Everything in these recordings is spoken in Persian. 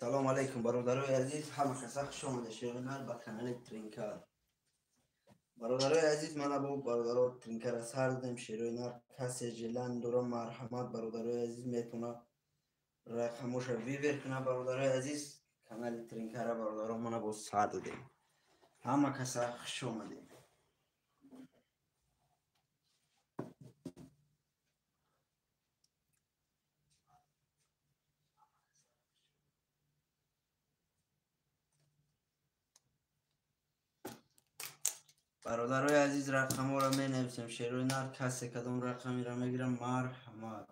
سلام علیکم برادرای عزیز، همه کسا خوش آمده شدید به کانال ترینکر. برادرای عزیز، من با برادرای ترینکر از هر دم شیروی نر کسی جلن دورا مرحمت برادرای عزیز میتونه رقمش ویور کنه. برادرای عزیز کانال ترینکر برادرای من با سر دادیم. همه کسا خوش آمده. برادرای عزیز رقم را می نویسیم. شیروی نر کسی کدام رقمی را میگیرم مرحمت.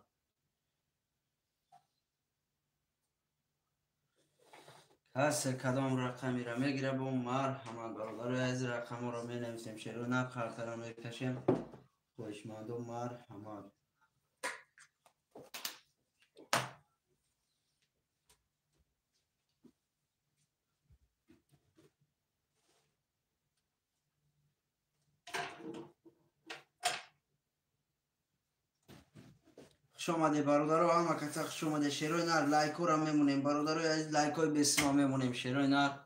کسی کدام رقمی را میگیره با مرحمت. برادرای عزیز رقم را می نویسیم. شیروی نر خرطه را میکشیم. خوشمند و مرحمت. خوش آمده برادرها، همه کسا خوش آمده. شیروی نر لایک را میمونیم. برادرای عزیز لایک های بسیار میمونیم. شیروی نر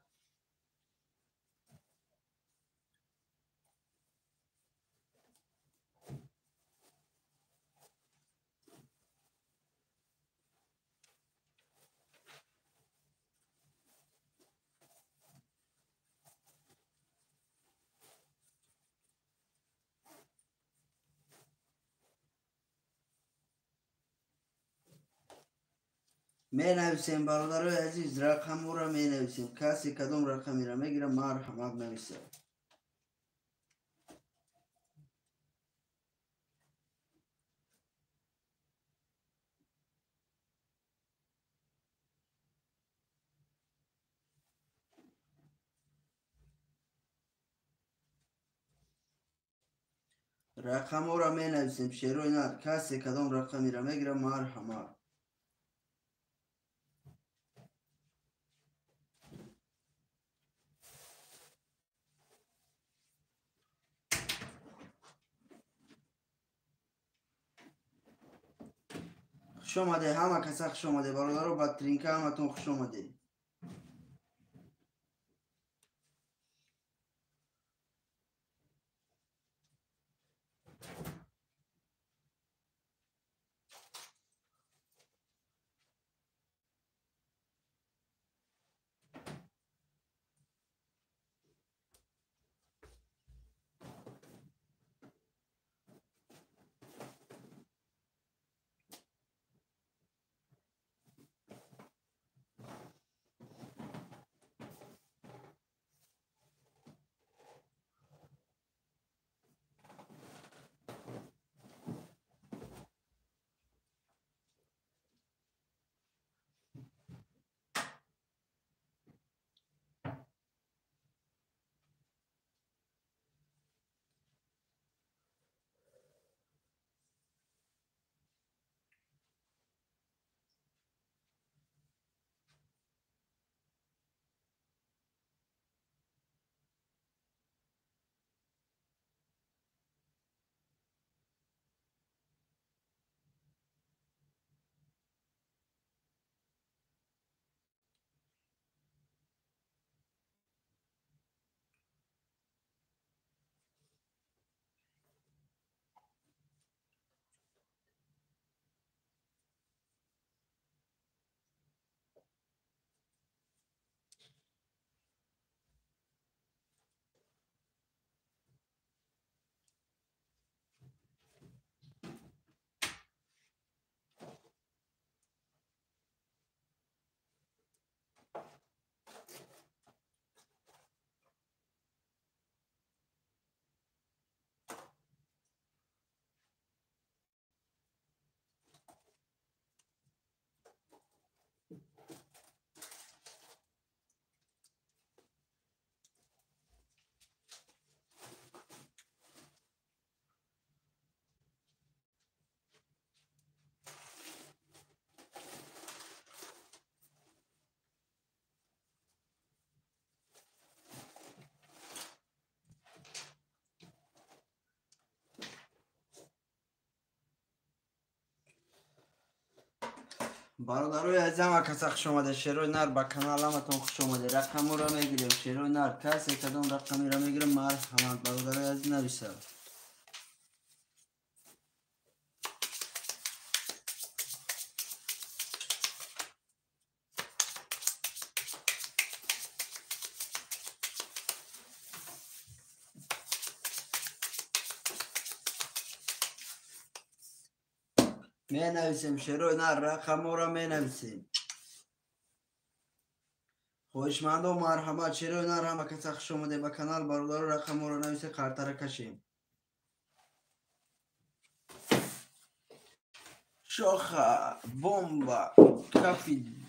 می نویسیم. برادرای عزیز رقم را می نویسیم. کسی کدام رقمی را میگیره مرحمت نویسه. رقم را می نویسیم. شیروی نر کسی کدام رقمی را میگیره مرحمت. خوش آمده همه کسا خوش آمده. برادرها با ترینکه همتون خوش آمده. برادرای عزیزم و کسا خوش آمده. شیروی نر با کانال همتون خوش آمده. رقم را میگیریم. شیروی نر کسی کدام رقمی را میگیریم مرحمت برادرای عزیز نویسه. می نویسیم. شیروی نر رقم را می نویسیم. خوشمند و مرحمت. شیروی نر همه کسا خوش آمده. با کانال برادر رقم را نویسه کارت را کشیم. شوخه بمبا کافی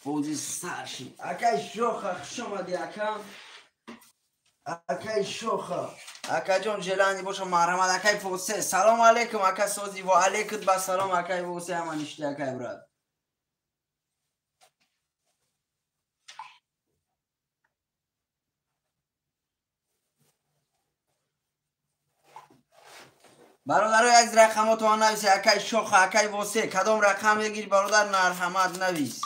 بودی سرشی اکای شوخه خوش آمدی اکا. اکای شوخه اکا جون جلانی باشه مرحمت. اکای فوسه سلام علیکم اکا سوزی و علیکت با سلام اکای فوسه همان اشتی اکای براد. برادرای از رقمات ها نویسی. اکای شوخه اکای فوسه کدام رقم بگیری برادر مرحمت نویس.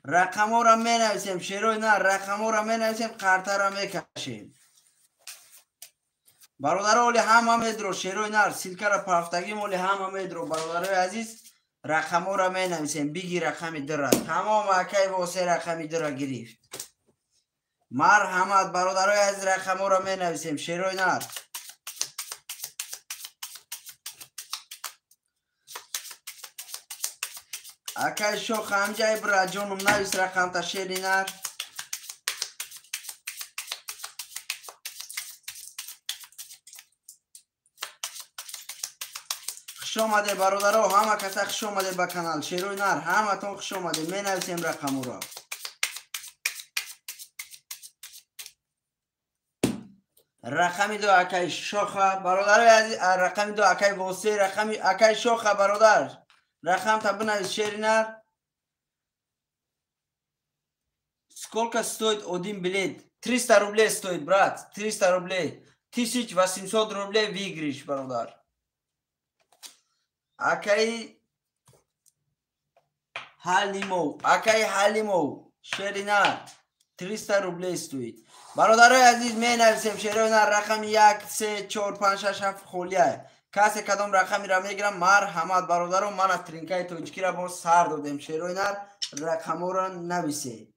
رقم ها را می نویسیم. شیروی نه رقم ها را می نویسیم. کارت را می کشیم. برادر اولی هم میدرو. شیروی نر سیلکه را پافتگی مولی هم میدرو. برادرای عزیز رقم را می نویسیم. بگی رقمی در را تمام اکی واسه رقمی در را گرفت. مرحمت برادرای عزیز رقم را می نویسیم. شیروی نر اکی شوخ همجای برا جونم نویس رقم تا. شیری نر خوش آمده برادرها همه کسا خوش آمده با کانال شیروی نر همه تون خوش آمده. می نویسیم رقم را. رقمی دو اکی شوخه برادرای عزیز رقمی دو اکی واسه رقمی اکی شوخه برادر رقم تا بنویس. شیری نر сколько стоит один билет? 300 рублей стоит, брат. 300 рублей. 1800 рублей выиграешь, брат. Акай Халимов. Акай Халимов. Шерина. 300 рублей стоит. برادرای عزیز می نویسیم. شیروینا رقم 1 3 4 5 6 7 خولیه. کسی کدام رقمی را میگیرم مرحمت برادرم من ترینکای توچکی را با سر دادم. شیروینا رقم را نویسه.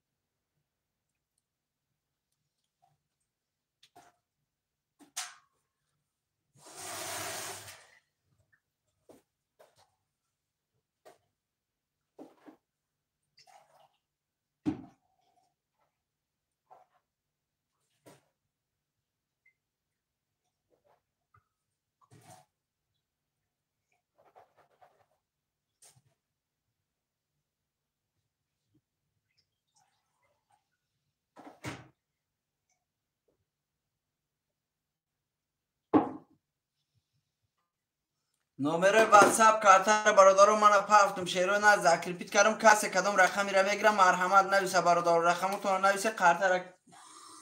نمره واتساپ کارتر برادرم من پافتم. شیرو نه ذکر پیت کردم کسی کدام رقمی را میگیرم مرحمت نویسه برادر رقمتون نویسه کارتر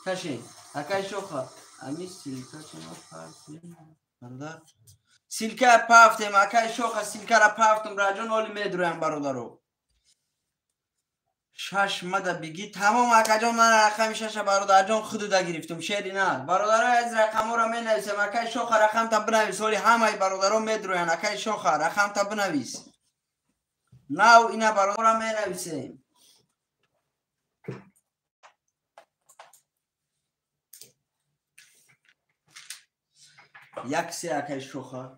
کشین. اکای شوخه امی سیلکا چما پافتیم برادر سیلکا پافتیم. اکای شوخه سیلکا را پافتم راجون اولی میدرویم برادرو. شش مده بگی تمام اکا جان من رقم شش برادر جان خودو دا گرفتم. شیری نه برادرای از رقم را می نویسم. اکای شوخه رقم تا بنویس ولی همه برادران می دروین. اکای شوخه رقم تا بنویس. نو اینا برادر را می نویسیم. یک سه اکای شوخه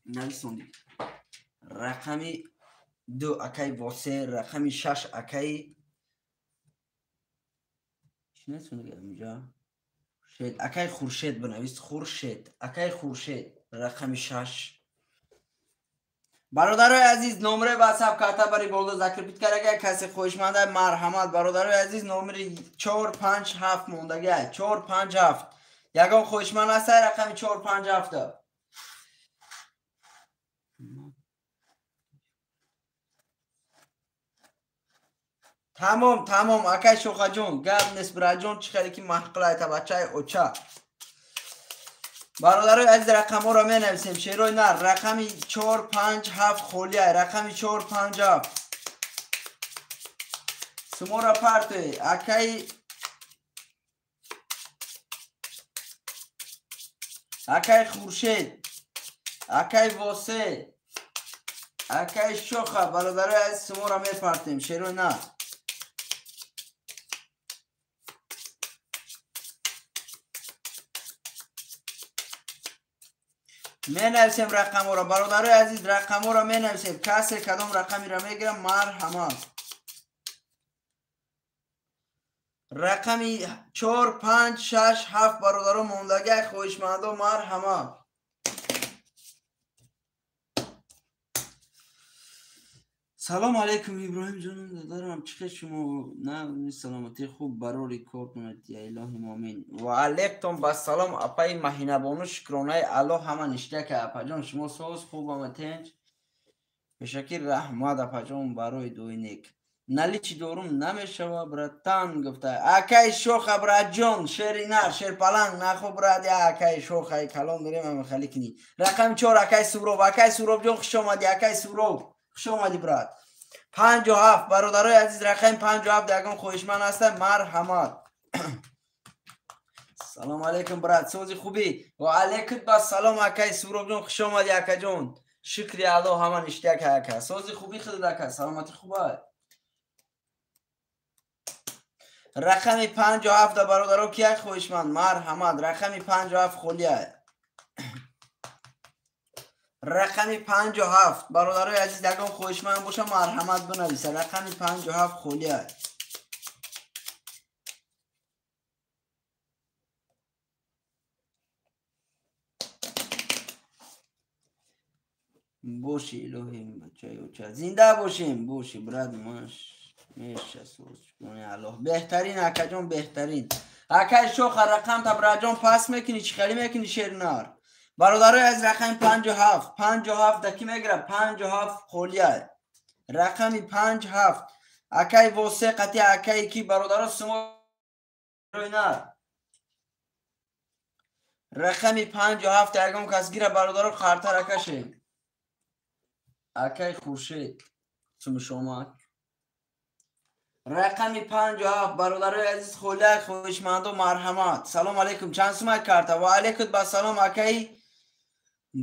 نویسوندی. رقمی دو اکای واسه رقمی شش اکای چی نسونده اینجا شید اکای خورشید بنویس. خورشید اکای خورشید رقمی شش. برادرای عزیز نمره واتساپ کارتا بری بولد ذکر پیت کرده کسی خوشمنده مرحمت. برادرای عزیز نمره 457 موندگه 457 یکم خوشمند است رقم 457. تمام اکای شوخه جون گرد نیست برای جون چی خیلی که محقله تا بچه اوچا برادرای عزیز رقم ها را می نویسیم. شیروی نر رقمی 4 5 7 خولیه. رقمی 4 5 7 سمورا پرتوی اکای خورشید، اکای واسه، اکای شوخه. برادرای عزیز سمورا می پرتیم. شیروی نر می نویسیم رقم را. برادرای عزیز رقم را می نویسیم. کسی کدام رقمی را می گیرم مرحمت. رقمی 4 5 6 7 برادرها موندگی خویشمندو مرحمت. سلام علیکم ابراهیم جان دادرم، چه شما؟ نه سلامتی خوب برای ریکورد کنید یا الهی مامین. و علیکم با سلام اپای مهینه بانو شکرانه الله همه نشته که اپا جان شما سوز خوب آمتینج بشکر رحمت اپا جان برای دوینیک نلی چی دارم نمیشه براتان گفته اکای شوخه برات جان شیر نر شیر پلنگ نخو برات یا اکای شوخه کلام داریم همه خالی کنی. رقم 4 اکای سوروب جان خوش آمدی. اکای سوروب خوش آمدی برات. 5 و 7 برادرای عزیز رقم 5 و 7 یکم خویشمند هستن مرحمت. سلام علیکم برات سوزی خوبی و علیکم با سلام اکای سوروب جان خوش آمدی اکا جان شکری الله همه نشته که اکا سوزی خوبی خود اکا سلامتی خوبه. رقم 5 و 7 برادرها کی خویشمند مرحمت. رقم 5 و 7 خولیه. رقم 5 و 7 برادرای عزیز یکم خویشمند باشه مرحمت بنویسه. رقم 5 و 7 خولیه. باشی الهی بچه زنده باشیم باشی براد ماش میشه سوز کنه الله بهترین اکا جان بهترین اکای شوخ رقم تا براد جان پاس میکنی چی خیلی میکنی شیر نار. برادرای از رقم 5 و 7 5 و 7 دکی میگیره 5 و 7 خولیه. رقم 5 7 اکای واسه قطعی اکای کی برادرها سمو نار. رقم 5 و 7 یکم کس گیره برادرها خارتر اکشه اکای خورشید سم شما. رقم 5 و 7 برادرای عزیز خوله خوشمند و مرحمت. سلام علیکم چند سومه کرده و علیکم با سلام اکای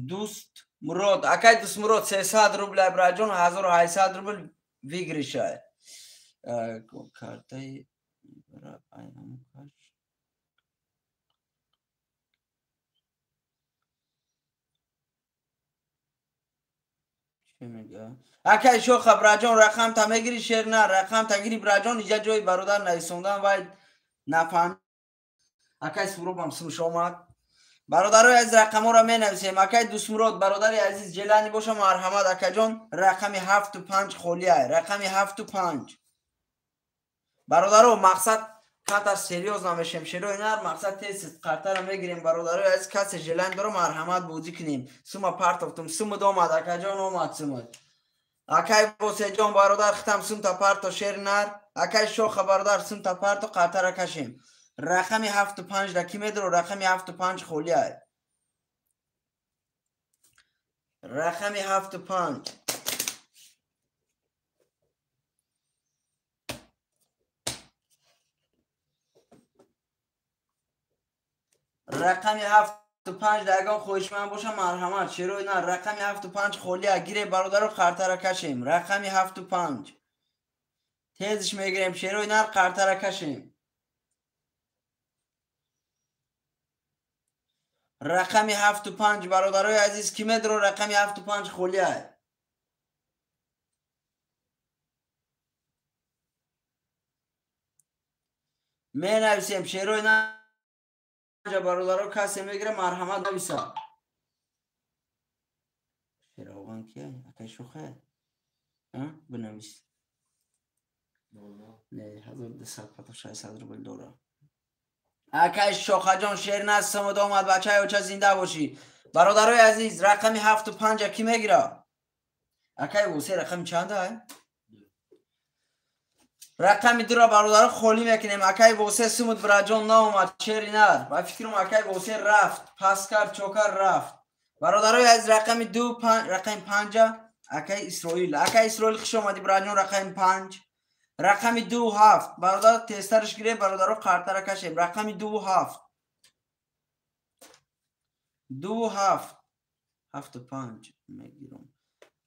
دوست مراد. اکای دوست مراد 300 روبل براجون 1800 روبل ویگری شاید کرده برای اینم کش چی میگه اکای شو خبراجون رقم تا میگیری شیر نه رقم تا گیری براجون اینجا جای برادر نویسوندن و نفهم اکای سروب هم سمش آمد. برادرای از رقم ها را می نویسیم. اکای دوست مراد برادر عزیز جلانی باشه مرحمت اکا جان. رقم 7 و 5 خولیه. رقم 7 و 5 برادرها مقصد کتا سریوز نمیشیم شیروی نر مقصد تیست قرطه را میگیریم. برادرای از کسی جلانی دارو مرحمت بودی کنیم. سوما پرتافتم سوم دومد اکا جان اومد سومد اکای بوسه جان برادر ختم سوم تا پرتا شیر نر اکای شوخ برادر سوم تا پرتا قرطه را کشیم. رقم 7 و 5 دکی میدرو. رقم 7 و 5 خولیه. رقم 7 و 5 رقم 7 و 5 درگاه خوشمند باشه مرحمت شیروی نه. رقم 7 و 5 خولیه گیره برادر رو قرطه را کشیم. رقم 7 و 5 تیزش میگیریم شیروی نه قرطه را کشیم. رقم 7 و 5 برادرای عزیز کی میدرو. رقم 7 و 5 خولیه. می نویسیم شیروی نه برادر رو کسی میگیره مرحمت نویسه. شیروان کیه؟ اکای شوخه بنویس نه 1200 روبل دوره. اکای شوخه جان شیر نه سمد آمد بچه های اوچه زنده باشی. برادرای عزیز رقم 7 و 5 کی میگیره. اکای واسه رقم چنده؟ رقم 2 را برادر خالی میکنیم. اکای واسه سمود براجان نامد چرینر و فکرم اکای واسه رفت پس کرد چوکر رفت. برادرای از رقم 2 رقم 5 اکای اسرائیل خوش آمدی براجان. رقم 5 رقم 2 7 برادر تسترش گیره برادر قرطه را کشیم. رقم 2 7 2 7 7 و 5 میگیرم.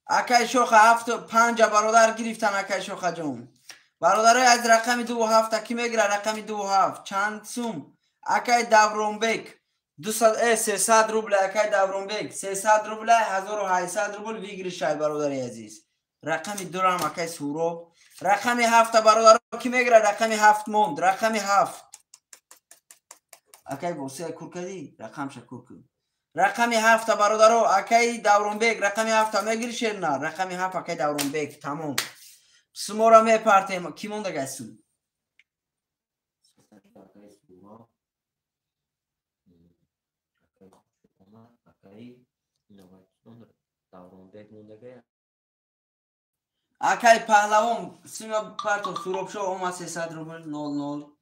اکای شوخ 7 و 5 برادر گرفتن. اکای شوخ جون برادرای از رقم 2 و 7 کی میگیره؟ رقم 2 و 7 چند سوم؟ اکای دورونبک 300 روبل. اکای دورونبک 300 روبل 1800 روبل ویگری شای برادرای عزیز. رقم 2 هم اکای سورو. رقم 7 برادر کی میگیره؟ رقم 7 موند. رقم 7 اکای بوسه کورکدی رقم شکور کن. رقم 7 برادرو اکای دورونبک. رقم 7 میگیری شیر نه؟ رقم 7 اکای دورونبک. تمام سمو را میپرتیم. کی مونده گسون؟ اکای پهلوان سیما پرتو سوروب شو اومد 300 روبل 00.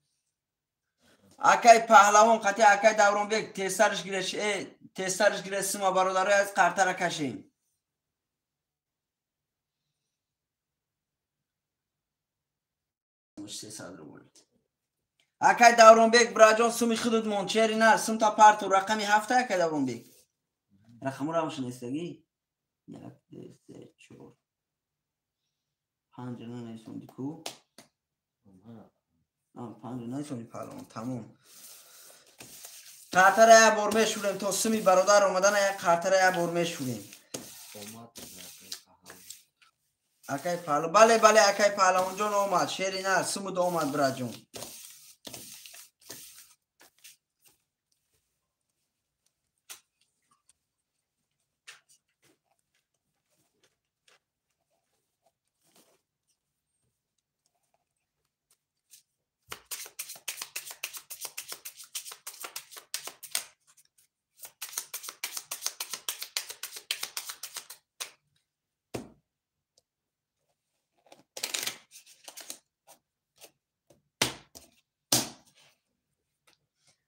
اکای پهلوان قطعی اکای دورونبک تسترش گیره سیما برادرای از قرطه را کشیم. اکای دورونبک براجان سومی خودت منچری نه سوم تا پرتو. رقمی 7 اکای دورونبک. رقم را همشون استگی 1 2 3 4 5 نه نیستون دیکو 5 نیستون پهلوان. تمام قرطه را برمه شوریم تا سومی برادر اومدن یک قرطه را برمه شوریم. اکای پهلوان بله اکای پهلوان جان اومد. شیری نه سمود اومد براجون.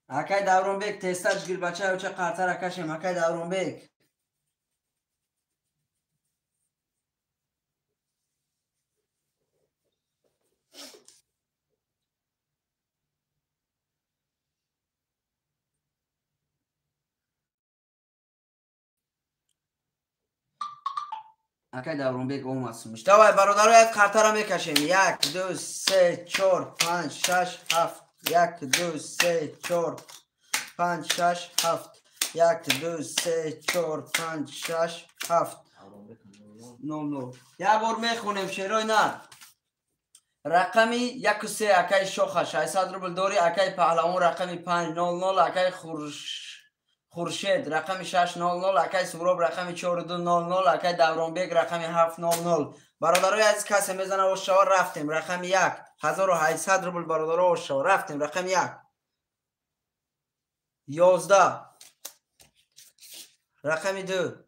اکای دورونبک تسترش گیر بچه او چه قرطه را کشیم. اکای دورونبک اکای دورونبک اومد سومش. دوای برادرای از قرطه را میکشیم. 1 2 3 4 5 6 7 1 2 3 4 5 6 7 1 2 3 4 5 6 7 9 یا بار میخونیم شیرای نه. رقمی 1 و 3 اکای شوخه 600 روبل داری. اکای پهلوان رقمی 5 00 اکای خورشید رقمی 6 00 اکای سوراب رقمی 4 2 00 اکای دورونبک رقمی 7 00. برادرای عزیز کسی میزنه و شوار رفتیم. رقمی 1 1800 روبل برادرها و شوار رفتیم. رقم 1 11 رقمی 2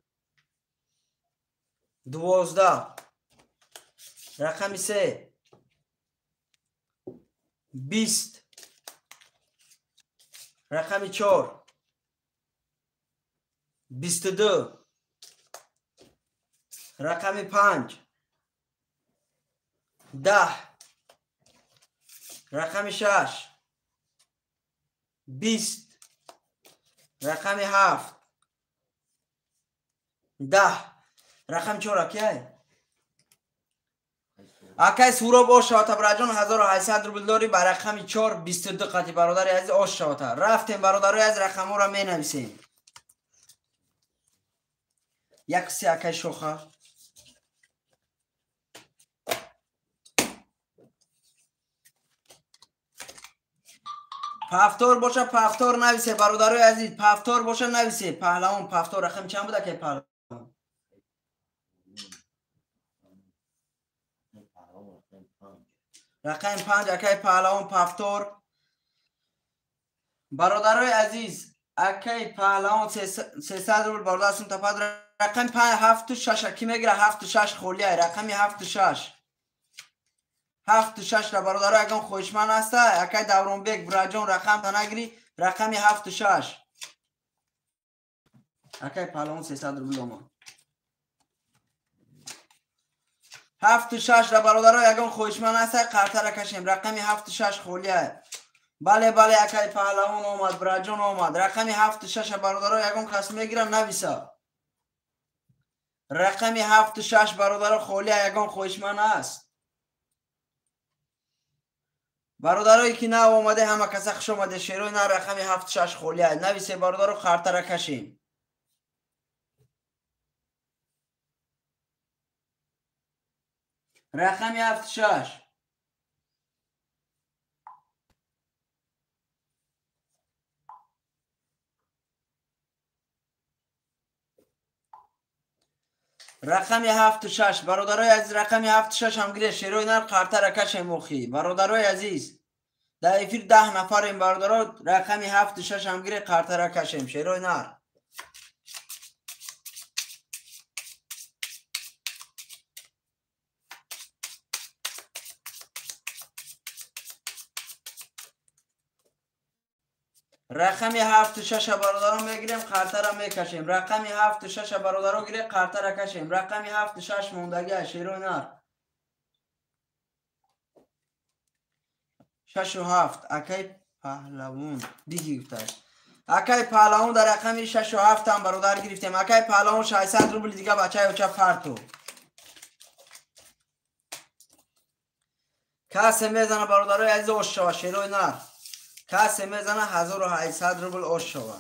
12 رقمی 3 20 رقمی 4 22 رقمی 5 10 رقمی 6 20 رقمی 7 10 رقم 4 اکای سوراب آش شوتا براجان 1800 روبل داری. بر رقم 4 22 قطعی برادر عزیز آش شوتا رفتیم. برادرای از رقم ها را می نویسیم. 1 3 اکای شوخه پفتار باشه پفتار نویسه برادرای عزیز. پفتار باشه نویسه. پهلوان پفتار رقم چند بوده که پهلوان؟ رقم 5 اکای پهلوان پفتار. برادرای عزیز اکای پهلوان 300 روبل برادر سم تپد. رقم 5 7 و 6 کی میگیره؟ 7 و 6 خولیه. رقمی 7 و 6 7-6 را برادر اگم خوشمن است اکای دوران بیگ براجان رقم تا نگیری رقمی 7-6 اکای پهلوان 300 روبل اومد 7-6 را برادر اگم خوشمن است قرطه را کشیم رقمی 7-6 خولیه بله بله اکای پهلوان اومد براجان اومد رقمی 7-6 برادر اگم کس میگیرم نویسا رقمی 7-6 برادر خولیه اگم خوشمن است برادرایی که نه اومده همه کسا خوش اومده شیروی نه رقمی 7-6 خولیه نویسه برادر قرطه را کشیم رقمی 7-6 رقمی 7-6 برادرای عزیز رقمی 7-6 هم گیره شیروی نر قرطه را کشیم موخی برادرای عزیز در افیر 10 نفر این برادرها رقمی 7-6 هم گیره قرطه را کشیم شیروی نر رقمی 7-6 برادرها میگیریم قرطه را میکشیم رقمی 7-6 برادرها گیره قرطه را کشیم رقمی 7-6 موندگی شیروی نر 6 و 7 اکای پهلوان دیگی گفتش اکای پهلوان در رقمی 6 و 7 هم برادر گرفتیم اکای پهلوان 600 روبل دیگه بچه اوچه پرتو کسی میزنه برادرای عزیز اوش شوا شیروی نر کسی میزنه 1800 روبل اوش شوا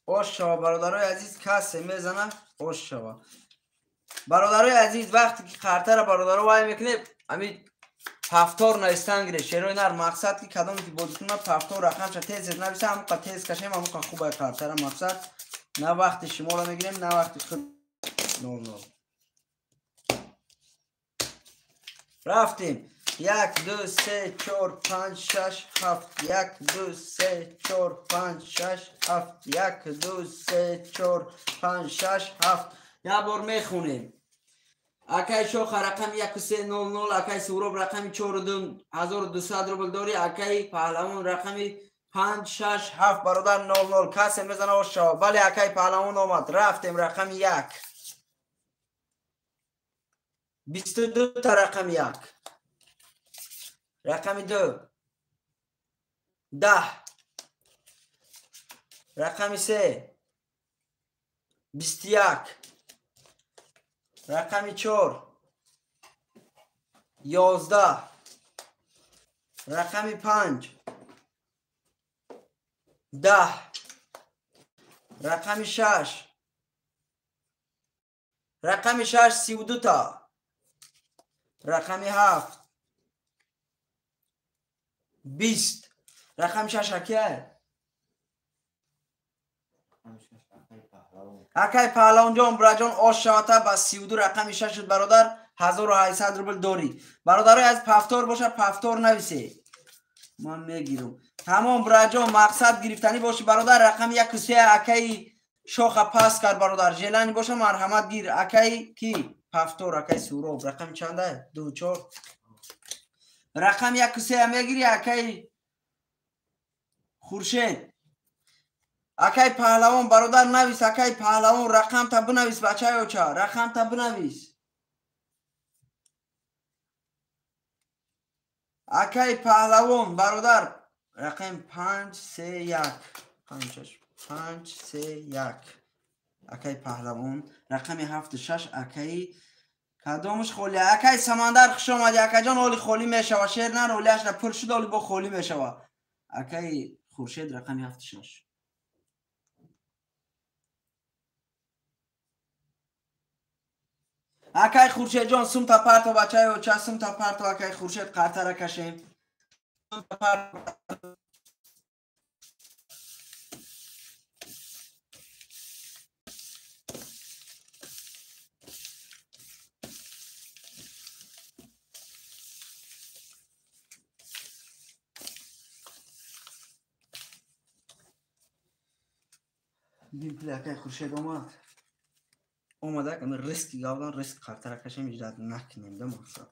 اوش شوا برادرای عزیز کسی میزنه اوش شوا برادرای عزیز وقتی که قرطه را برادرها وای میکنه همین پفتار نیستن گیره شیروی نر مقصد که کدام که بودتون پفتار رقم شد تیز نبیسه همون تیز کشیم همون خوبه قرطه را مقصد نه وقتی شما را میگیریم نه وقتی خود نو رفتیم 1 2 3 4 5 6 7 1 2 3 4 5 6 7 1 2 3 4 5 6 7 یه بار میخونیم اکای شوخ رقم 1300 اکای سورب رقم 4200 روبل داری اکای پهلوان رقمی 5 6 7 برادر 00 کسی میزنه و شو بله اکای پهلوان اومد رفتیم رقم 1 22 تا رقم 1 رقم 2 10 رقم 3 21 رقم 4 11 رقم 5 10 رقم 6 رقم 6 32 تا رقم 7 20 رقم 6 اکای پهلوان جان براجان آش شواته بس 32 رقم 6 شد برادر 1800 روبل داری برادرای از پفتار باشه پفتار نویسه من میگیرم تمام براجان مقصد گرفتنی باشه برادر رقم 1 و 3 اکای شوخ پاس کرد برادر جلانی باشه مرحمت گیر اکای کی پفتار اکای سوراب رقم چنده 2 4 رقم 1 و 3 میگیری اکای خورشید اکای پهلوان برادر نویس اکای پهلوان رقم تا بنویس بچه اوچه رقم تا بنویس اکای پهلوان برادر رقم 5 3 1 5 3 1 اکای پهلوان رقم 7 6 اکای کدامش خولی اکای سمندر خوش آمدی اکای جان اولی خولی میشوه شیر نه اولیش را پر شد اولی با خولی میشوه اکای خورشید رقم 7 6 اکای خورشید جان سوم تا پرتو بچه و چه سوم تا پرتو اکای خورشید قرطه را کشیم سوم تا پرتو بیم پلاکه خورشید اومده که ریسک گاودان ریسک خاطر کشم ایجاد نکنیم ده مقصد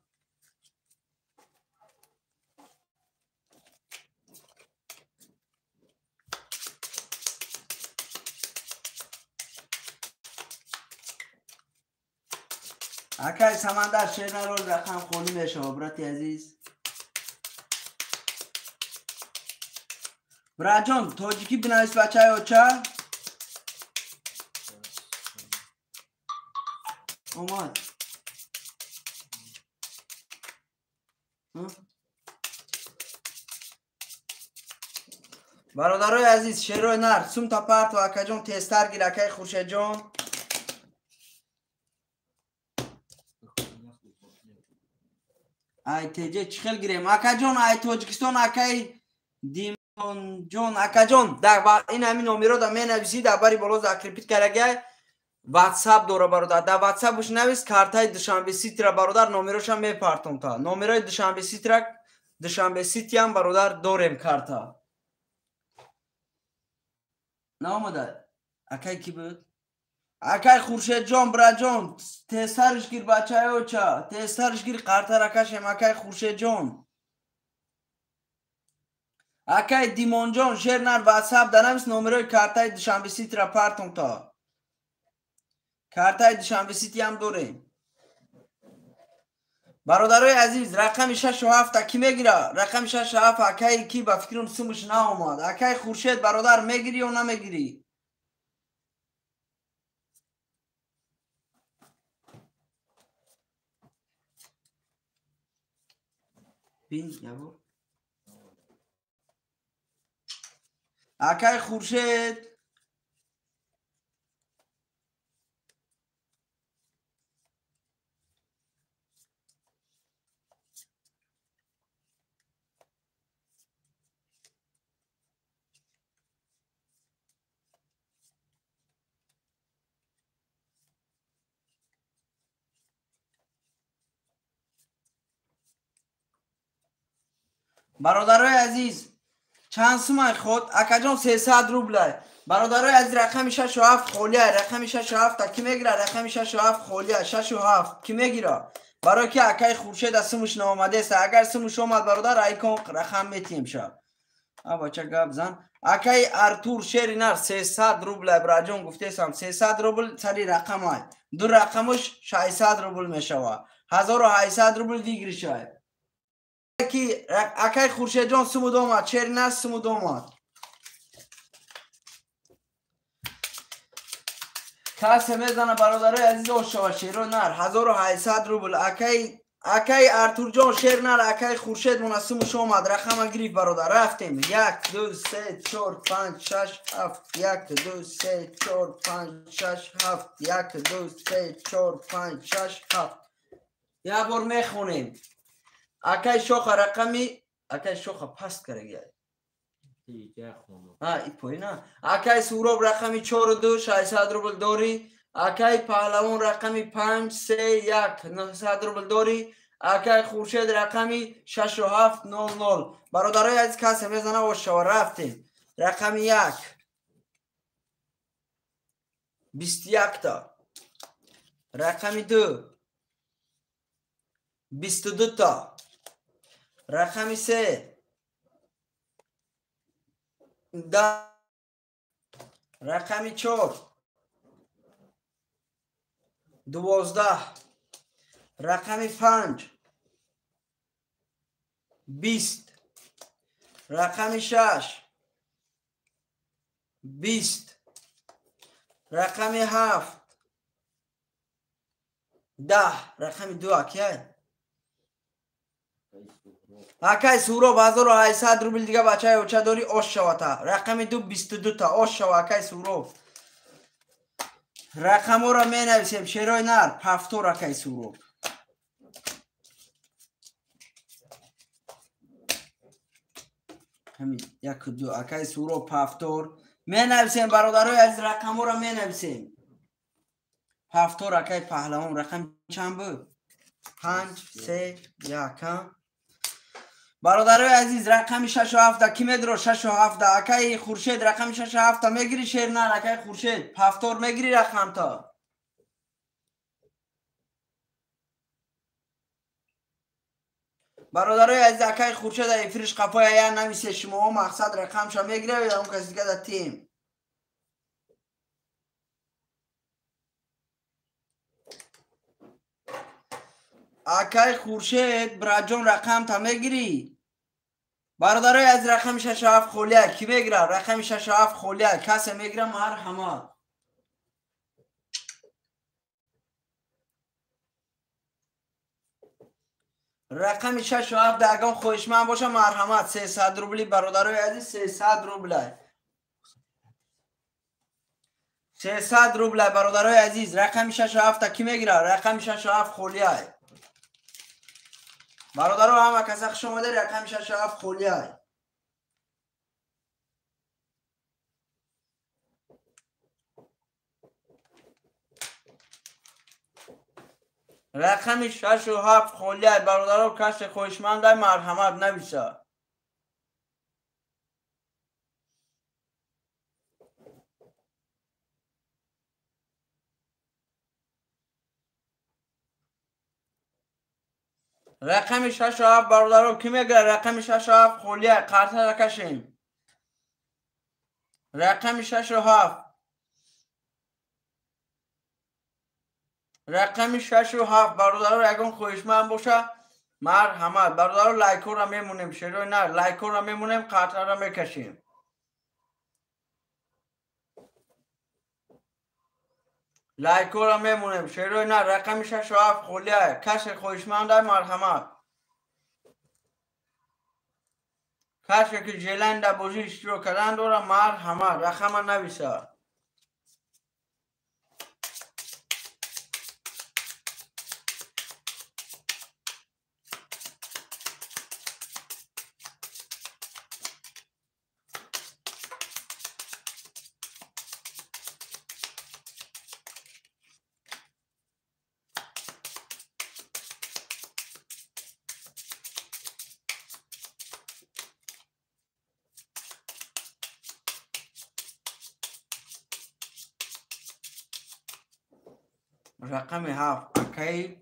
اکای سمندر شیر نرول رقم خونی میشه براتی عزیز برا جان توجیکی بنویس بچه های اوچه اومد برادرای عزیز شیروی نر سوم تا پرت و اکا جان تیستر گیر اکای خورشید جان ای تیجه چخل گیریم اکا جان ای توجیکستان اکای دیمون جان اکا جان در این همین نومیرو دا می نویسی در باری بالا زکریپیت کرگه واتساپ دوره برادر در واتساپ بوش نویس کارتای دوشنبه سیتی را برادر نومیروش هم میپرتم تا نومیروی دوشنبه سیتی را دوشنبه سیتی هم برادر دوریم کارتا نامده اکای کی بود اکای خورشید جان برا جان تسترش گیر بچه های اوچا تسترش گیر کارتا را کشیم اکای خورشید جان اکای دیمون جان شیر نر واتساپ در نویس نومیروی کارتای دوشنبه سیتی را پرتم تا کارتای دوشنبه سیتی هم دوریم برادرای عزیز رقم 6 و 7 کی میگیره رقم 6 و 7 اکای کی با فکرم سمش نه اومد اکای خورشید برادر میگیری و نمیگیری بین یابو اکای خورشید برادرای عزیز چند سومای خود اکا جان 300 روبله برادرای عزیز رقم 6 و 7 خولیه رقم 6 و 7 کی میگیره رقم 6 و 7 خولیه 6 و 7 کی میگیره برای که اکای خورشید از سمش نامده است اگر سمش اومد برادر ایکون رقم میتیم شه بچه گپ زن اکای ارتور شیر نر 300 روبله براجون گفته سم 300 روبل سری رقم های دو رقمش 600 روبل میشه 1800 روبل دیگری شه کی اکای خورشید جان سمود اومد شیر نر سمود اومد کسی میزنه برادرای عزیز اوشا شیرو نر 1800 روبل اکای ارتور جان شیر نر اکای خورشید مناسمش اومد رقم گریف برادر رفتیم 1 2 3 4 5 6 7 1 2 3 4 5 6 7 1 2 3 4 5 6 7 یا بار میخونیم اکای شوخ رقمی اکای شوخ پست کرده ای پوی نه اکای سوراب رقمی 4 و 2 600 روبل داری اکای پهلوان رقمی 5 3 1 900 روبل داری اکای خورشید رقمی 6 و 7 0 0 برادرای از کسی میزنه و شو رفتیم رقمی 1 21 تا رقمی 2 22 تا رقمی 3 10 رقمی 4 12 رقمی 5 20 رقمی 6 20 رقمی 7 10 رقمی 2 اکای سورو 1800 روبل دیگه بچه های اوچه داری آش شواتا رقمی 2 22 تا آش شوا اکای سورو رقم را می نویسیم شیرای نر پفتور اکای سورو همین 1 2 اکای سورو پفتور می نویسیم برادرای از رقم را می نویسیم پفتور اکای پهلوان رقم چند بود 5 3 1 برادرای عزیز رقم 6 و 7 کی میدرو 6 و 7 اکای خورشید رقم 6 و 7 میگیری شیرنر اکای خورشید پفتور میگیری رقم تا برادرای عزیز اکای خورشید افریش قپای یا نمیشه شما مقصد رقم شو میگیره یا اون کسی دیگه در تیم اکای خورشید براجون رقم تا میگیری برادرای از رقم 6 و 7 خولیه کی میگیره رقم 6 و 7 خولیه کسی میگیره مرحمت رقم 6 و 7 اگه خوشمن باشه مرحمت 300 روبلی برادرای عزیز 300 روبله 300 روبله برادرای عزیز رقم 6 و 7 کی میگیره رقم 6 و 7 خولیه برادرها همه کسی خوش اومده رقم 6 و 7 خولیه رقم 6 و 7 خولیه برادرها کسی خوشمند مرحمت نویسه رقم 6 و 7 برادرها کی میگیره رقم 6 و 7 خولیه قرطه را کشیم رقم 6 و 7 رقم 6 و 7 برادرها اگه خوشمند باشه مرحمت برادرها لایکو را میمونیم شروع نه لایکو را میمونیم قرطه را میکشیم لایکو را میمونیم شروع نه رقم 6 و 7 خولیه کسی خوشمند مرحمت کسی که جلن در بازی اشتراک کردن داره مرحمت رقم نویسه رقم 7 اکای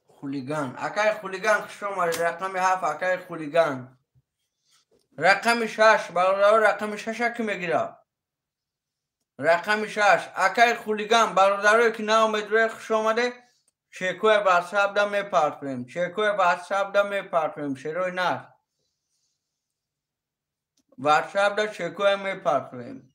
خولیگان اکای خولیگان شما رقم 7 اکای خولیگان رقم 6 برادر رقم 6 کی میگیره رقم 6 اکای خولیگان برادرای که نامید روی خوش آمده چکوی واتساپ دا میپرتیم چکوی واتساپ دا میپرتیم شروع نه واتساپ دا چکوی میپرتیم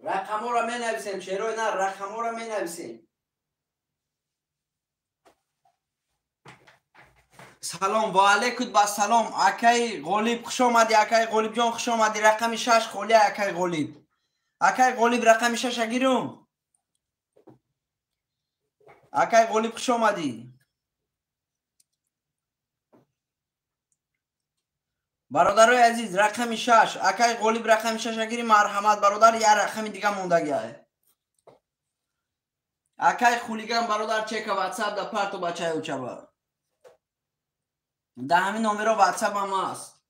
رقم ها را می نویسیم شروع نه رقم ها را می نویسیم سلام و علیکم با سلام اکای غلیب خوش آمدی اکای غلیب جان خوش آمدی رقم 6 خولی اکای غلیب اکای غلیب رقم 6 گیرم اکای غلیب خوش آمدی برادرای عزیز رقم 6 اکای غلیب رقم 6 گیری مرحمت برادر یه رقم دیگه مونده گیه اکای خولیگان برادر چک واتساپ دا پارتو بچه او چبا ده همین نمره واتساپ هم هست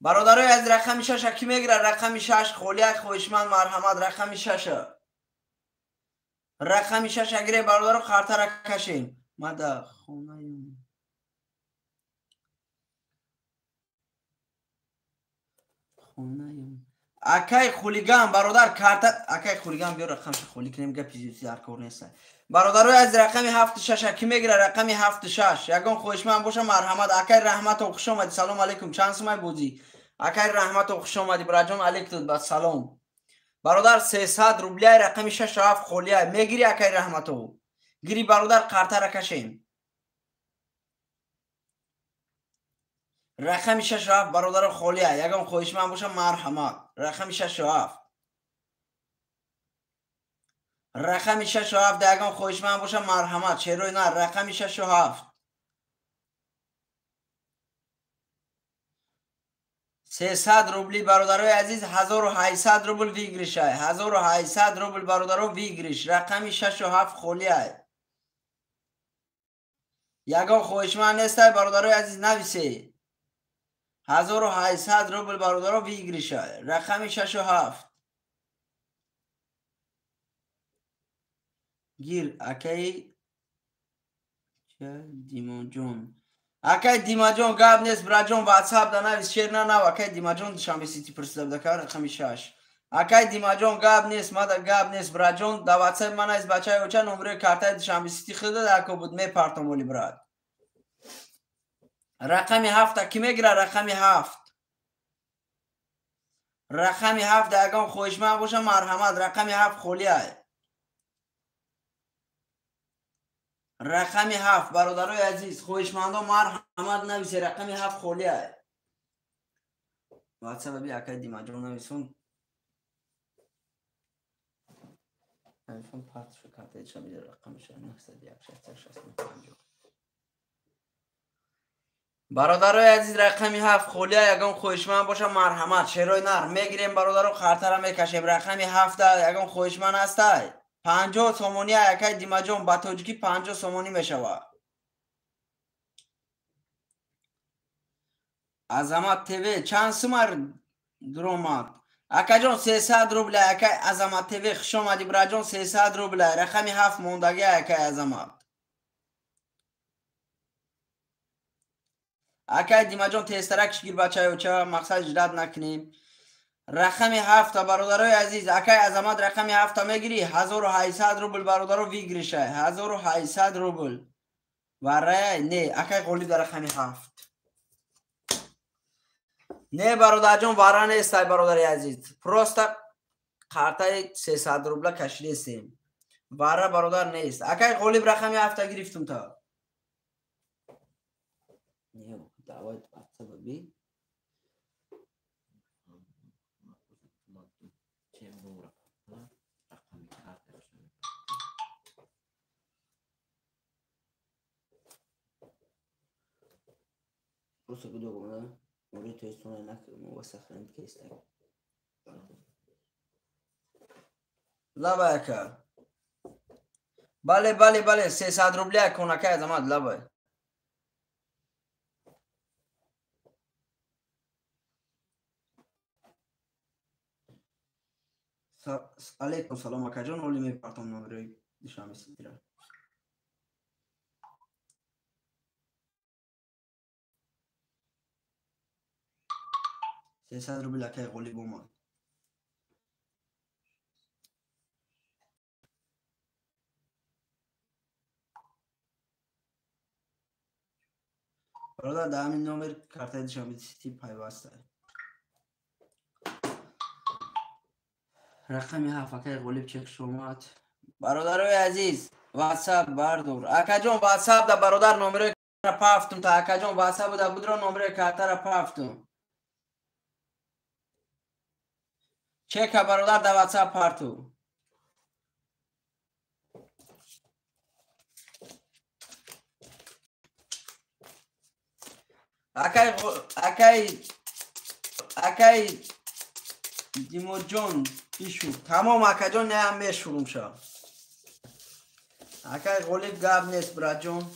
برادرای از رقم 6 کی میگیره رقم 6 خولیک خوشمند مرحمت رقم 6 رقم 6 گیره برادر خاطر کشین ماده خونه اکای خولیگان برادر کارت اکای خولیگان بیا رقم خولی کنیم گپ چیزی هر کار نیست برادرای از رقم 76 کی میگیره رقم 76 یگان خوشمند باشه مرحمت اکای رحمت و خوش اومدی سلام علیکم چند سمای بودی اکای رحمت و خوش اومدی براجم علیکم با سلام برادر 300 روبلی رقم 6 7 خولیه میگیری اکای رحمت و گیری برادر کارت را کشیم رقم 6 7 برادر خولیه یگان خوشمند باشه مرحمت رقم 6 7 رقم 6 و 7 دگان خوشمند باشه مرحمت شیروی نه رقم 6 و 7 300 روبلی برادرای عزیز 1800 روبل ویگریش های 1800 روبل برادرو ویگریش رقم 6 و 7 خولی های یگان خوشمند نیست برادرای عزیز نویسی 1800 روبل برادرو ویگریش های رقم 6 و 7 گیر اکی دیما جون اکی دیما جون گاب نیست برا جون واتساپ دا نویس شیر نه نو اکی دیما جون شامی سیتی پرسیده بده رقم 6 اکی دیما جون گاب نیست ما دا گاب نیست برا جون دا واتساپ من از بچه اوچه نمره کارتای شامی سیتی خیده دا اکو بود می پارتم ولی براد رقم 7 کی میگیره رقم 7 رقم 7 دگان خوشمند باشه مرحمت رقم 7 خولی های رقم 7 برادرای عزیز خوشمندان مرحمت نویسی رقم 7 خولی های واتساپ بی اکای دیما جون نویسون نویسون پارت شو کارتای شامی رقمش 965 برادرای عزیز رقم 7 خولی یگان خوشمند باشه مرحمت شیروی نر میگیریم برادرو خاطر میکشیم رقم 7 یگان خوشمند است 50 سومونی یکای دیما جون با توجکی 50 سومونی میشوه عظمت تیوی چند سومر درومات اکا جون 300 روبل یکای عظمت تیوی خوش اومدی برا جون 300 روبل رقم 7 موندگی یکای عظمت اکای دیما جون تسترکش گیر بچه و چه مقصد جداد نکنیم رقم 7 برادرای عزیز اکای عظمت رقم 7 میگیری 1800 روبل برادرو ویگریشه 1800 روبل وره نه اکای قولی در رقم 7 نه برادر جون وره نیست برادرای عزیز پروستا کارتای 300 روبل کشیدیم وره برادر نیست اکای قولی رقم 7 گرفتم تا نه دعوت سببی Просто гудогу, да? Говорит, то есть он одинаково сохранит кейстag. لبه بله بله بله 300 روبله کنکه از آمد لبه علیکم سلام اکا جان ولی میپرتم نمره شامی سیتی را 300 روبله که قولی بومد برادر در همین نمر کارتای شامی سیتی پیوسته رقمی 7 اکای قولی چک شمات برادرای عزیز واتساپ بردار اکا جان واتساپ دا برادر نمره پافتم تا اکا جان واتساپ دا بودرو نمره کارتر پافتم چک برادر دا واتساپ پارتو اکای دیمو جون ایشو تمام اکا جون نه هم میشورم شا اکای غلیب گاب نیست برا جون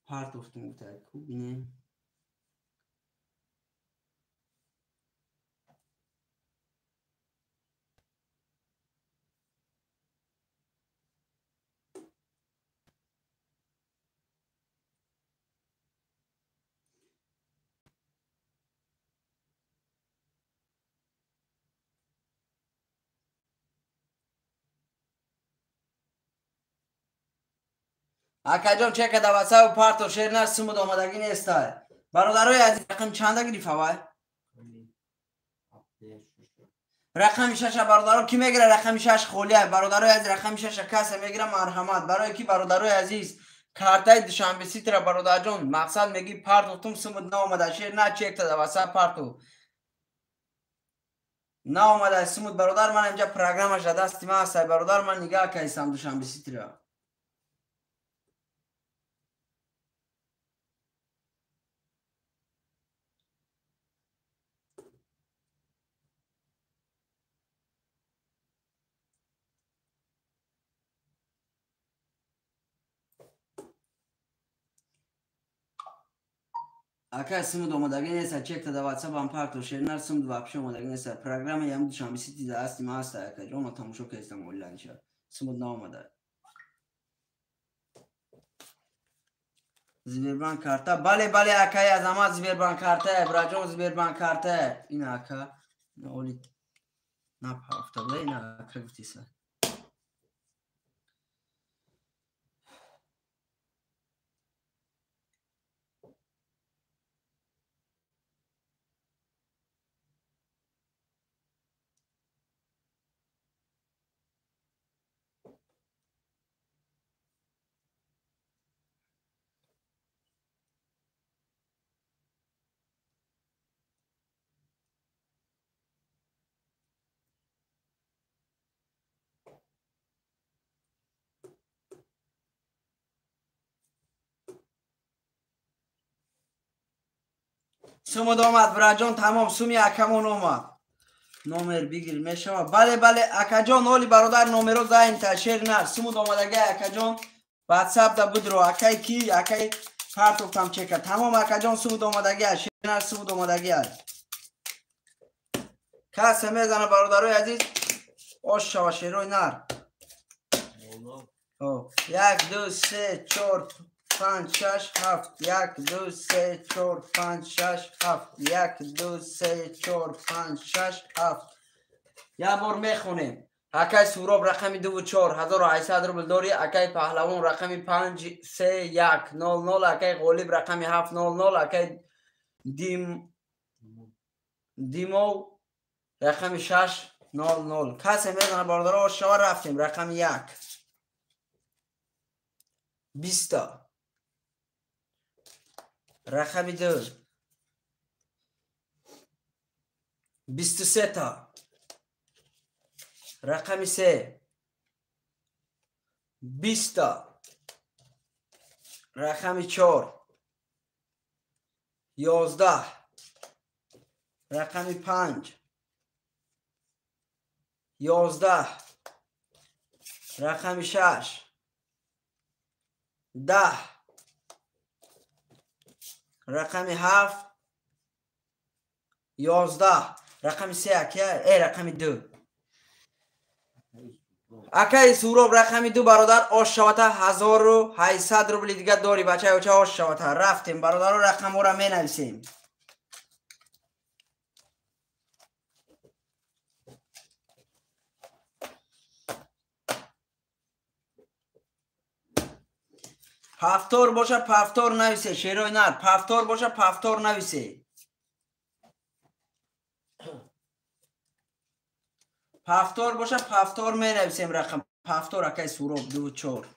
پارت افتم تاکو بینه اکا جون چک دا واتساپ پارتو شیر نه سمود آمدگی نیست برادرای عزیز رقم چنده گرفت وای؟ رقم 6 برادرها کی میگیره؟ رقم 6 خولیه. برادرای عزیز رقم 6 کسی میگیره؟ مرحمت. برای کی برادرای عزیز کارتای دوشنبه سیتر برادر جان مقصد میگی پارتو تم سمود نه اومده شیر نه چک تا واسه پارتو نه اومده سمود برادر من اینجا پروگرامش دست ما است. برادر من نگاه کیسم دوشنبه سیتر اکا سمود اومدگی نیست چک تا واتساپ هم پارتو شیر نه سمود واپش اومدگی نیست پروگرام یم دوشنبه سیتی دست ما است. اکا جون تماشا کیسم اونلاین شد سمود نه اومده زبیربان کارتا. بله بله اکای عظمت زبیربان کارتا ابراجون زبیربان کارتا این اکا اولی نپافته بله این اکا گفتیسه سمود آمد براجان تمام سومی اکمون اومد نمر بگیر میشه. بله بله اکا جان اولی برادر نمرو زاین تشیر نه سمود آمدگی اکا جان واتساپ دا بدرو اکای کی اکای پارتو کم چکه تمام اکا جان سمود آمدگی شیر نه سمود آمدگی کسی میزنه برادرای عزیز اوش شوا شیروی نر 1 2 3 4 5 6 7 1 2 3 4 5 6 7 1 2 3 4 5 6 7 یه بار میخونیم. اکای سوراب رقمی 2 و 4 1800 روبل داری. اکای پهلوان رقمی 5 3 1 0 0 اکای غالب رقمی 7 0 0 اکای دیمو رقمی 6 0 0 کسی میزنه باردارا شما رفتیم رقمی 1 20 رقمی 2 23 تا رقمی 3 20 تا رقمی 4 11 رقمی 5 11 رقمی 6 10 رقمی 7 11 رقمی 3 اکیه رقمی 2 اکای سوراب رقمی 2 برادر آش شوته 1800 روبل دیگه داری بچه اوچه آش شوته رفتیم برادر رقم ها را می نویسیم. پفتور باشه پفتور نویسه شیروی نر پفتور باشه پفتور نویسه پفتور باشه پفتور می نویسیم رقم پفتور اکای سوراب 2 و 4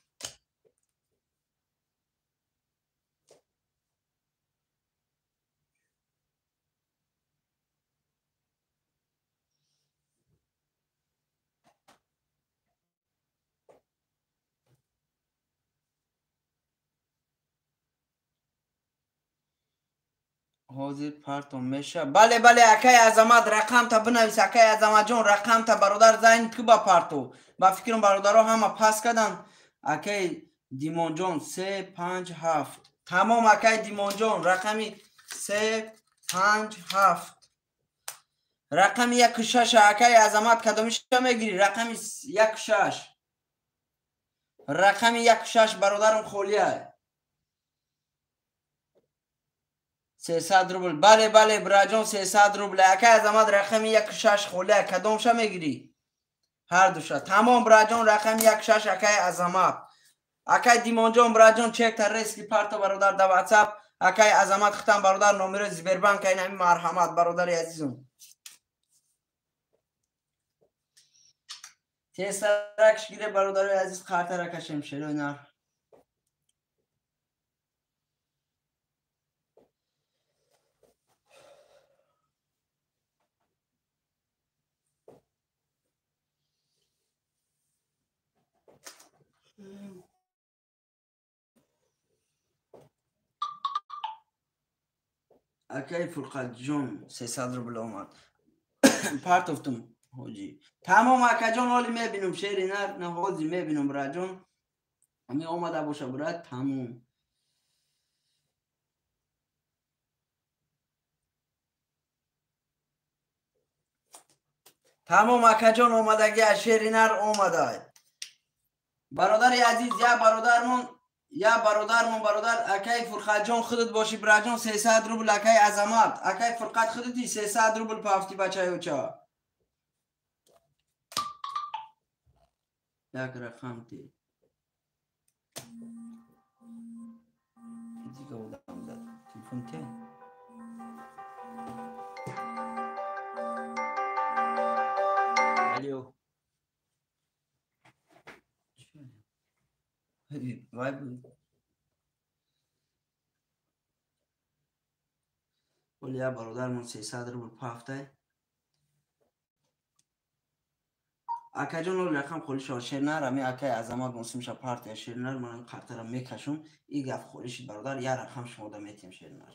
حاضر پارتون میشه. بله بله اکای عظمت رقم تا بنویس اکای عظمت جون رقم تا برادر زنگ که با پارتو با فکرم برادرها همه پس کردن. اکای دیمون جون 3 5 7 تمام اکای دیمون جون رقمی 3 5 7 رقمی 1 6 اکای عظمت کدومش میگیری رقمی 1 6 رقمی 1 6 برادرم خولیه 300 روبل. بله بله براجون 300 روبل اکای عظمت رقمی 1 6 خوله کدومش میگیری هر دوشا تمام براجون رقمی 1 6 اکای عظمت اکای دیمون جون براجون چک تا ریسکی پارتو برادر در واتساپ اکای عظمت ختم برادر نمره زبربانک این همین مرحمت برادر عزیزم تیسترکش گیره برادر عزیز خاطر رکشم شروع نار اکای فرقت جون 300 روبل اومد پارت افتم حاجی تمام اکا جون حالی میبینم شیری نه حاجی میبینم برا جون همی اومده باشه برا تمام اکا جون اومدگی از شیری نر اومده برادر عزیز یا برادر اکای فرقت جون خودت باشی برا جون 300 روبل اکای عظمت اکای فرقت خودتی 300 روبل پافتی بچه اوچا یک رقم تی دیگه بودم داد تلفن تی الو وای بود ولیا برادرمون 300 روبل پافته اکا جون رقم خودش شیر نر می اکای عظمت مسلم شه پارت شیر نر من قطرم میکشم این گپ خودش برادر یا رقم شما دا میتیم شیر نر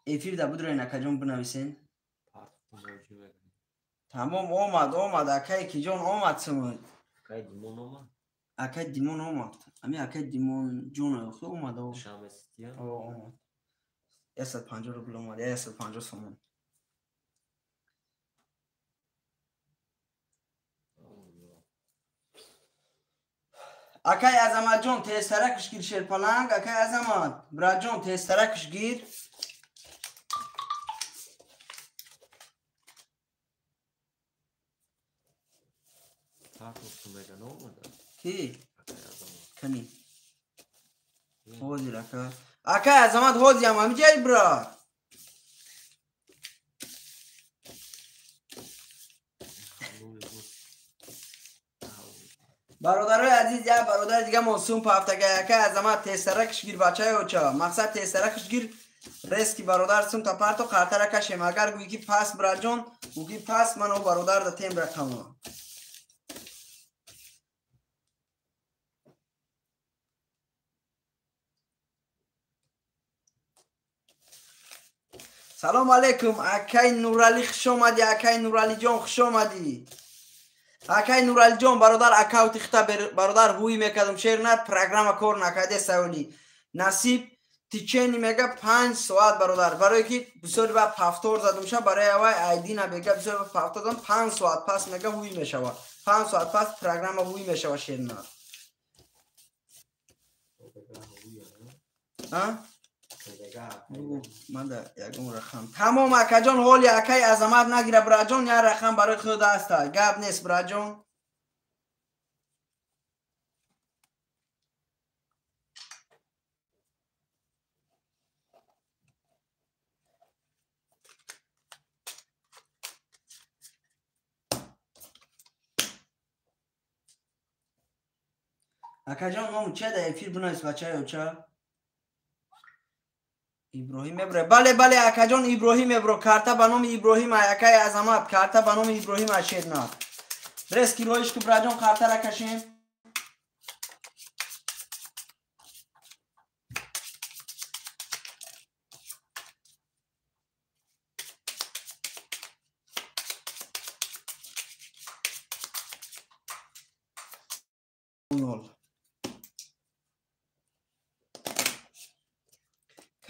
افیر دا بود رو این اکا جون بنویسین تمام اومد اکای کی جون اومد سمون اکای دیمون اومد اکای دیمون اومد امی اکای دیمون جون خو اومد شامستیا اومد 150 روبل اومد 150 سومون اکای عظمت جون تیسترکش گیر شیر پلنگ اکای عظمت برا جون تیسترکش گیر کی کنی هوزی رکا اکای عظمت هوزی هم همی جای برا برادرای عزیز یا برادر دیگه موسوم پافتگه اکای عظمت تیسترکش گیر بچه اوچا مقصد تیسترکش گیر ریسکی برادر سم تا پارتو قرطره کشیم اگر گویی که پاس برا جون گویی پاس من و برادر دا تیم رقم سلام علیکم اکای نورالی خوش اومدی اکای نورالی جون خوش اومدی اکای نورالی جون برادر اکاوتی خطا برادر هوی میکردم شیر نه پروگرام کور نکرده سولی نصیب تیچینی میگه 5 ساعت برادر برای که بسیاری با پافتور زدم شد برای اوای ایدی نمیگه بسیاری با پافتور زدم 5 ساعت پس میگه هوی میشود 5 ساعت پس پروگرام هوی میشود شیر نه ها من دا یکم رقم تمام اکا جان حالی اکای عظمت نگیره برا جان یا رقم برای خود است گب نیست برا جان اکا جان اون چه ده افیر بنایست بچه ها چه ابراهیم ابراهیم بله اکا جان ابراهیم ابراهیم کارتا بنام ابراهیم اکای عظمت کارتا بنام ابراهیم اشیر نه رس کیلویش که برا جان کارتا را کشیم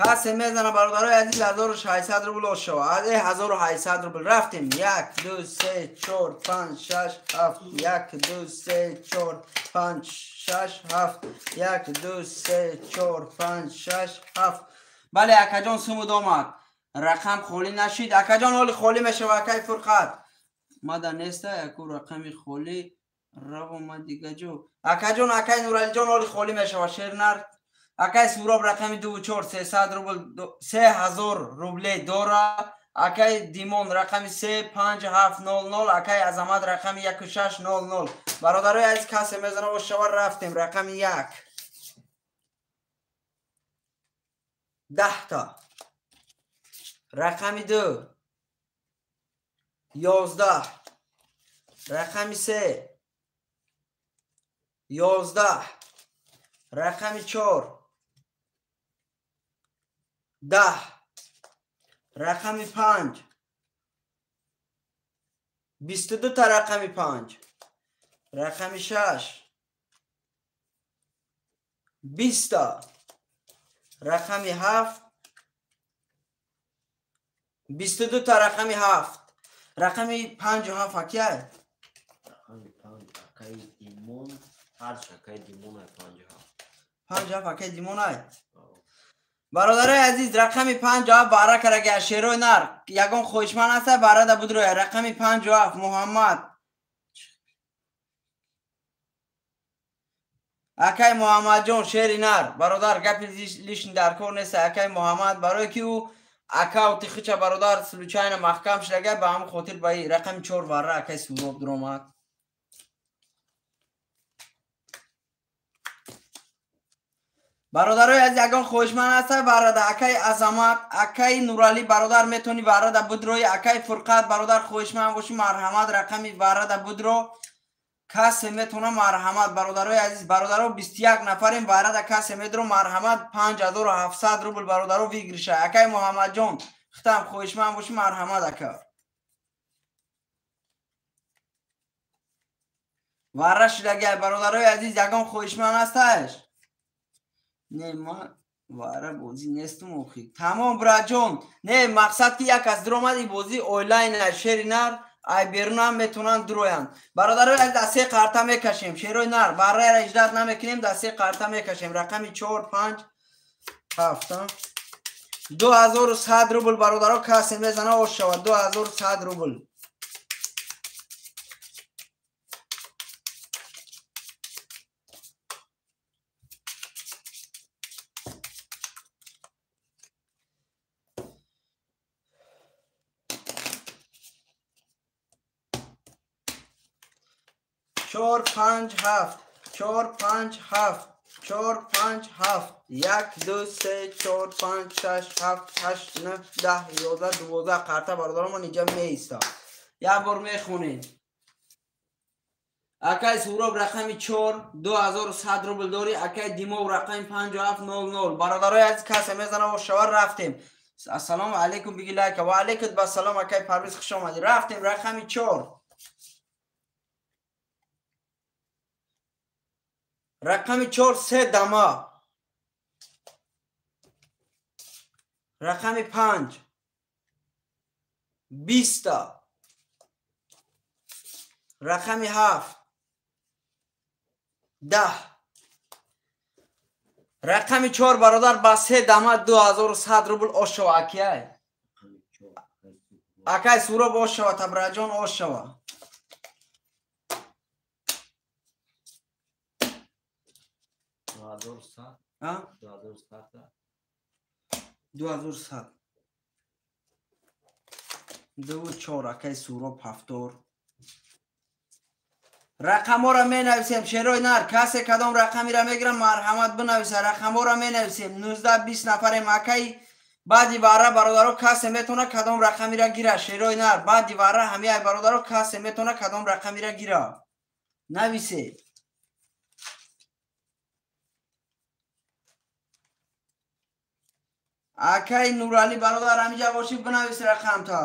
کسی میزنه برادرای عزیز 1800 روبل شو 1800 روبل رفتیم 1 2 3 4 5 6 7 1 2 3 4 5 6 7 1 2 3 4 5 6 7 بله اکا جان سمود آمد رقم خالی نشید اکا جان حالی خالی میشه و اکای فرقت ماده نیسته یکو رقمی خالی رو ما دیگه جو اکا جان اکای نورالی جان حالی خالی میشه و شیر نر Акай Суроб рақами 24 300 рубл 3000 рублей дора. Акай Димон рақами 35700. Акай Азамат рақами 1600. бародарои азиз касе мезана ва шава рафтем. рақами 1 10 та. рақами 2 11. рақами 3 11. рақами 4 10. рақами 5 22 та рақами 5. рақами 6 20 та. рақами 7 22 та рақами 7. рақами 57 акия. Рақами 5 акай Димон. Ҳарч акай Димон ай 57 акай Димон ай. бародарои азиз рақами 57 бара карага шерои нар ягон хоҳишманд аст барада будроя. рақами 57 Муҳаммад. акай Муҳаммадҷон шери нар бародар гапи лишн дар кор нест. акай Муҳаммад барое ки ӯ акаунти хича бародар случайно маҳкам шудага ба ҳамн хотир ба рақами 4 варра акай Суроб дуромад. бародарои аз ягон хоҳишманд аст барада акай Азамат акай Нуралӣ бародар метони барада будрои. акай Фурқат бародар хоҳишманд боши марҳамат рақами барада будро. касе метона марҳамат бародарои азиз бародаро 21 нафарем барада касе медро марҳамат 5700 рубл бародаро вигриша. акай Муҳаммадҷон хитам хоҳишманд боши марҳамат ака. варра шудагай бародарои азиз ягон хоҳишманд асташ. не ман вара бозӣ нестум охи. Тамом браҷон. Не мақсад ки як аз дуромади бозӣ онлайн шери нар ай берун ҳам метавонанд дуроянд. бародарои аз дасте қарта мекашем. шерои нар барраро иҷдат намекунем дасте қарта мекашем. рақами 4 5 7 2100 рубл бародаро касе мезана ош шавад. 2100 рубл. چهار پنج هفت 1 2 3 4 5 6 7 8 9 10 11 12 قرطه برادرم من اینجا میستا. یک بار میخونیم. акай Суроб рақами 4 2100 рубл дори. акай Димов рақами 5700. бародарои аз касе мезана ва шавар рафтем. ассалому алейкум биги лайка. ва алейкум ассалом акай Парвиз хуш омадӣ. рафтем рақами 4 рақами 4 3 дама. рақами 5 20 та. рақами 7 10. рақами 4 бародар ба 3 дама 2100 рубл ошава акиай. акай Суроб ошава табраҷон ошава. 2100 24 акай Суроб 70. рақаморо менависем шерои нар касе кадом рақамиро мегирам марҳамат бинависа. рақаморо менависем 19 20 нафарем акай баъди вара бародаро касе метавона кадом рақамиро гира. шерои нар баъди вара ҳамаи бародаро касе метавона кадом рақамиро гира нависе. акай Нуралӣ бародар ҳамиҷа бошӣ бинавис рақамта.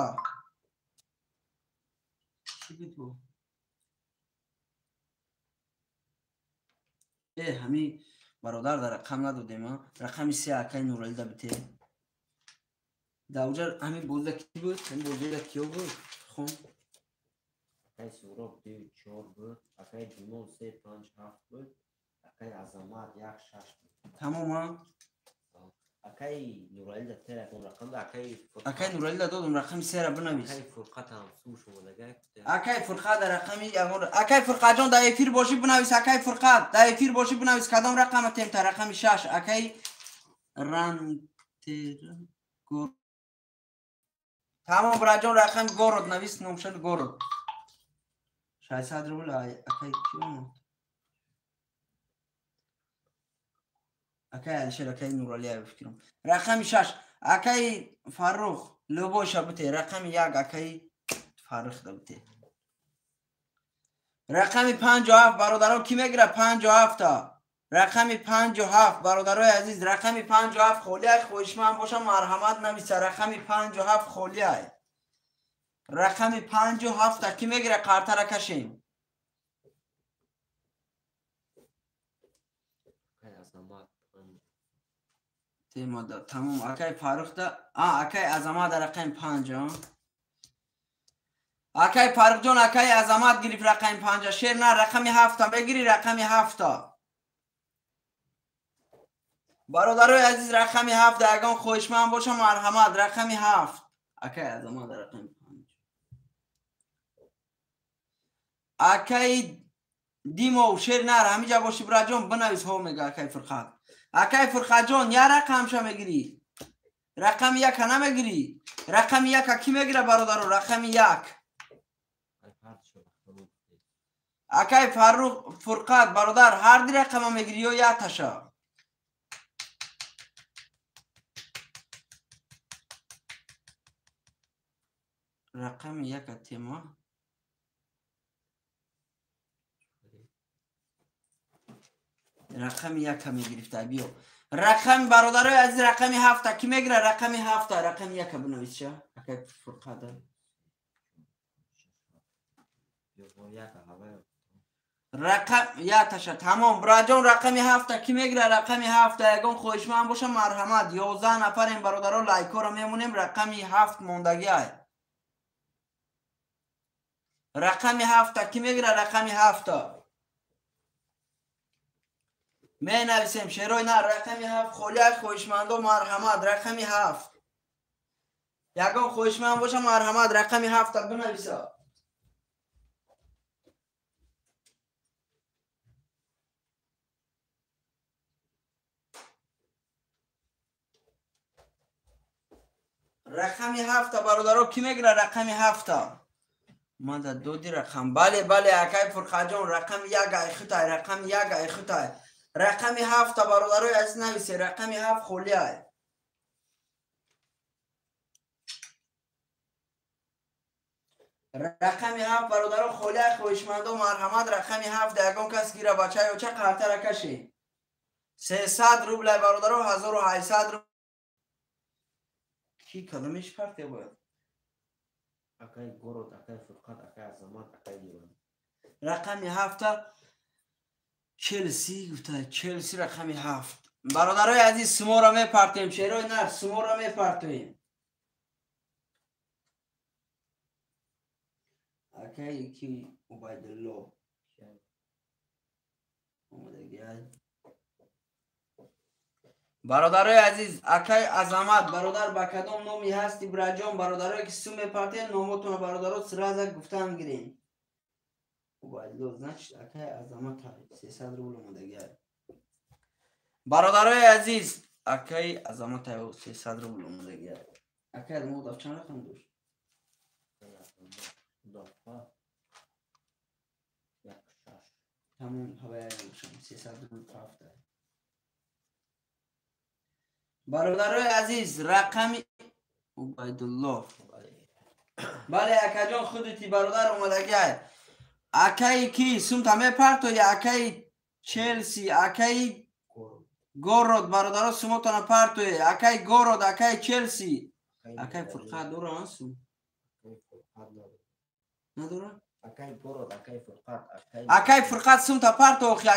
ҳами бародар дар рақам надодем. рақами 3 акай Нуралӣ да бите. дауҷа ҳами бозда ки буд? ҳами бозда киё буд? хун акай Суроб 2 4 буд. акай Димон 3 5 7 буд. акай Азамат 1 6 буд. тамома. اکی نورالله تلفن رقم ده اکی اکی نورالله دادم رقم 3 را بنویس. اکی فرقت هم سو شما دیگه اکی فرقت در رقمی اکی فرقت جان در افیر باشی بنویس. اکی فرقت در افیر باشی بنویس. کدام رقم تیم تا رقم 6 اکی رنتر گور. تمام برای جان رقم گورد نویس نمشد گورد 600 رو بلا اکی کیون اکی الشر اکی نورالی بفکرم رقم 6 اکی فروخ لوبوش بته رقم 1 اکی فروخ دبته رقم 57 برادران کی میگیره 57 تا رقم 57 برادرای عزیز رقم 57 خولیه خوشمن باشه مرحمت نویسه رقم 57 خولیه رقم 57 تا کی میگیره کارت را کشیم تمام اکی فاروق ده اکی عظمت رقم 5 اکی فاروق جان اکی عظمت گرفت رقم 5 شیر نه رقم 7 تا بگیری رقم 7 تا برادرای عزیز رقم 7 اگه خوشمن باشه مرحمت رقم 7 اکی عظمت رقم 5 اکی دیمو شیر نه همینجا باشی برا جان بنویس ها میگه اکی فرقت اکی فرقت جان یا رقم شو میگیری رقم 1 نمیگیری رقم 1 کی میگیره برادر رقم 1 اکی فاروق فرقت برادر هر دی رقم میگیری یا یک تاشا رقم 1 تیما رقم 1 میگرفت بیو رقم برادرای از رقم 7 کی میگیره رقم 7 رقم 1 بنویس چه اکی فرقت رقم 1 تاشا تمام براجان رقم 7 کی میگیره رقم 7 اگه خوشمن باشه مرحمت 11 نفر این برادران لایکو رو میمونیم رقم 7 موندگی ای رقم 7 کی میگیره رقم 7 می نویسیم شیروی نه رقم 7 خولیت خوشمند و مرحمت رقم 7 یگان خوشمند باشه مرحمت رقم 7 بنویسه رقم 7 برادرها کی میگیره رقم 7 ما در دو دی رقم بله اکی فرقت جان رقم 1 ایخوتای رقم 1 ایخوتای رقم 7 برادرای عزیز نویسه رقم 7 خولیه رقم 7 برادران خولیه خوشمند و مرحمت رقم 7 یگان کس گیره بچه یا چه قرطه را کشی 300 روبل برادران 1800 روبل کی کدامش پرته باید اکی گروت اکی فرقت اکی عظمت اکی دیوان رقم 7 چلسی گفته چلسی رقم 7 برادرای عزیز سمو را میپرتیم شیروی نه سمو را میپرتیم اکی کی عبیدالله برادرای عزیز اکی عظمت برادر با کدام نومی هستی براجان برادرای که سو میپرتیم نومتون برادرات سرازه گفتم گیریم عبیدالله نشد اکی عظمت 300 روبل اومدگی برادرای عزیز اکی عظمت 300 روبل اومدگی اکی ادمو دفت چند رقم دوش همون هوای روشن 300 روبل پافته برادرای عزیز رقم عبیدالله بله اکی جان خودتی برادر اومدگی اکی کی سوم تمه پرتو یا اکی چلسی اکی گورود برادرها سومتون پرتو اکی گورود اکی چلسی اکی فرقت دور هستو نداره اکی گروت اکی فرقت اکی فرقت سوم تا پرتو اخی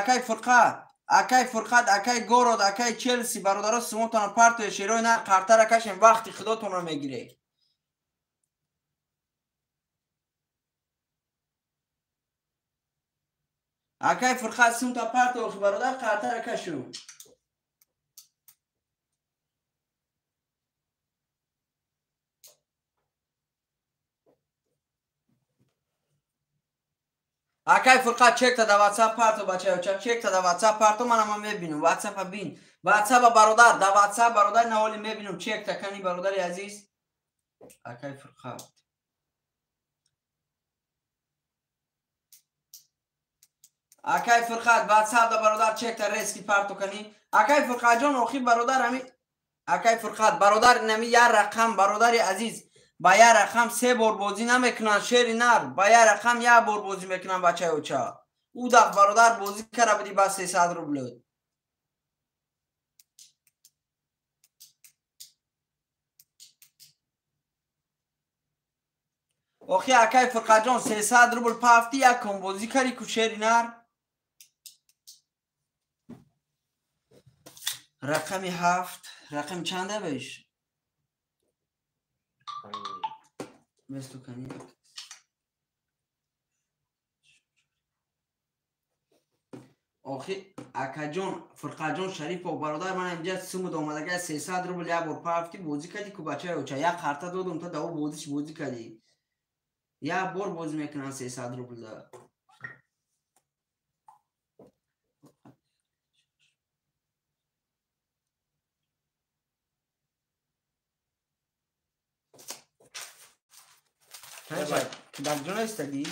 اکی فرقت اکی گورود اکی چلسی برادرها سومتون پرتو شیروی نه قرطه را کشیم وقتی خداتون رو میگیره اکی فرقت سوم تا پرتو اخی برادر قرطه را کشو акай фурқат чек та да ватсап парту бачаёча чек та да ватсап парту манама мебинум ватсапа бин ватсапа бародар да ватсап бародар наволи мебинум чек та кани бародари азиз акай фурқат акай фурқат ватсап да бародар чек та рески парту кани акай фурқатҷон охи бародар ами акай фурқат бародар нами я рақам бародари азиз ба я рақам 3 бор бозӣ намекунанд шери нар ба я рақам 1 бор бозӣ мекунанд бачаёча ӯ дақ бародар бозӣ кара буди ба 300 рубл охи акай фурқатҷон 300 рубл па ҳафти якум бозӣ кари ку шери нар рақами 7 рақами чанда беш местукани охи акаҷон фурқатҷон шарипов бародар ман инҷа сумуд омадага 300 рубл як бор па ҳафти бозӣ кади ку бачаёча як қарта додум та даво бозиш бозӣ кади як бор бозӣ мекунанд 300 рубл да кӯдакҷон истагӣ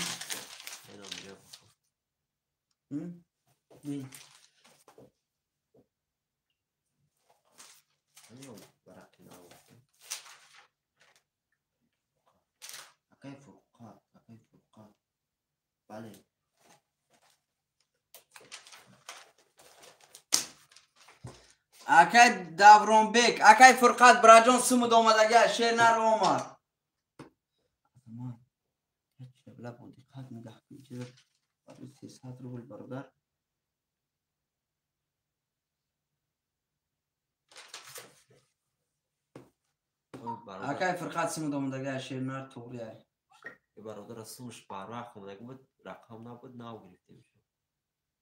акай фурқат бале акай давронбек акай фурқат бираҷон сумуд омадага шер нар омад рубл бародар акай фурқат сумуд омадага шер нар туғрия бародар сумш барвақт омадага буд рақам набуд нав гирифтем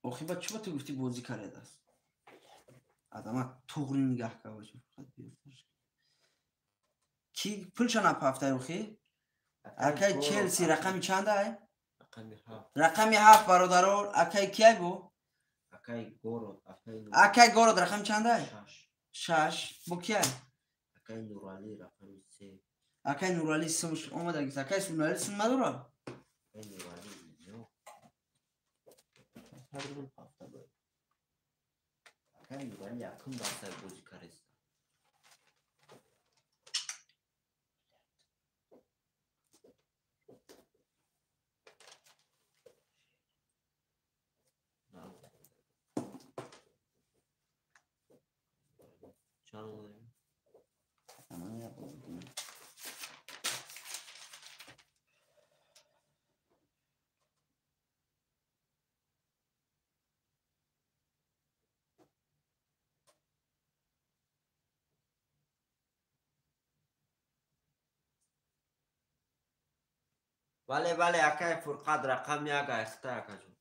охи ба чуба ту гуфти бозӣ каредааст адама туғри нигаҳ кавача ки пулша напафтай охи акай челси рақами чандай рақами 7 бародаро акай кияй бу акай город рақами чандай 6 бу кияй акай нурали рақами 3 акай нурали сумш омадагист акай нурали сум надора акай нурали якум дарсад бозӣ карест бале акай фурқат рақами як айхта акаҷон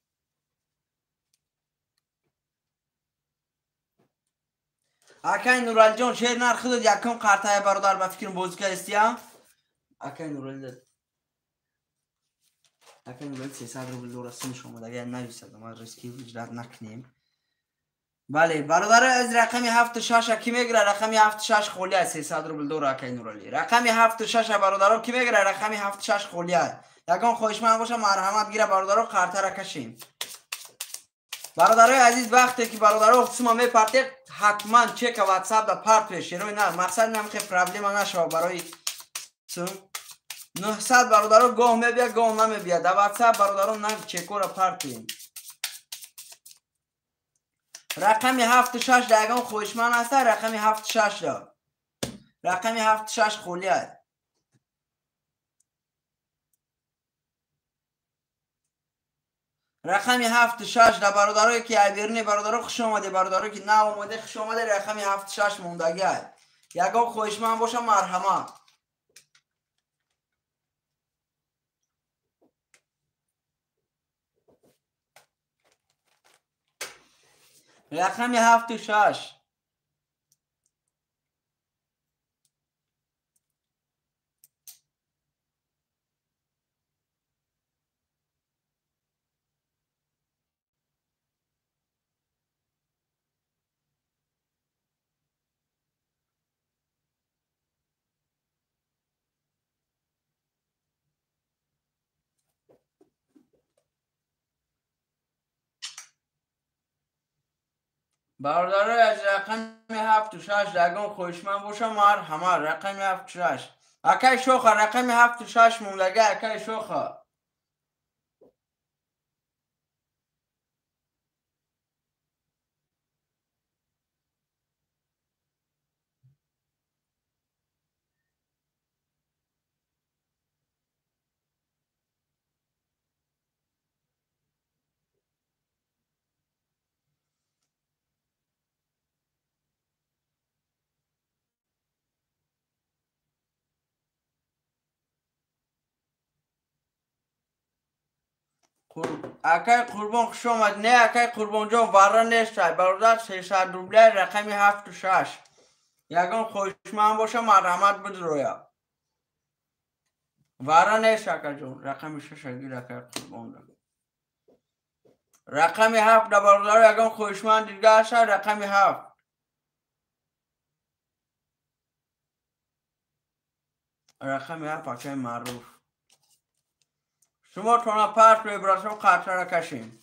акай нуралиҷон шер нар худод якум қартая бародар ба фикрам бозӣ карестия акай нурали 300 рубл дора сумш омадага нависад ма риски иҷрат накунем бале бародари аз рақами 76 ки мегира рақами 76 холия 300 рубл дора акай нурали рақами 76 бародаро ки мегира рақами 76 холия ягон хоҳишманд боша марҳамат гира бародаро қартара кашем бародарои азиз вақте ки бародаро сума мепартед ҳатман чека ватсап да партве шерои на мақсад инам ки проблема нашава барои сум 900 бародаро гоҳ мебия гоҳ намебия да ватсап бародаро на чекора партвем рақами 76 да ягон хоҳишманд аста рақами 76 да рақами 76 холия рақами 76 да бародарое ки айберни бародаро хуш омаде бародарое ки на омаде хуш омаде рақами 76 мондаги ягон хоҳишманд боша марҳамат рақами 76 برادرای از رقم 7 و 6 دگان خوشمند باشه مرحمت رقم 7 و 6 اکای شوخه رقم 7 و 6 موندگه اکای شوخه اکای قربان خوش آمد نه اکای قربان جان وره نیست برادر 300 روبله رقم 7 و 6 یگان خوشمند باشه مرحمت بدرویا وره نیست اکای جان رقم 6 اگیر اکای قربان جان رقم 7 برادر یگان خوشمند دیگه هست رقم 7 رقم 7 اکای معروف شما تانا پرس به ابراسم قطره را کشیم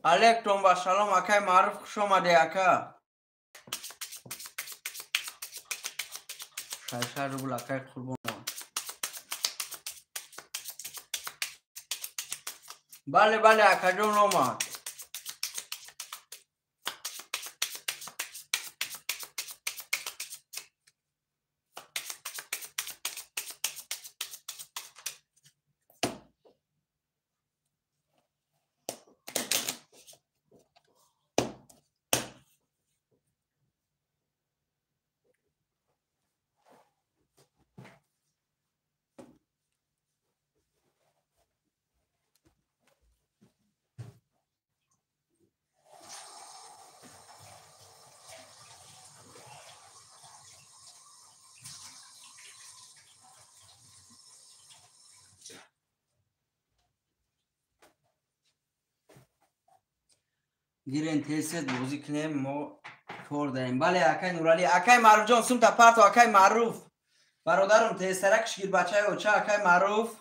علیکم و سلام اکای معروف خوش آمده اکا 600 روبل اکای قربان بله بله اکا جون اومد گیرین تیست بازی کنیم ما کار داریم بله اکای نورالی اکای معروف جان سوم تا پرت و اکای معروف برادرم تیسترکش گیر بچه و چه اکای معروف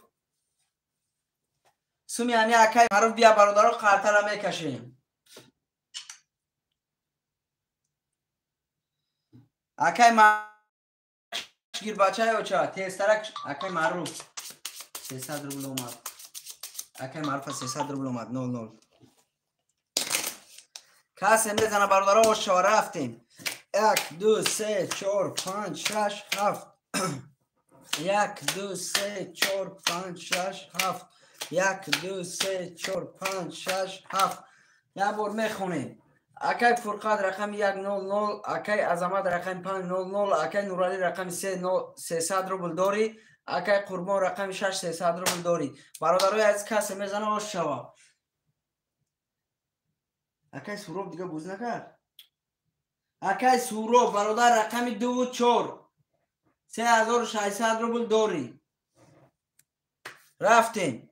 سوم یعنی اکای معروف بیا برادر قطره میکشیم اکای معروف گیر بچه و چه تیسترک اکای معروف 300 روبل اومد اکای معروف 300 روبل اومد 00 کسی میزنه برادرها و شما رفتیم 1 2 3 4 5 6 7 1 2 3 4 5 6 7 1 2 3 4 5 6 7 یک بار میخونیم اکای فرقاد رقم 100 اکای عظمت رقم 500 اکای نورالی رقم 300 روبل داری اکای قربان رقم 6 300 روبل داری برادرای از کسی میزنه و شما اکای سوروب دیگه بوز نکرد اکای سوروب برادر رقم 2 و 4 3600 روبل داری رفتیم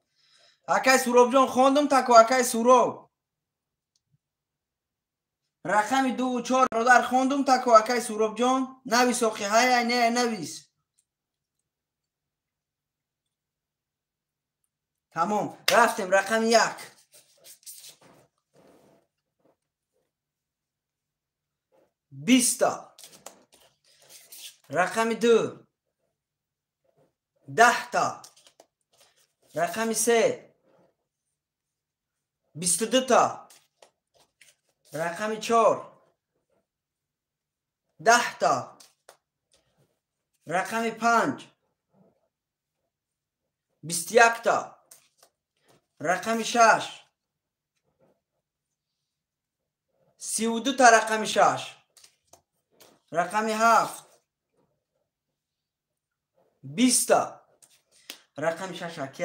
اکای سوروب جان خوندم تکو اکای سوروب رقم 2 و 4 برادر خوندم تکو اکای سوروب جان نویس اخی های نه نویس تمام رفتیم رقم 1 20 رقم 2 10 رقم 3 22 رقم 4 10 رقم 5 21 رقم 6 32 رقم 6 رقم 7 20 رقم 6 اکی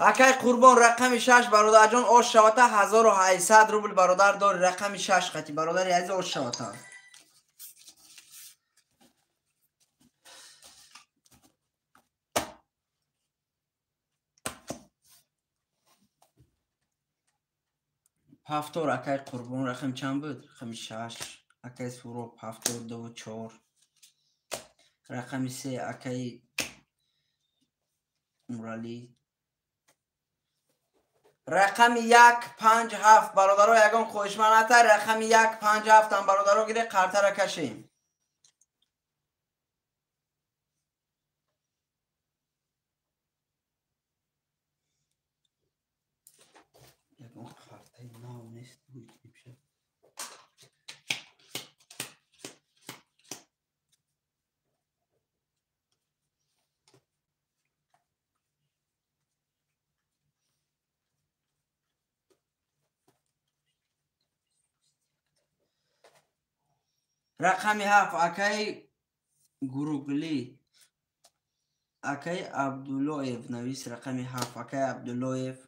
اکای قربان رقم 6 برادر جان آش شواتا 1800 روبل برادر داری رقم 6 خطی برادر عزیز آش شواتا هفتور اکای قربان رقم چند بود؟ رقم 6 اکای سوروب هفتور 2 و 4 رقم 3 اکای مورالی رقم 157 برادرها یگان خوشمنته رقم 157 هم برادرها گیره قرطه را کشیم یگان قرطه نو نیست رقم 7 اکای گروگلی اکای عبداللهیف نویس رقم 7 اکای عبداللهیف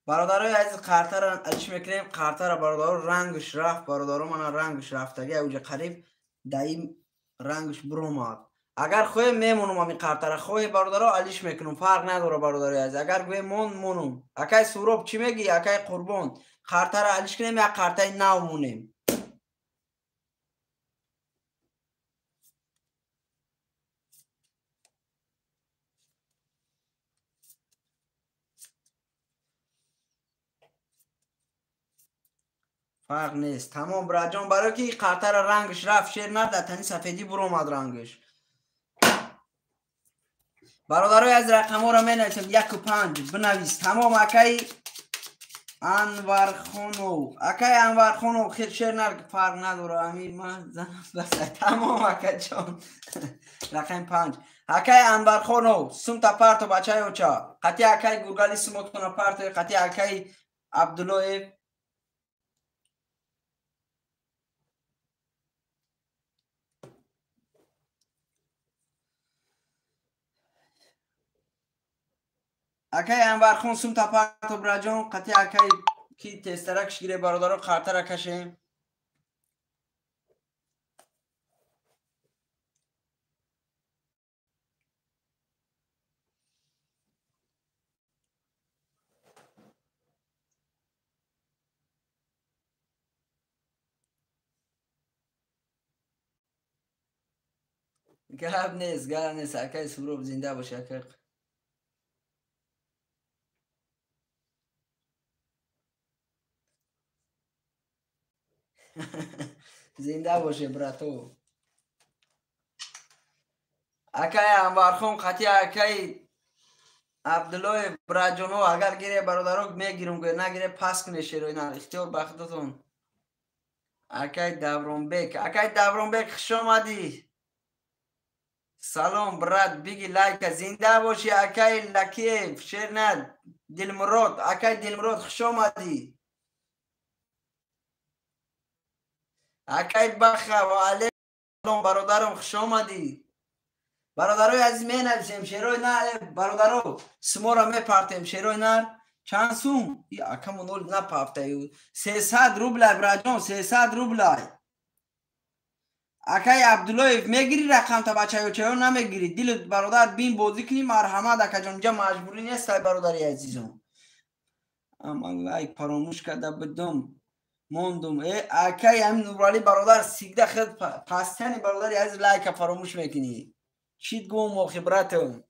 برادرای عزیز قرطه را ازش میکنیم قرطه را برادر رنگش رفت برادر من رنگش رفتگی اوجه قریب دایم رنگش بروماد اگر خوی میمونم امی قرطه را خوی برادرها علیش میکنم فرق نداره برادرای عزیز اگر گوی مونم اکای سوروب چی میگی اکای قربان قرطه را علیش کنیم یا قرطه نو مونیم فرق نیست تمام براجان برای که قرطه را رنگش رفت شیر نده تنی سفیدی بروماد رنگش برادرای از رقم ها را می نویسیم 1 و 5 بنویس تمام اکای انورخونو اکای انورخونو خیلی شیر نرگ فرق نداره امیر من زنم بسه تمام اکای جان رقم 5 اکای انورخونو سمتا پارتو بچه اوچا قطی اکای گرگالی سموت کنه پارتو قطی اکای عبدالله اکای انورخون سمتا پارتو براجان قطی اکای کی تسترکش گیره برادرو قرطه را کشیم گرب نیست اکای سوروب زنده باشه اکای زنده باشه براتو اکای انورخون قطی اکای عبدالله براجانو اگر گیره برادرو میگیرم که نگیره پس کنه شیروی نه اختیار بخدتون اکای دورونبک خوش آمدی سلام برات بگی لایک زنده باشی اکای لکیف شیر نه دلمراد اکای دلمراد خوش آمدی اکای بخه و علیکم سلام برادرم خوش آمدی برادرای عزیز می نویسیم شیروی نه برادرو سمو را می پرتیم شیروی نه چند سوم یا اکم نول نپافته یو 300 روبل براجان 300 روبل اکای عبدالله میگیری رقم تا بچه چه نمیگیری دل برادر بین بازی کنی مرحمت اکا جان جا مجبوری نیست برادری عزیزم اما لایک فراموش کرده بدم موندم اکای همین نورالی برادر سیگده خیلی پستنی برادری عزیز لایک فراموش میکنی چیت گوم و خبرتم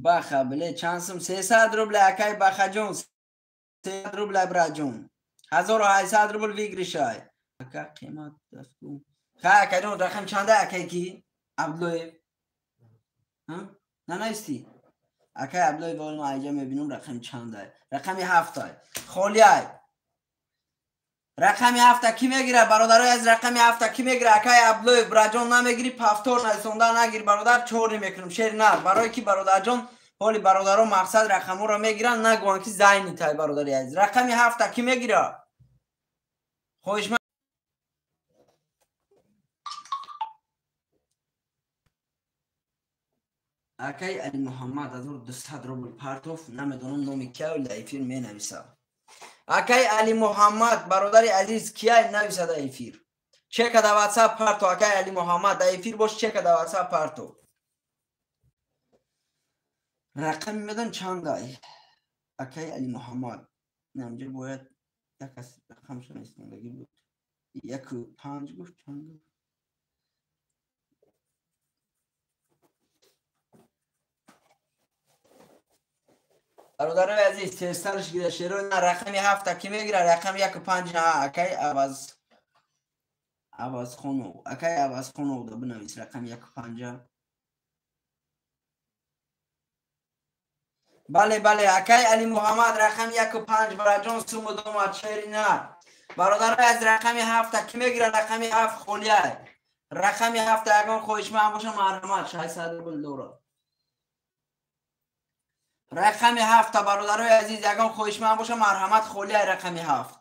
بخه بله چانسم 300 روبل اکای بخه جون 300 روبل برا جون 1800 روبل ویگری شای اکا قیمت دستون خواه اکای جون رقم چنده اکای کی؟ عبدالله نه نیستی اکای عبدالله باول ما اینجا میبینم رقم چنده رقمی 7 خالی های رقمی 7 کی میگیره برادرای از رقمی 7 کی میگیره اکای عبدالله براجان نمیگیری پفتور نسونده نگیر برادر چور نمیکنم شیر نه برای کی برادر جان حالی برادرها مقصد رقمو رو میگیرن نگوان که زینی تای برادری عزیز رقمی 7 کی میگیره خوش اکی علی محمد 1200 روبل پرتوف نمیدونم نومی که ولی ایفیر می نویسه. اکی علی محمد برادر عزیز کیا نویسه در ایفیر چک در واتساپ پرتو. اکی علی محمد در ایفیر باش چک در واتساپ پرتو. رقم میدن چند ای اکی علی محمد نمجه باید یک از رقمشون استندگی بود 1 و 5 گفت چند گفت برادر عزیز تسترش گیره شروع نه رقمی 7 کی میگیره رقم 1 و 5 نه اکی عوض خونو اکی عوض خونو ده بنویس رقم 1 و 5. بله بله اکی علی محمد رقم 1 و 5 برای جان سوم دوم چهری نه برادر از رقم 7 کی میگیره رقم 7 خولیه رقم 7 اگه خویش من باشه مرحمت 600 بل دورا رقم 7 برادرای عزیز اگه خویش من باشه مرحمت خولیه رقم 7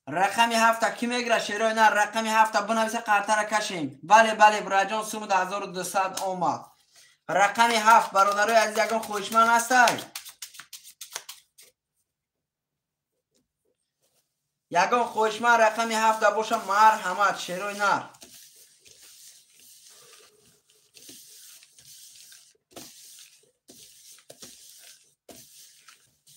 رقم 7 کی میگیره شیرای نه رقم 7 بنویسه قرطه را کشیم. بله بله برای جان سوم 1200 اومد رقم 7 برادرای عزیز اگه خویش من هسته یگان خوشمن رقمی 7 باشه مرحمت شیروی نر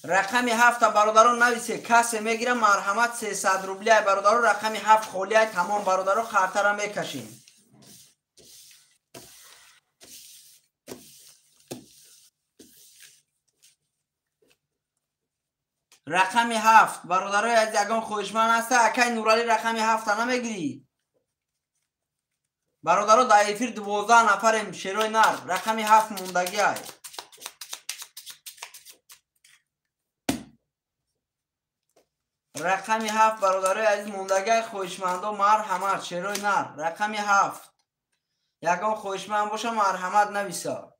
رقمی 7 برادران نویسه کسی میگیره مرحمت 300 روبلیه برادران رقمی 7 خولیه تمام برادران خرطه را میکشیم. رقمی 7 برادرای از یگان خوشمن هسته اکی نورالی رقمی 7 نمیگیری برادران در ایفیر 12 نفریم شیروی نر رقمی 7 موندگی های رقمی 7 برادرای عزیز موندگی خوشمندو مرحمت شیروی نر رقمی 7 یگان خوشمند باشه مرحمت نویسه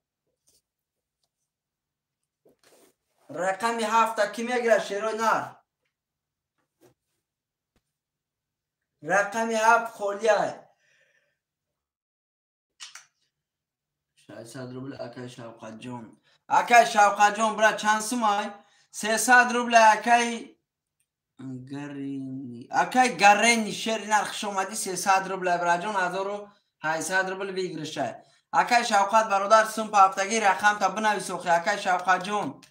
رقمی 7 کی میگیره شیروی نر رقمی 7 خولیه 600 روبل اکی شوقت جون اکی شوقت جون برای چند سومای 300 روبل اکی گرینی شیر نرخش اومدی 300 روبل برای جون 1800 روبل بگیرشه اکی شوقت برادر سوم په هفتگی رقم تا بنویسو خی اکی شوقت جون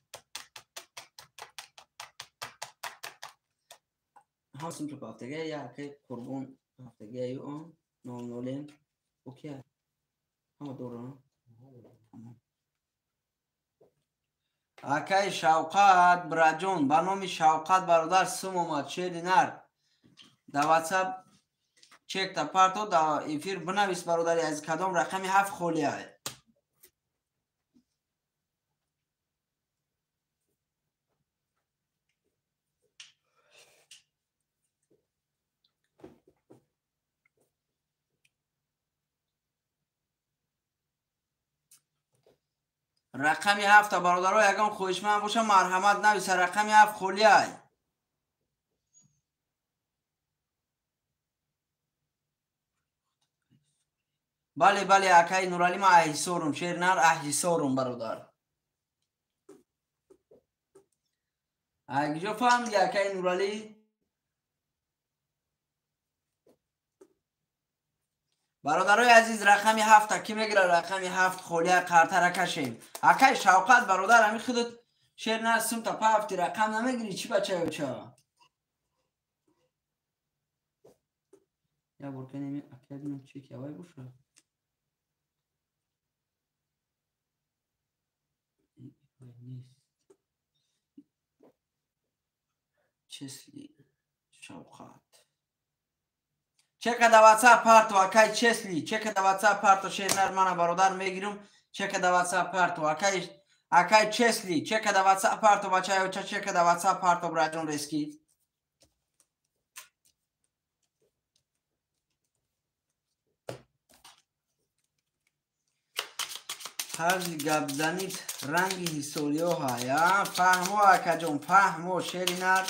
ها سوم په هفتگی یا اکی قربون هفتگی یو نولیم اوکی همه دوره اکی شوقت براجون با نام شوقت برادر سوم اومد شیر نر در واتساپ چک تا پارتو در ایفیر بنویس برادری از کدام رقمی 7 خولیه رقمی 7 برادرها یگان خوشمند باشه مرحمت نویسه رقمی 7 خولیه بله بله اکی نورالی ما احیسورم شیر نر احیسورم برادر اگه فهمیدی اکی نورالی برادرای عزیز رقمی 7 کی میگیره رقمی 7 خولیه قرطه را کشیم اکی شوقت برادر همی خودت شیر نر سوم تا 5 رقم نمیگیری چی بچه بچه یا برکه نمی اکی بینم چی که هوای باشه چسلی شوقت چک در واتساپ پارتو اکی چسلی چک در واتساپ پارتو شیر نر من برادر میگیرم چک در واتساپ پارتو اکی چسلی چک در واتساپ پارتو بچه ها چک در واتساپ پارتو براجون ریسکی هرزی گب زنید رنگی هیستوریو های فهمو اکا جون فهمو شیری نر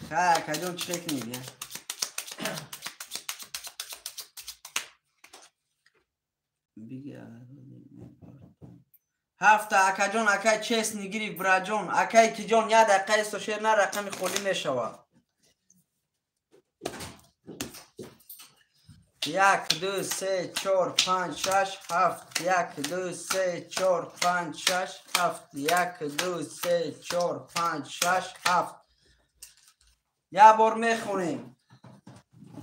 خیلی اکا جون چک نیگه 7 تا اکا جان اکای چسنی گرفت برا جان اکای کی جان یه دقیقه است و شیر نه رقم خالی میشود 1 2 3 4 5 6 7 1 2 3 4 5 6 7 1 2 3 4 5 6 7 یه بار میخونیم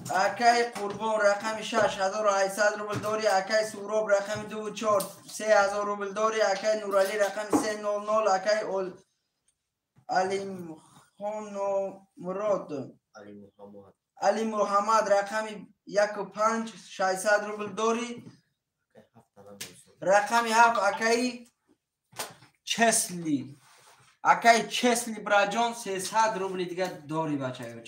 اکای قربان رقم 6800 روبل داری اکای سوراب رقم 24 3000 روبل داری اکای نورالی رقم 300 اکای علی خان مراد علی محمد رقم 15 600 روبل داری رقم 7 اکای چسلی براجان 300 روبل دیگه داری بچه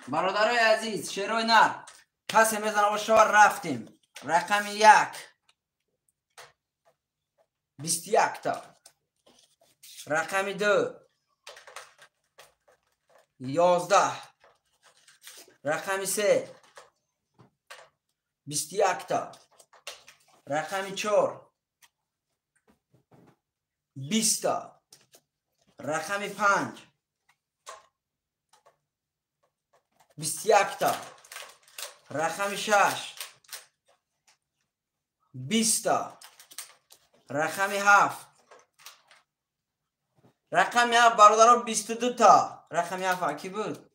برادرای عزیز شیرای نر کسی میزنه و شوار رفتیم رقم 1 21 تا رقم 2 11 رقم 3 21 تا رقم 4 20 تا رقم 5 21 تا رقم 6 20 تا رقم 7 رقم 7 برادران 22 تا رقم 7 کی بود؟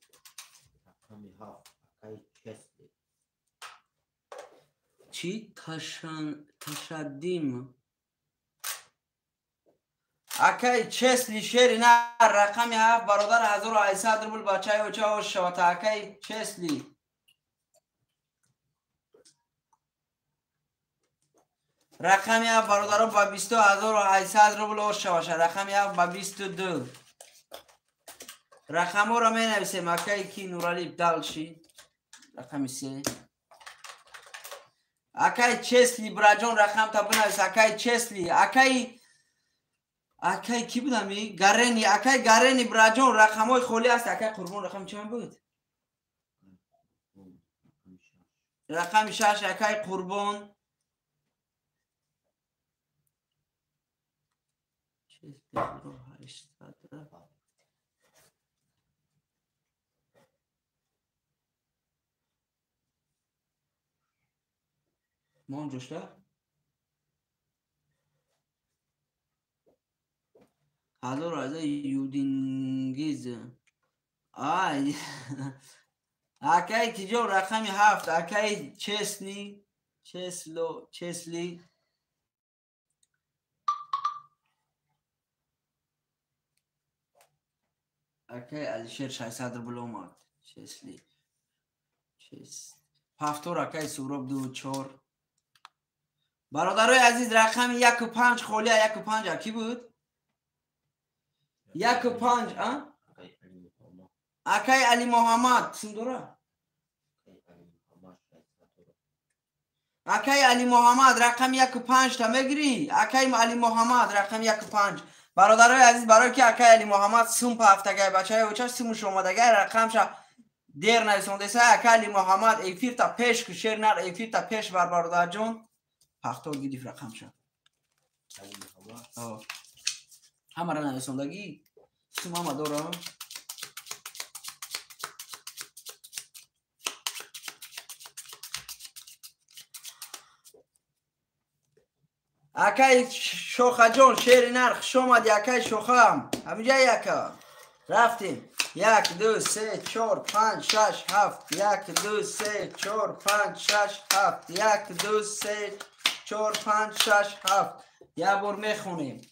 چی؟ تشدیم اکای چسلی شیری نه رقم 7 برادر 1800 روبل بچه و چه شوت اکای چسلی رقم 7 برادر با 22800 روبل اوش شوشه رقم 7 با 22 رقم رو می نویسیم اکای کی نورالی بدل شی رقم 3 اکای چسلی براجان رقم تا بنویس اکای چسلی اکای کی بودمی؟ گرینی اکای گرینی براجان رقم های خولی هست اکای قربان رقم چند بود؟ رقم 6 اکای قربان ما جوشته؟ حالا رازه یودینگیز آی اکای کی جو رقم 7 اکای چسلی اکای علیشیر 600 روبل اومد چسلی هفتور اکای سوراب 24 برادرای عزیز رقم 1 و 5 خولی 1 و 5 کی بود؟ 1 و 5 اکای علی محمد سندورا اکای علی محمد رقم 1 و 5 تا میگیری اکای علی محمد رقم 1 و 5 برادرای عزیز برای که اکای علی محمد سوم په هفتگی بچه های وچه سومش اومدگی رقمش دیر نویسونده سه اکای علی محمد ایفیر تا پیش که شیر نر ایفیر تا پیش بر برادر جون پختور گیدیف رقمش همه را نویسوندگی سوم همه دارم اکای شوخه جون شیر نرخ شومد اکای شوخه هم همینجا یکا رفتیم 1 2 3 4 5 6 7 1 2 3 4 5 6 7 1 2 3 4 5 6 7 یه بار میخونیم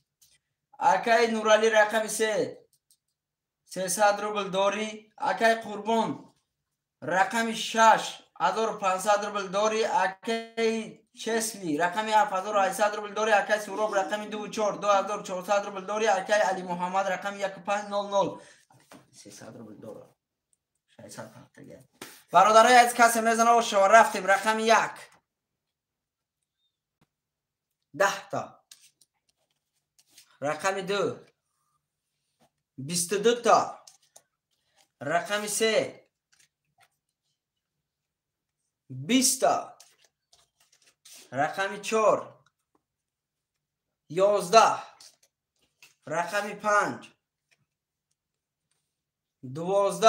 اکای نورالی رقم 300 روبل داری اکای قربان رقم 6500 روبل داری اکای چسلی رقم 7800 روبل داری اکای سوراب رقم 24 2400 روبل داری اکای علی محمد رقم 1500 300 روبل داره 600 پختگه برادرای از کسی میزنه و شما رفتیم رقم 1 10 تا رقم 2 22 تا رقم 3 20 رقم 4 11 رقم 5 12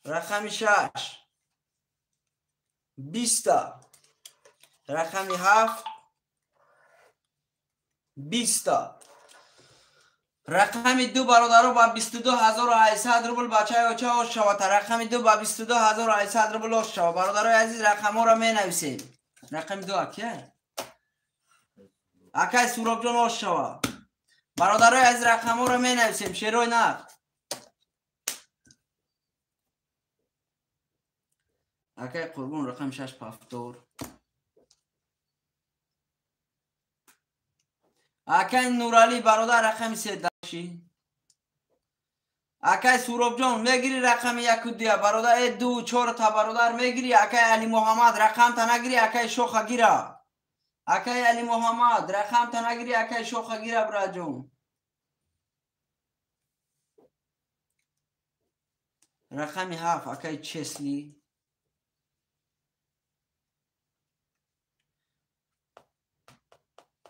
رقم 6 20 رقم 7 20 رقم 2 برادرو با 22800 روبل بچه ها چه شود. رقم 2 با 22800 روبل شود. برادرای عزیز رقم ها را می نویسیم. رقم 2 اکیه اکای سوراب جان آش شود. برادرای عزیز رقم ها را می نویسیم. شیروی نه اکای قربون رقم 6 پافتور. اکای نورالی برادر رقم 3 داشی. اکای سوراب جان میگیری رقم 1 و 2 برادر 2 4 تا برادر میگیری. اکای علی محمد رقم تا نگیری. اکای شوخه گیره. اکای علی محمد رقم تا نگیری. اکای شوخه گیره برا جون. رقم 7 اکای چسلی.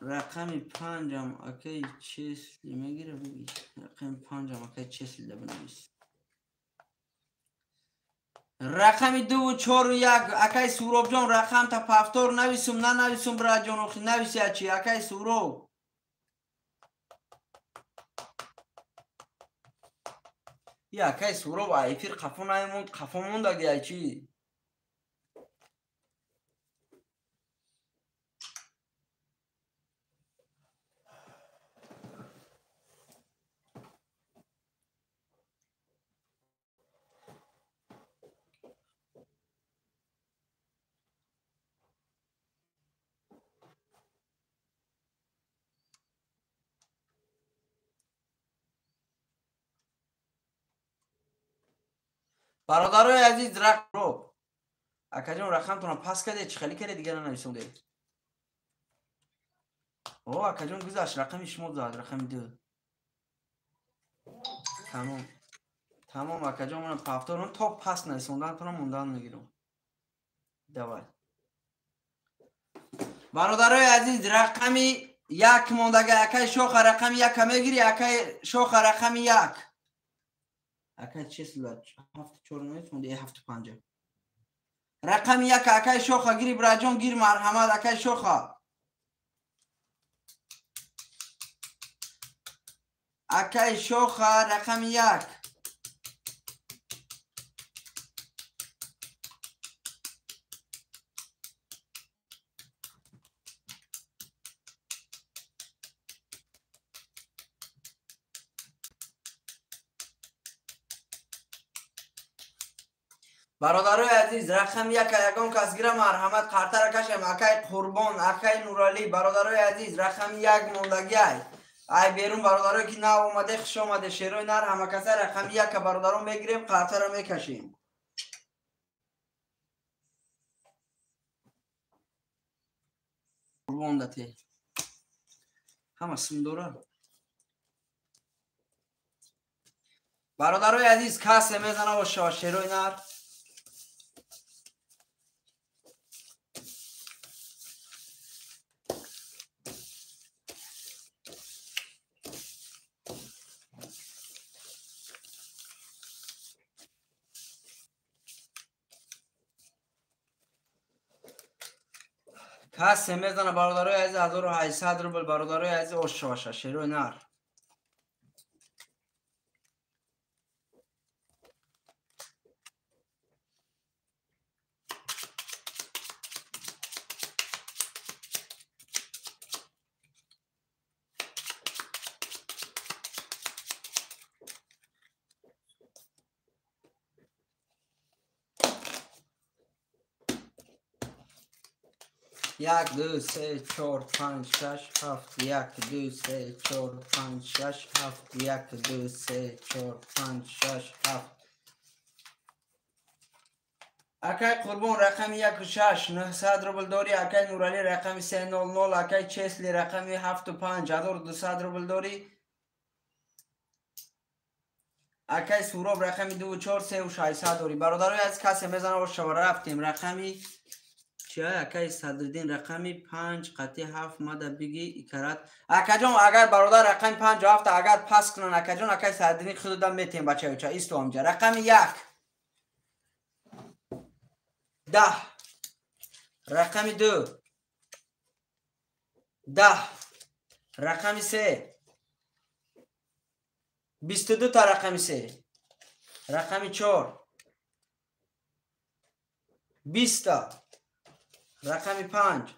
رقم 5 هم اکای چسلی میگیره بگی. رقم 5 هم اکای چسلی بنویس. رقم 2 و 4 و 1 اکای سوراب جان رقم تا پافتور نویسم نه نویسم برا جان نویسی چی اکای سوراب. یا اکای سوراب ایفیر قفو نایمون قفو مونده گیا چی. برادرای عزیز رقم اکا جان رقم تون پاس کرده چه خیلی کرده دیگه ننویسم ده. اوه اکا جان گذاشت رقم شما داد رقم 2 تمام اکا جان من پافتورم تا پاس نویسوندن تونم موندن میگیرم. دوای برادرای عزیز رقم 1 موندگه اکای شوخ رقم 1 میگیری. اکای شوخ رقم 1 اکای چیز لد 7 4 9 مونده 7 5 رقم 1 اکای شوخ گیری برا جان گیر مرحمت اکای شوخ. اکای شوخ رقم 1 برادرای عزیز رقم 1 یگان کس گیره مرحمت قرطه را کشم اکای قربان اکای نورالی. برادرای عزیز رقم 1 موندگی ای بیرون برادرای که نه اومده خوش اومده شیروی نر همه کسی رقم 1 برادران میگیریم قرطه را میکشیم. قربان دتی همه سندوره. برادرای عزیز کسی میزنه و شیروی نر کسی میزنه. برادرای عزیز 1800 روبل برادرای عزیز اوشاشه شیروی نر. یک دو سه چهار پنج شش هفت یک دو سه چهار پنج شش هفت یک دو سه چهار پنج شش هفت. اکای قربان رقم 1 و 6 900 روبل داری. اکای نورالی رقم 300 اکای چسلی رقم 7 و 5 1200 روبل داری. اکای سوراب رقمی 2 و 4 3 و 600 داری. برادرای از کسی میزنه و شما رفتیم رقمی چیه؟ اکای صدرالدین رقمی 5 قطعه 7 ماده بگی کرد. اکا جان اگر برادر رقم 5 و 7 اگر پس کنن اکا جان اکای صدرالدین خود دم میتیم بچه بچه ایستو همجا. رقم 1 10 رقم 2 10 رقم 3 22 تا رقم 3 رقم 4 20 تا رقم 5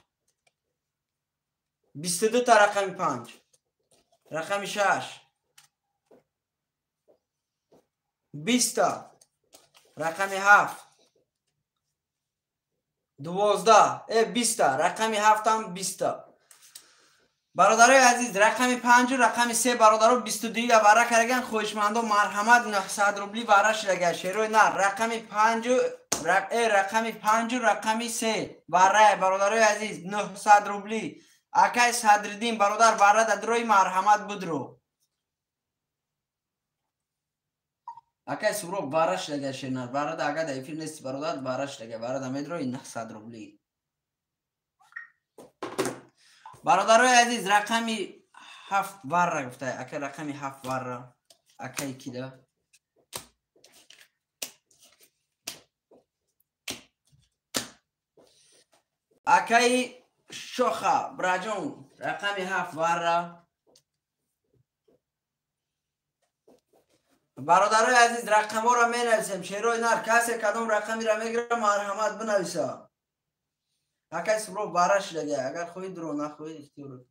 22 تا رقم 5 رقم 6 20 تا رقم 7 12 20 تا رقم 7 هم 20 تا. برادرای عزیز رقم 5 و رقم 3 برادرها 22 واره کردن خوشمند و مرحمت 900 روبلی واره شده شیروی نه رقم 5 و رقم 3 واره برادرای عزیز 900 روبلی اکای صدرالدین برادر واره در دروی مرحمت بودرو اکای سورو واره شده شیرنر واره در اگه در فیلم نیست برادر واره شده واره در میدروی 900 روبلی. برادرای عزیز رقمی 7 وره گفته اکای رقمی 7 وره اکای کی ده اکای شوخه براجون رقمی 7 وره. برادرای عزیز رقم ها را می نویسیم شیروی نر کسی کدام رقمی را میگیره مرحمت بنویسه اکای سبرو بارش لگه اگر خوی درو نخوی اختیارو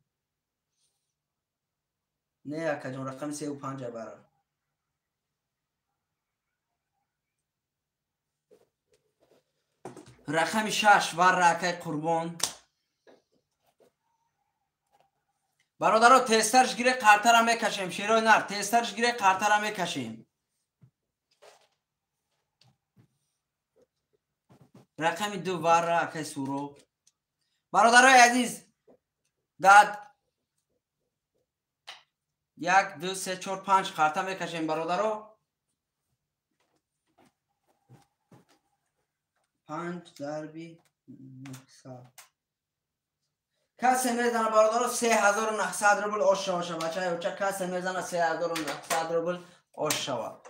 نه اکا جون رقم 3 و 5 باره رقم 6 وره اکای قربان. برادرها تسترش گیره قرطه را میکشیم شیروی نر تسترش گیره قرطه را میکشیم رقم 2 وره اکای سورو. برادرای عزیز داد 1 2 3 4 5 قرطه میکشیم برادرها 5 ضربی 900 کسی میزنه برادرها 3900 روبل آش شوه بچه چه کسی میزنه 3900 روبل آش شوه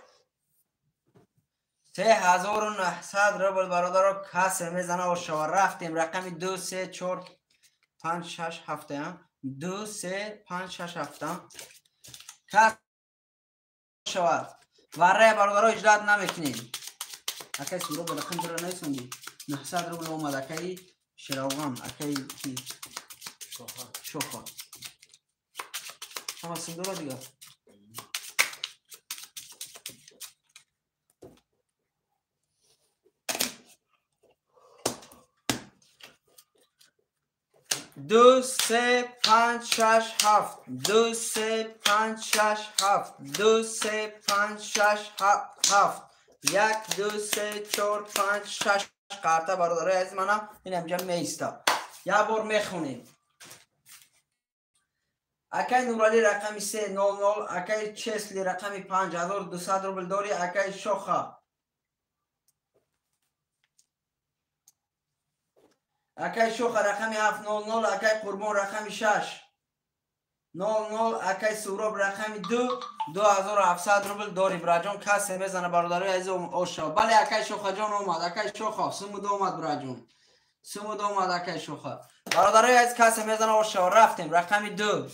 3900 روبل برادرها کسی میزنه آش شوه. رفتیم رقم 2 3 4 5 6 7 2 3 5 6 7 کسی شوه وره برادرها اجرات نمیکنیم اکی سورو به رقم در نیسوندی 900 روبل اومد اکی شراوغان اکی کی شوخه شما سندورا دیگه دو سه پنج شش هفت 2 3 5 6 7 2 3 5 6 7 1 2 3 4 5 6 قرطه برادرای از منم این همجا میسته یه بار میخونیم اکای نورالی رقمی 3 0 0 اکای چسلی رقمی 5200 روبل داری اکای شوخه اکای شوخه رقمی 7 0 0 اکای قربان رقمی 6 0 0 اکای سوراب رقمی 2 2700 روبل داری براجون کسی میزنه برادرای عزیز اوشا بله اکای شوخه جان اومد اکای شوخه سمود اومد براجون سمود اومد اکای شوخه برادرای عزیز کسی میزنه اوشا رفتیم رقمی 2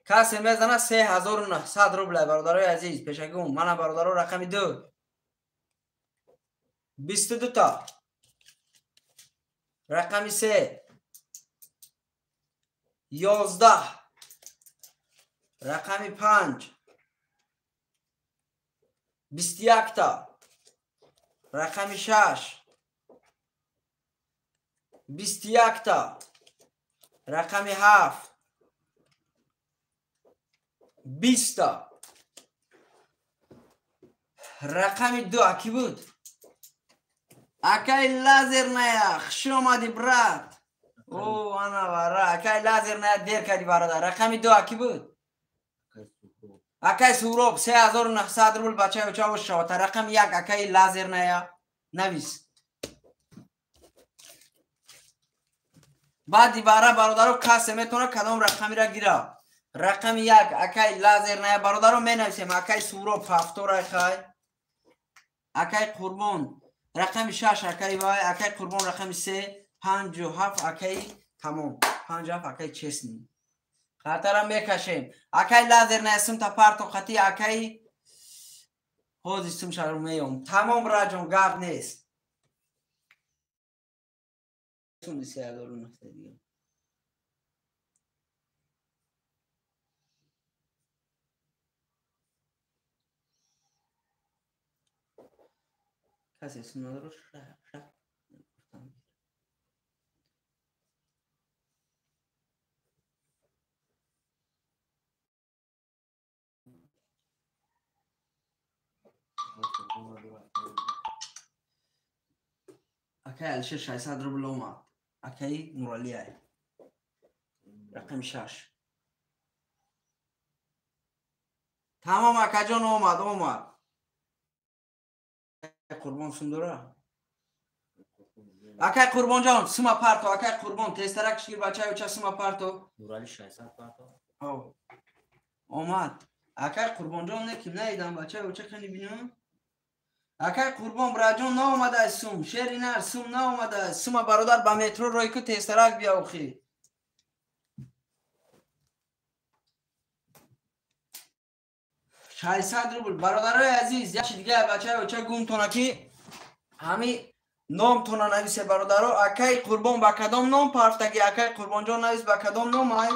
کسی میزنه 3900 روبل برادرای عزیز پیشگون من برادرها رقمی 2 22 تا رقمی 3 11 رقمی 5 21 تا رقمی 6 21 تا رقمی 7 20 تا رقمی 2 اکی بود اکای لازر نیخ شومدی برات او انا برا اکای لازر نیخ دیر کردی برادر رقمی 2 اکی بود акай суроб 3900 рубл бачаи учаву шавата. Рақам 1 акай лазер ная навис. баъди бара бародаро касе метона кадом рақамира гира. рақами 1 акай лазер ная бародаро менависем акай суроб ҳафтора хай. акай қурбон рақами 6 акай вай акай қурбон рақами 3 57 акай тамом 57 акай честни. خاطرم میکشیم اکای لازر نیستم تا پارتو خطی اکای حوزیستم شروع میام تمام راجون گاب نیست چون بسیار دارو نفته دیگه کسی اسم ندارو شرح اکای الشیر 600 روبل اومد اکای مورالی های رقم 6 تمام اکا جان اومد قربان سندورا اکای قربان جان سما پارتو اکای قربان تسترک شیر بچه وچه سما پارتو مورالی 600 پارتو اومد اکای قربان جان نکیم نیدم بچه وچه کنی بینم اکای قربان براجون نا اومده از سوم شیرینر سوم نا اومده از سوم برادر با مترو روی که تسترک بیا اوخی 600 روبل برادرای عزیز یکی دیگه بچه وچه گم تونه که همی نام تونه نویسه برادرها اکای قربان با کدام نام پرفتگی اکای قربان جان نویس با کدام نام های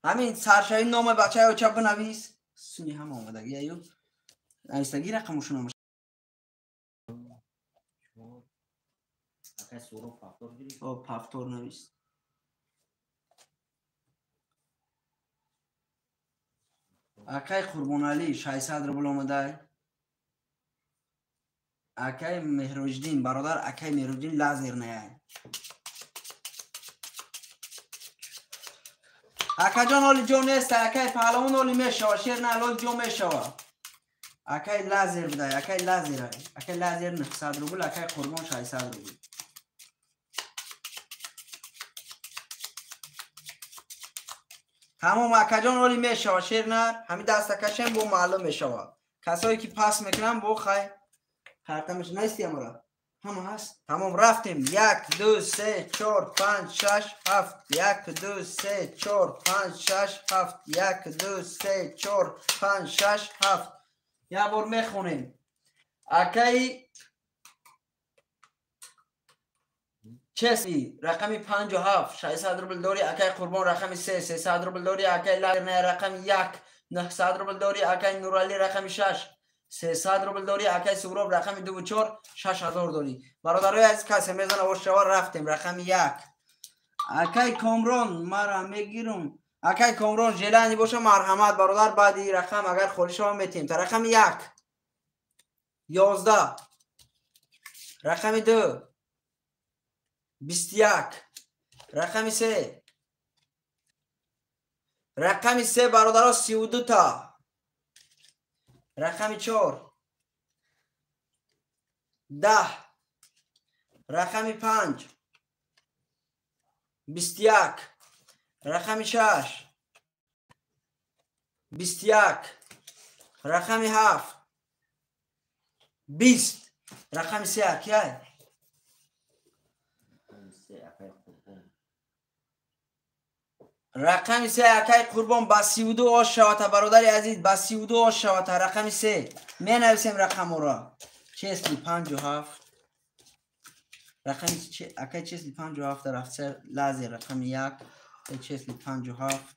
همین سرشایی نام بچه وچه بنویس سونی هم آمدگی ایو نویستگی رقمشون آمد اکای سورو پافتور گیری پافتور نویس اکای قربان علی 600 روبل آمده اکای مهروجدین برادر اکای مهروجدین لازر نیای اکای جان اولی جو نیست اکای پهلوان اولی میشوه شیر نه اولی جو میشوه اکای لازر بده اکای لازر های اکای لازر 900 روبل اکای قربان 600 روبل تمام اکا جان اولی میشوه شیر نه همین دست کشیم بو معلوم میشوه کسایی که پاس میکنم بو خواهی خرطمش نیستی امورا همه هست تمام رفتیم 1 2 3 4 5 6 7 1 2 3 4 5 6 7 1 2 3 4 5 6 7 یه بار میخونیم اکای چسی رقمی 57 600 روبل داری اکای قربان رقمی 3 300 روبل داری اکای لارنه رقمی 1 900 روبل داری اکای نورالی رقمی 6 300 روبل داری اکای سوراب رقمی 2 و 4 6000 داری برادرای عزیز کسی میزنه و شوار رفتیم رقمی 1 اکای کامران مرا میگیرم اکای کامران جلانی باشه مرحمت برادر بعدی رقم اگر خوری شما میتیم تا رقم 1 11 رقم 2 21 رقم 3 رقم 3 برادرها 32 تا رقم 4 10 رقم 5 21 رقم 6 21 رقم 7 20 رقم 3 کیه رقم 3 اکای قربان با 32 آش شواته برادر عزیز با 32 آش شواته رقم 3 می نویسیم رقم را چسلی 57 رقم اکای چسلی 57 در افسر لازی رقم 1 چسلی 57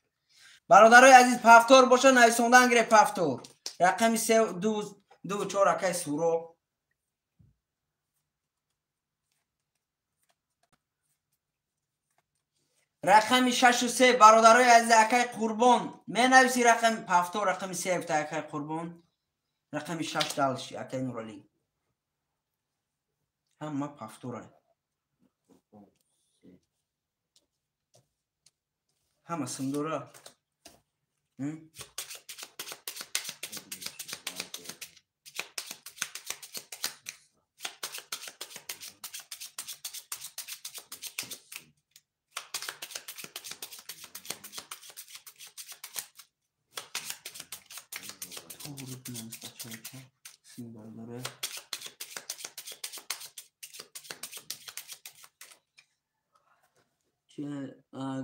برادرای عزیز پافتور باشه نویسوندن گره پافتور رقم 3 2 4 اکای سورو رقم 6 و 3 برادرای عزیز اکای قربان می نویسی رقم پافتور رقم 3 بتا اکای قربان رقم 6 دالشی اکای نورالی هم ما پافتور های Hammasını doğru. Hı?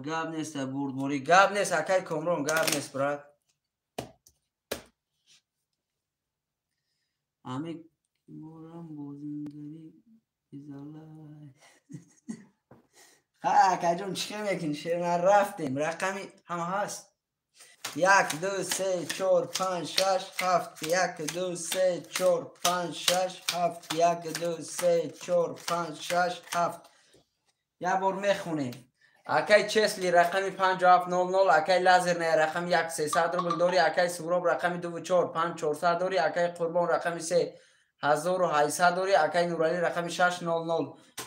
گاب نیست برد موری گاب نیست اکای کمرون گاب نیست برات امی مورم بوزندری ازالای اکای جون چیه میکنی شیرین رفتیم رقمی همه هست 1 2 3 4 5 6 7 1 2 3 4 5 6 7 1 2 3 4 5 6 7 یه بار میخونیم اکای چسلی رقمی 5700 اکای لازر نه رقم 1300 روبل داری اکای سوراب رقمی 24400 داری اکای قربان رقمی 3800 داری اکای نورالی رقمی 600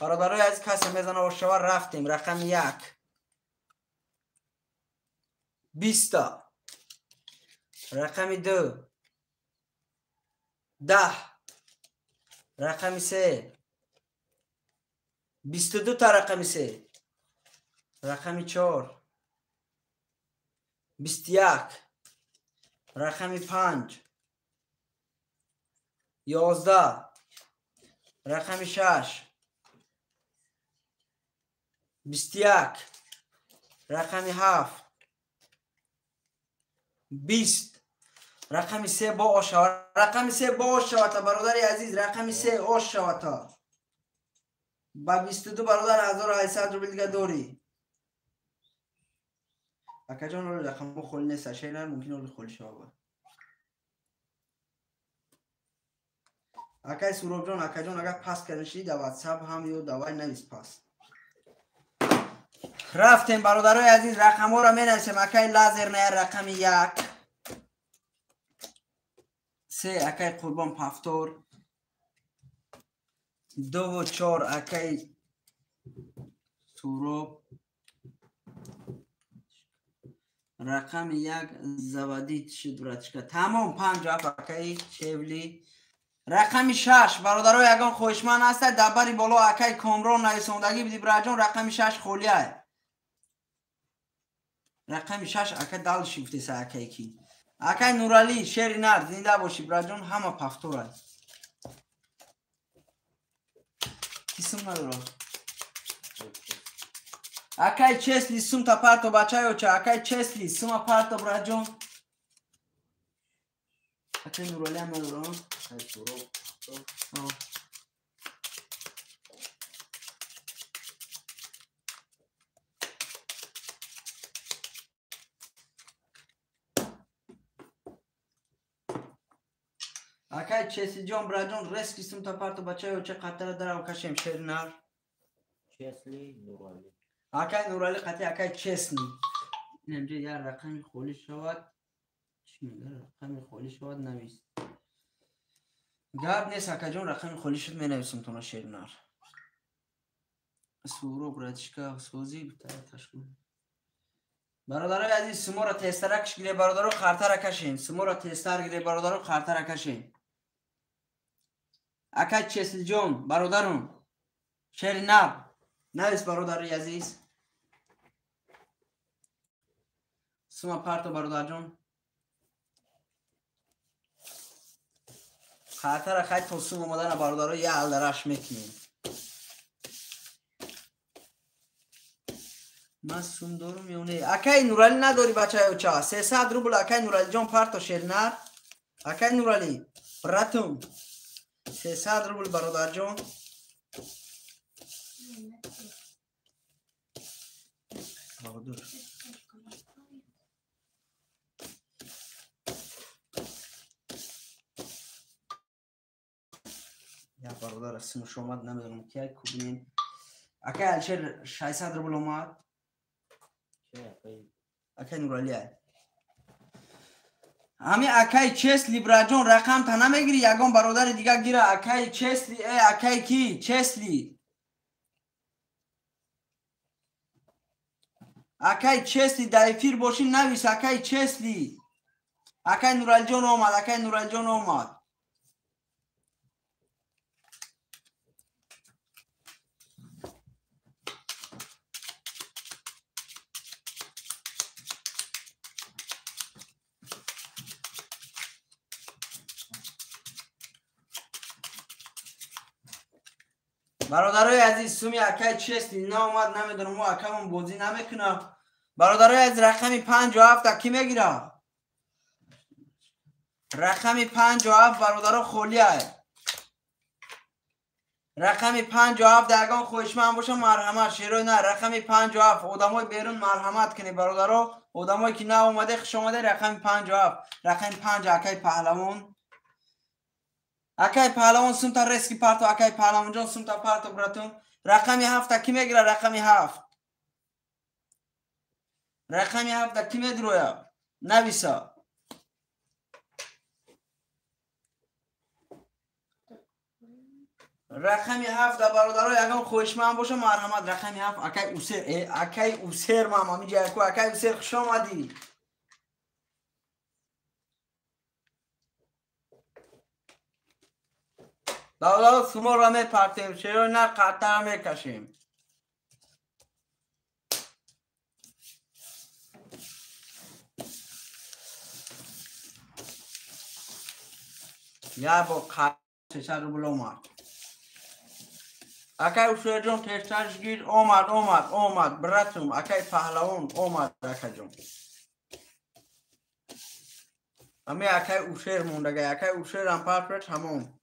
برادرای از کسی میزنه و شوار رفتیم رقم 1 20 رقم 2 10 رقم 3 22 تا رقم 3 رقم 4 21 رقم 5 11 رقم 6 21 رقم 7 20 رقم 3 با شوات رقم 3 با شوات برادر عزیز رقم 3 اوش شوات با 22 برادر 1800 روبل دیگه داری اکا جان رو رقم خول نیست شیرین ممکنه رو خول شوه اکای سوراب جان اکا جان اگر پاس کردنشی در واتساپ هم یو دوای نویس پاس رفتیم برادرای عزیز رقم ها را می نویسیم اکای لازر نه رقم 1 3 اکای قربان پفتور 2 و 4 اکای سوراب رقم 1 زوادی شدورتشکا تمام 5 اکای شیولی رقم 6 برادرای یگان خوشمن هست دبری بالا اکای کامران نویسندگی بدی براجان رقم 6 خولیه رقم 6 اکای دال شیفتی سه اکای کی اکای نورالی شیر نر زنده باشی براجان همه پفتور هست کسیم نداره اکای چسلی سوم تا پارتو بچه ها چه اکای چسلی سوم پارتو براجان اکای نورالی هم نداره اکای چسلی جان براجان رس کسیم تا پارتو بچه ها چه قطره داره و کشیم شیر نر چسلی نورالی اکای نورالی قطعی اکای چسلی اینجا یه رقمی خولی شود چی میگه رقمی خولی شود نویس گرد نیست اکا جان رقمی خولی شد می نویسیم تونا شیر نر سورو براتشکا سوزی بتای تشکل برادرای عزیز سمو را تسترکش گیره برادرو خرطه را کشین سمو را تستر گیره برادرو خرطه را کشین اکای چسلی جان برادرون شیر نر نویس برادرای عزیز سما پارتو برادر جان خاطر خیلی توسوم اومدن برادرها یه الدرش میکنیم من سوم دارم میونه اکای نورالی نداری بچه های چه 300 روبل اکای نورالی جان پارتو شیرنر اکای نورالی براتون 300 روبل برادر جان یا برادر اسمش اومد نمیدونم کی کوبین اکای الشر 600 روبل اومد اکای نورالی همی اکای چسلی براجون رقم تا نمیگیری یگان برادر دیگه گیره اکای چسلی اکای کی چسلی اکای چسلی دایفیر باشین نویس اکای چسلی اکای نورالجان اومد اکای نورالجان اومد برادرای عزیز سومی اکای چسلی نه اومد نمیدونم ما اکامون بازی نمیکنه برادرای عزیز رقمی 57 کی میگیره رقمی 57 برادرها خولیه رقمی 57 درگان خوشمن باشه مرحمت شیروی نه رقمی 57 آدمای بیرون مرحمت کنی برادرها آدمایی که نه اومده خوش اومده رقمی 57 رقمی 5 اکای پهلوان اکای پهلوان سمتا ریسکی پارتو اکای پهلوان جان سمتا پارتو براتون رقمی 7 کی میگیره رقمی 7 رقمی 7 کی میدرویا نویسا رقمی 7 برادرای اگه خوشمن باشه مرحمت رقمی 7 اکای اوسر اکای اوسر ماما می جای کو اکای اوسر خوش اومدی دادا سومو را میپرتیم چرا نه قطع میکشیم یا با قطع چشر رو بلو اومد اکای اوسر جون تشترش گیر اومد براتون اکای پهلوان اومد اکای جون امی اکای اوسر مونده اکای اوسر هم پرت تمام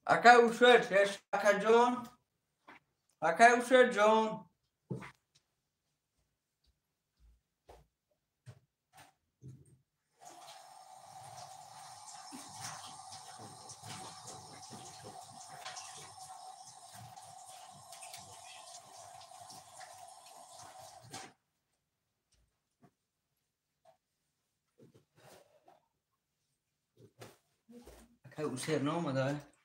اکای اوسر تشت اکای جون اکای اوسر جون اکای اوسر نامده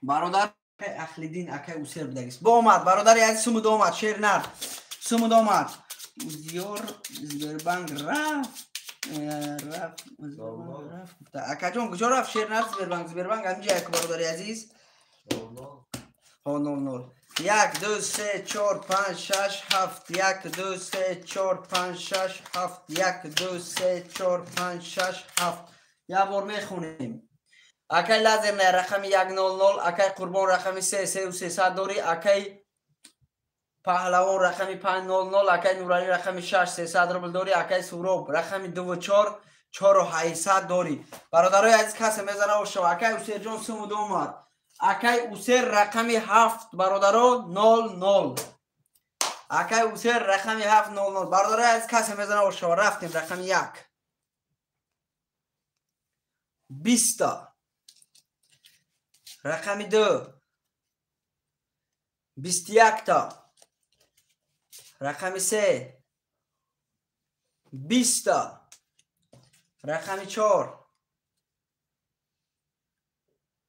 برادر اخلیدین اکای اوسر بدگیست با اومد برادر عزیز سمود اومد شیر نر سمود اومد زیور زبربنگ رفت اکا جون کجا رفت شیر نر زبربنگ همینجا یک برادر عزیز ها 0 1 2 3 4 5 6 7 1 2 3 4 5 6 7 1 2 3 4 5 6 7 یا بار میخونیم اکای لازم نه رقم 100 اکای قربان رقم 300 داری اکای پهلوان رقم 500 اکای نورانی رقم 6 300 روبل داری اکای سوراب رقم 24 4800 داری برادرای عزیز کسی میزنه و شو اکای اوسر جون سمود اومد اکای اوسر رقم 7 برادرو 00 اکای اوسر رقم 7 00 برادرای عزیز کسی میزنه و شو رفتیم رقم 1 20 رقم 2 21 تا رقم 3 20 تا رقم 4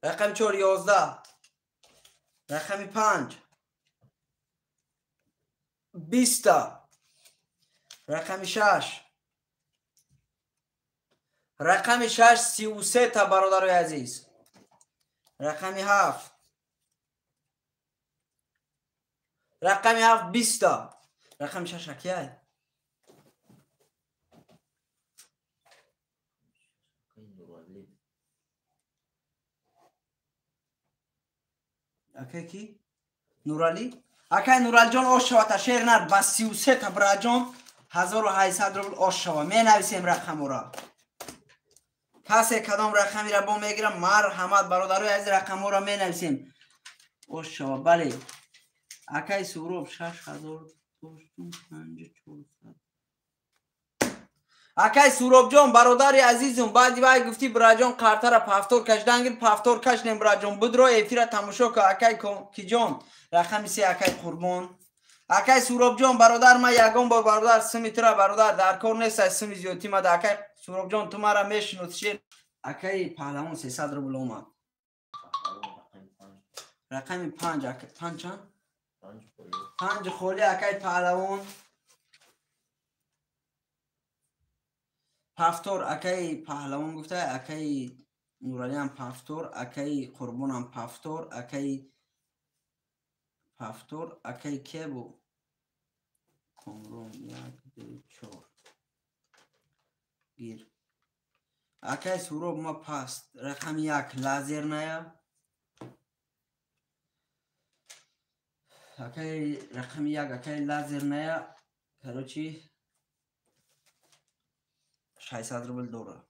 رقم 4 11 رقم 5 20 تا رقم 6 رقم 6 33 تا برادر عزیز رقم 7 رقم 7 20 تا رقم 6 کیه اکی کی؟ نورالی؟ اکی نورال جان آش شوه تا شیر نر با 33 تا برا جان 1800 روبل آش شوه. می نویسیم رقم را. کسی کدام رقمی را با میگیرم مرحمت برادرای از رقم را می نویسیم. آش شوه. بله اکی سوروب 6000 اکی سوروب جان برادری عزیزم بعدی باید گفتی برا جان قرطه را پفتور کشدنگیر پفتور کشنیم برا جان بدرو ایفی را تماشا که اکی کی جان رقمی سی اکی قربان اکی سوروب جان برادر ما یگان بار برادر سمی ترا برادر در کار نیست سمی زیادی ما اکی سوروب جان تو مرا میشنوس شیر اکی پهلوان 300 روبل اومد رقمی 5 اکی 5 چند؟ 5 خولی اکی پهلوان پفتور اکی پهلوان گفته اکی نورالی هم پفتور اکی قربان هم پفتور اکی پفتور اکی که بو کمرون 1 2 4 گیر اکی سوروب ما پست رقم 1 لازر نیا اکی رقم 1 اکی لازر نیا کروچی 600 روبل دوره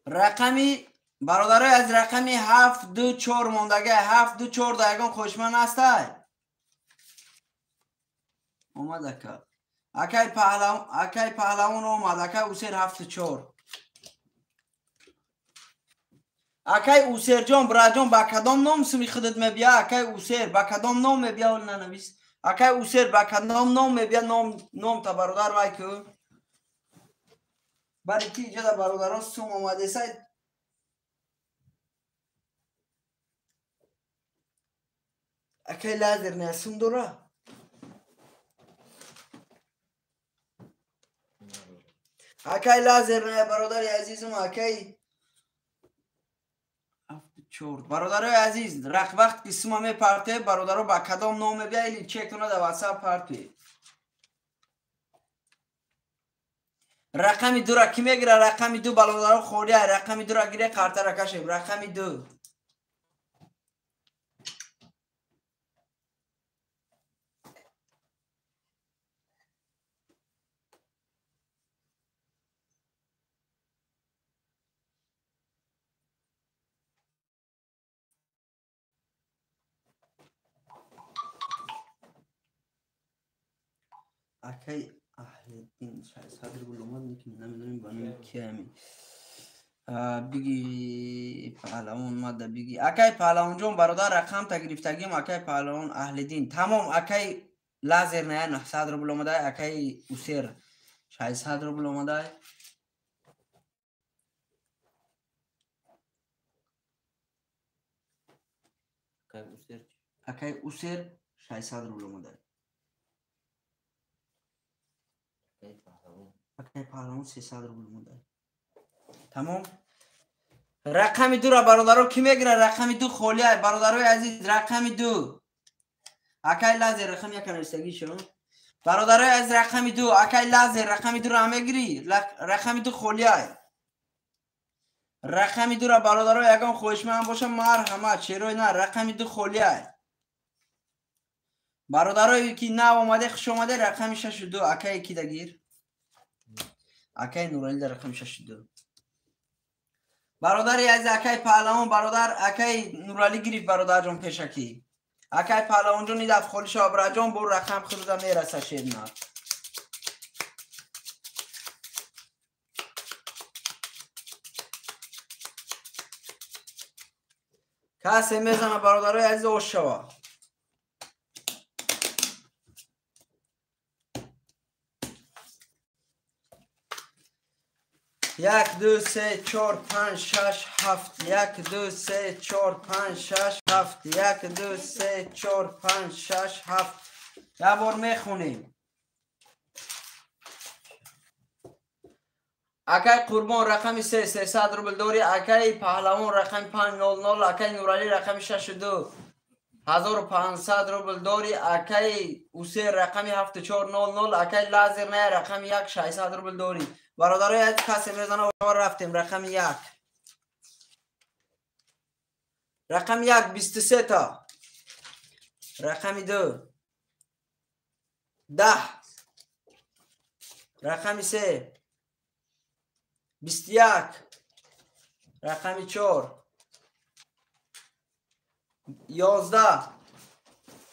رقمی برادرای از رقمی 724 موندگه 724 دایگان خوشمن هسته اومد اکی پهلوان اومد اکی اوسیر 74 اکی اوسیر جان برا جان با کدام نام سمی خودت میبیا اکی اوسیر با کدام نام میبیا ول ننویس اکی اوسیر با کدام نام میبیا نام تا برادر وای که برای کی اینجا در برادران سوم اومده سید اکی لازر نیستون دوره اکی لازر نه برادر عزیزم اکی برادرای عزیز وقت که سوم می پرته برادرها با کدام نام بیا ایلی چک کنه در واتساپ پرته رقمی 2 را کی میگیره رقمی 2 برادرها خوریه رقمی 2 را گیره کارت را کشیم رقمی 2 اکی اهل دین 600 روبل اومد نیکی نمیدونیم بانیم کی همی بگی پهلوان ماده بگی اکی پهلوان جون برادر رقم تا گرفتگیم اکی پهلوان اهل دین تمام اکی لازر نه 900 روبل اومده اکی اوسیر 600 روبل اومده اکی اوسیر 600 روبل اومده اکی پهلوان 300 روبل اومده تمام رقم 2 را برادرها کی میگیره رقم 2 خولیه برادرای عزیز رقم 2 اکی لازر رقم 1 نوشتگی شو برادرای از رقم 2 اکی لازر رقم 2 را میگیری رقم 2 خولیه رقم 2 را برادرای یگان خوشمن باشه مرحمت چیروی نه رقم 2 خولیه برادرای که نه اومده خوش اومده رقم 62 اکی کی دگیر اکی نورالی در رقم 62 برادر از اکی پهلوان برادر اکی نورالی گریف برادر جان پیشکی اکی پهلوان جان ایدف خولی شابرا جان بور رقم خودم میرسه شیر نه کسی میزنه برادرای عزیز اوش شوا 1 2 3 4 5 6 7 1 2 3 4 5 6 7 1 2 3 4 5 6 7 یه بار میخونیم اکی قربان رقم 300 روبل دوری اکی پهلوان رقم 500 اکی نورالی رقم 62 1500 روبل دوری اکی اوسیر رقم 7400 اکی لازر نه رقم 1 600 روبل دوری برادرای از کسی میزنه و رفتیم رقم 1 رقم 1 23 تا. رقم 2 10. رقم 3 21. رقم 4 11.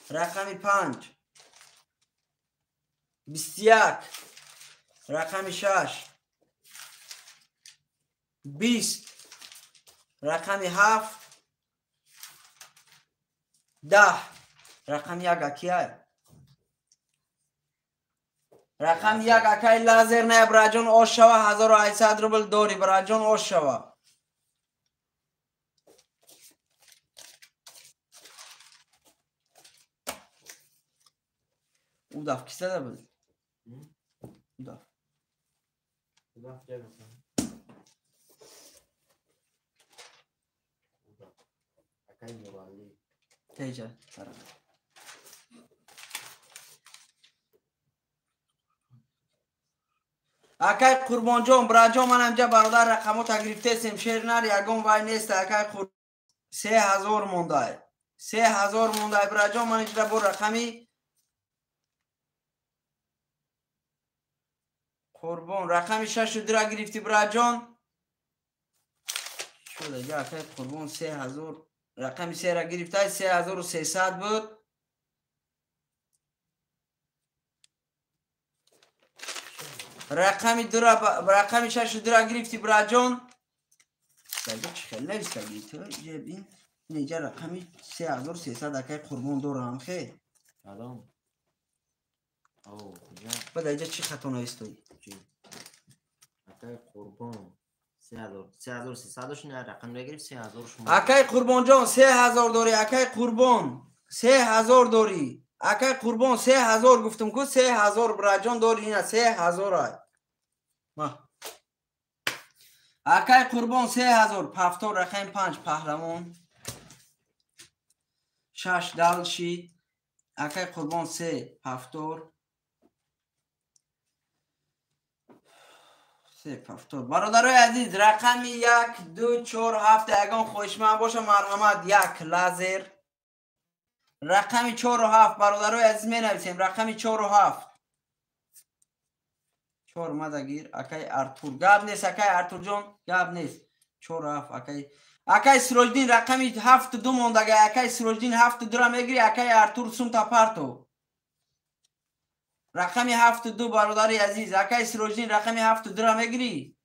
رقم 5 21. رقم 6 20. رقم 7 10. رقم 1 اکیه. رقم 1 اکای لازر نه براجون اوش شوا 1800 روبل دوری براجون اوش شوا. او دف کسی ده بود؟ او دف تیجه اکای قربان جان براجان من همجا برادر رقمو تگریفته سمشیر نر یکم وای نیست. اکای قربان 3000 مونده 3000 مونده براجان من اجرا بر رقمی قربان رقمی 6 درا گرفتی براجان شده جا. اکای قربان 3000 رقمی 3 را گرفته 3300 بود. رقمی 2 را رقمی 6 درا گرفتی براجان دیگه چه خیلی نویسته تو جبین اینجا رقمی 3300 اکای قربان دارم خیلی سلام. او کجا؟ بعد اینجا چی خطا نویسته؟ اکای قربان 3300 نه رقم نگرفت 3000 شما. اکای قربان جان 3000 داری. اکای قربان 3000 داری. اکای قربان 3000 گفتم کو 3000 براجان داری. اینا 3000 های ما اکای قربان 3000 پفتور رقم 5 پهلوان 6 دال شید. اکای قربان 3 پفتور 3 پفتور. برادرای عزیز رقم 1 2 4 7 اگان خوشمن باشه مرحمت 1 لازر. رقم 4 و 7 برادرای عزیز می نویسیم. رقم 4 و 7 4 مدگیر. اکای ارتور گاب نیست. اکای ارتور جان گاب نیست. 4 و 7 اکای سروجدین رقمی 7 2 موندگه. اکای سروجدین 7 2 را میگیری. اکای ارتور سومتا پارتو رقمی 7 2 برادری عزیز. اکای سروجدین رقمی 7 2 را میگیری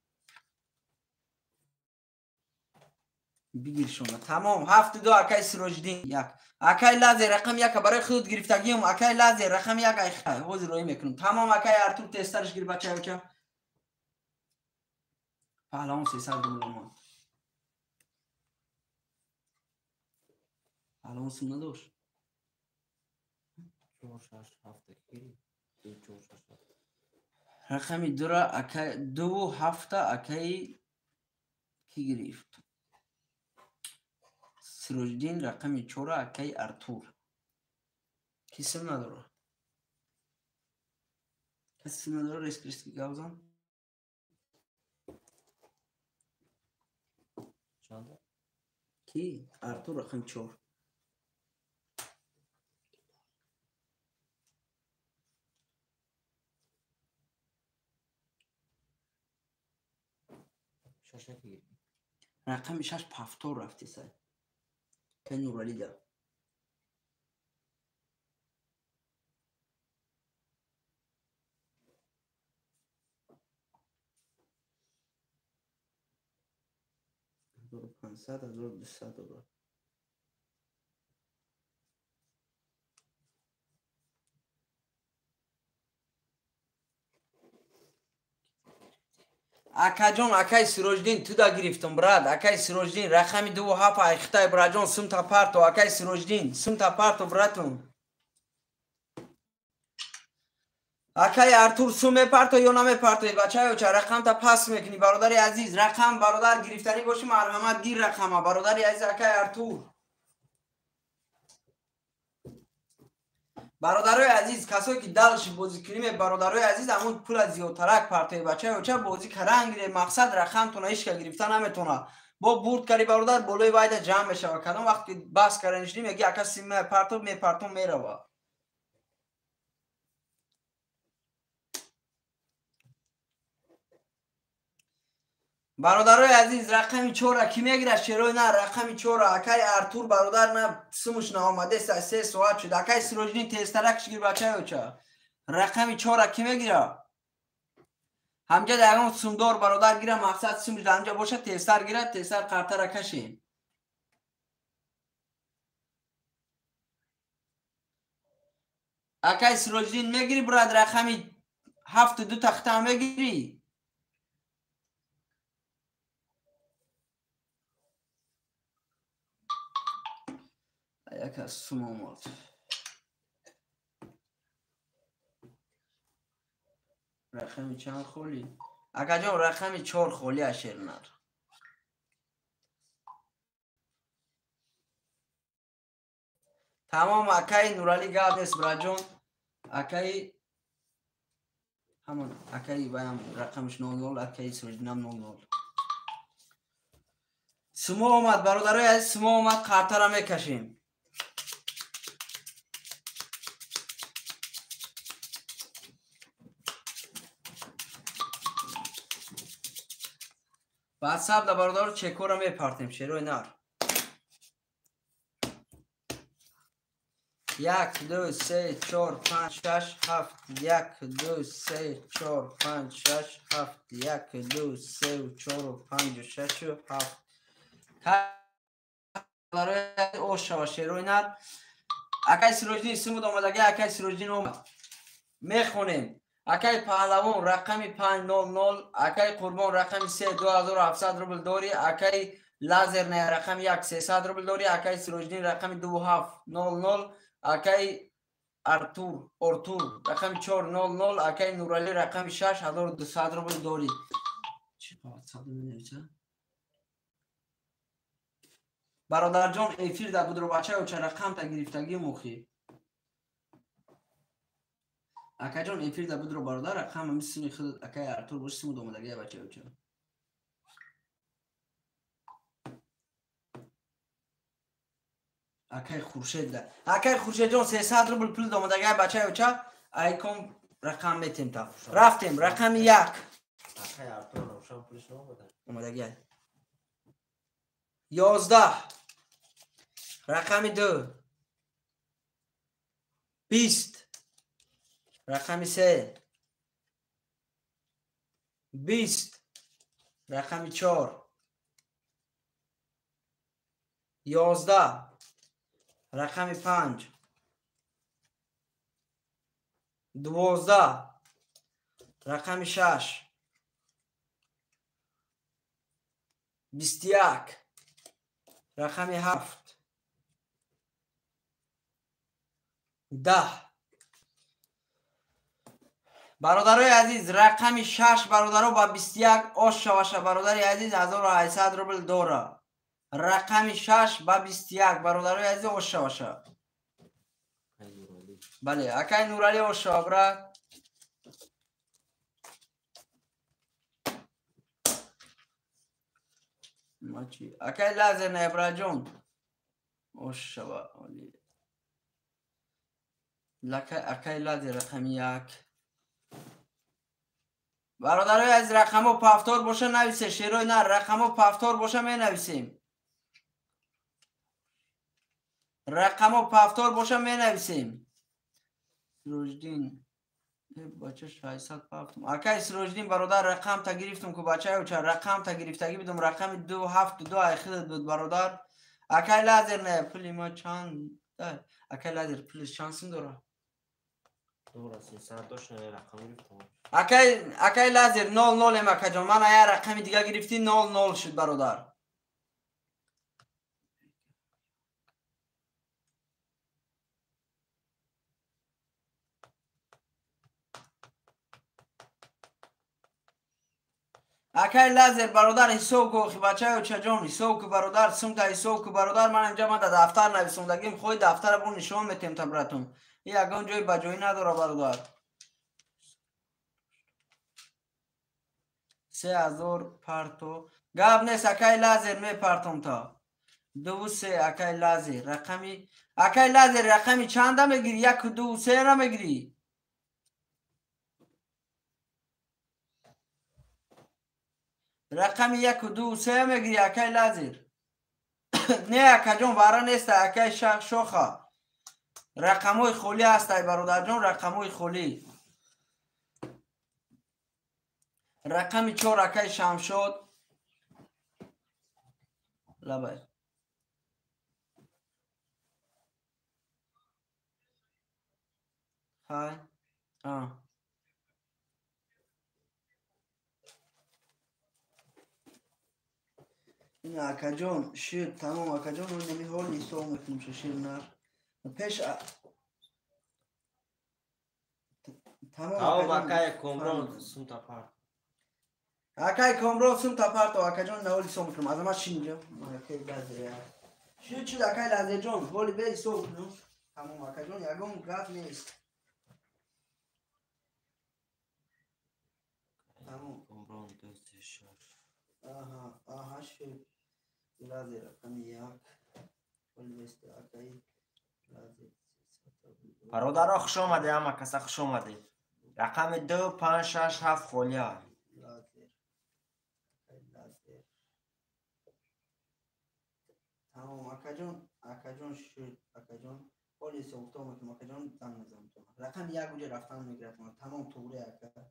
بگیر شما تمام. 7 2 اکای سروجدین 1. اکای لازر رقم 1 برای خود گرفتگیم. اکای لازر رقم 1 حوض روی میکنم تمام. اکای ارتور تسترش گیر بچه بچه پهلوان 300 دلار پهلوان سم نداشت 4 6 7 گیری 4 6 رقمی 2 را اکای 2 و 7 اکای کی گرفت؟ سروجدین رقمی 4 اکای ارتور کی سم نداره؟ کسی سم نداره ریسک ریسک گاوزان چنده؟ کی؟ ارتور رقم 4 شاشه گیری رقم 6 پفتور رفتی سر که نورالی ده $1500 $1200 اکا جان اکای سروجدین تو دا گرفتم براد. اکای سروجدین رقمی 2 و 7 اختای براجان سمتا پارتو. اکای سروجدین سمتا پارتو براتون. اکای ارتور سومه پارتو یا نامه پارتوی بچه های چه رقم تا پاس میکنی برادری عزیز. رقم برادر گرفتنی باشی مرحمت گیر رقم برادری عزیز. اکای ارتور برادرای عزیز کسایی که دلش بازی کنیم برادرای عزیز همون پول از زیادترک پارتوی بچه های چه بازی کرنگ مقصد رقم تونه ایش که گرفتن نمیتونه با برد کردی برادر بالای وایده جمع میشه و کدام وقتی بس کردنشیم یکی کسی پرتو میره. برادرای عزیز رقم 4 کی میگیره شیروی نه رقم 4 اکای ارتور برادر نه سمش نه آمده 3 ساعت شد اکای سروجنی تسترکش گیر بچه اوچا رقم 4 کی میگیره همجا دگم سومدار برادر گیره مقصد سمش همجا باشه تستر گیره تستر قرطه کشین اکای سروجنی میگیری براد رقم 7 2 تخته میگیری یک از سمومات رقم چند خولی اگه جا رقم 4 خولی اشیرنر تمام اکای نورالی گاب نیست برا جون اکای همون اکای بایم رقمش 00 اکای سوجنم 00 سمو آمد برادرای از سمو آمد قرطه را میکشیم بعد سب در برادر چکو را میپرتیم شیروی نر 1 2 3 4 5 6 7 1 2 3 4 5 6 7 1 2 3 4 5 6 7 برای اوشا و شیروی نر اکای سروجنی سمود آمدگی اکای سروجنی اومد میخونیم اکای پهلوان رقم 500 اکای قربان رقم 3 2700 روبل داری اکای لازر نه رقم 1 300 روبل داری اکای سروجنی رقم 2700 اکای ارتور رقم 400 اکای نورالی رقم 6200 روبل داری برادر جان افیر در بود رو بچه و چه رقم تا گرفتگی مخی اکا جان افیر در بود رو برادر رقم میسونی خود اکای ارتور باش سمود آمدگی بچه و چه اکای خورشید ده اکای خورشید جان 300 روبل پول آمدگی بچه و چه ایکم رقم میتیم تا رفتیم رقم 1 اکای ارتور روشن پولش آمدگی 11 رقم 2 20 رقم 3 20 رقم 4 11 رقم 5 12 رقم 6 21 رقم 7 10 برادرای عزیز رقم 6 برادرها با 21 آش شوشه برادرای عزیز 1800 روبل دوره رقم 6 با 21 برادرای عزیز آش شوشه بله اکای نورالی آش شوبره ماچی اکای لازر نه جون آش شوه اکای لازر رقم 1 برادرای از رقمو پافتور باشه نویسه شیروی نه رقمو پافتور باشه می نویسیم رقمو پافتور باشه می نویسیم سروجدین بچه 600 پافتم اکای سروجدین برادر رقم تا گرفتم که بچه او چه رقم تا گرفتگی بدم رقم 272 اخیرت بود برادر اکای لازر نه پلی ما چند اکای لازر پلیش چانسیم داره دوره 300 داشت رقم گرفتم اکای لازر 00 اکا جان من ایا رقم دیگه گرفتی 00 شد برادر اکای لازر برادر حساب کو خی بچه و چجون حساب کو برادر سم تا حساب کو برادر من اینجا من در دفتر نویسوندگیم خود دفتر بون نشون میتیم تا براتون یگان جای بجایی نداره برادر 3000 پرتو گاب نیست اکای لازر می پرتم تا 2 3 اکای لازر رقمی اکای لازر رقمی چنده میگیری 1 2 3 را میگیری رقمی 1 2 3 میگیری اکای لازر نه اکا جون وارا نیست اکای شوخه رقموی خولی هست ای برادر جون رقموی خولی رقمی 4 اکای شمشاد لبای های این اکا جون شیر تمام اکا جون اون نمی هول نیست و میکنم شیر نر پیش تمام اکای کمرون سوم تا پارت اکای کمرون سوم تا پارت و اکا جون نهولی سو میکنم از ما شینجا اکای لازه شیر چود اکای لازه جون هولی بی سو میکنم تمام اکا جون یکم گرد نیست تمام کمرون دوست شد آها شیر لازه رقم یک هولی بیست اکای لازه برادر خوش آمده اما کسا خوش آمده رقم 2 5 6 7 خولیا تمام اکا جون شد اکا جون پولی سوکتو میکنم اکا جون زن نزم تو رقم یک گوجه رفتن میگرفتم تمام توره اکا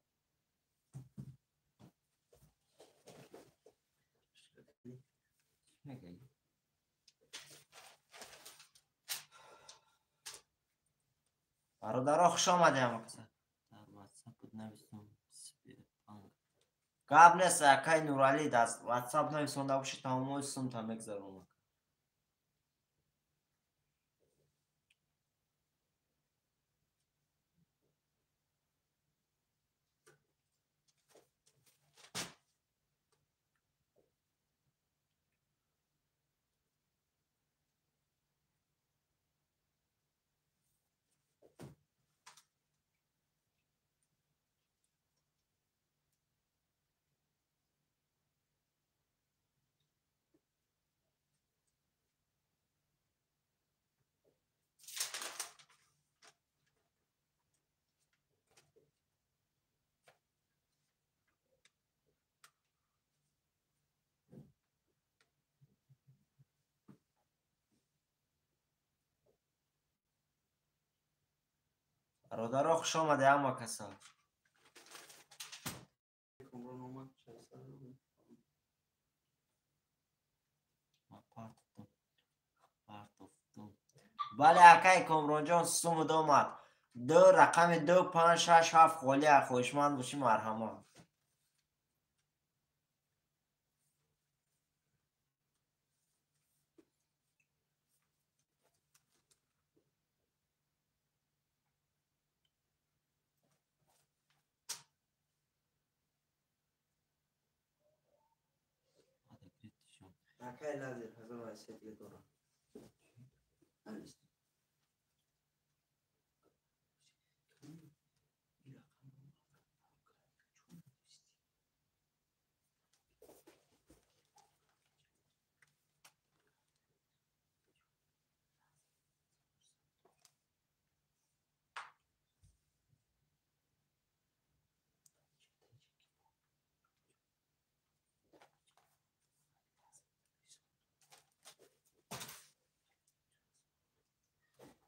برادر خوش آمده اما کسا در واتساپ بود نویستم قبل است اکای نورالی دست واتساپ نویسونده باشی تمام سوم تا مگذارم برادر خوش آمده اما کسا بله اکای کمرون جان سوم دو مات 2 رقم 2 5 6 7 خولیا خوشمند باشی مرحمت اکای لازه هزار و حیثیت دارم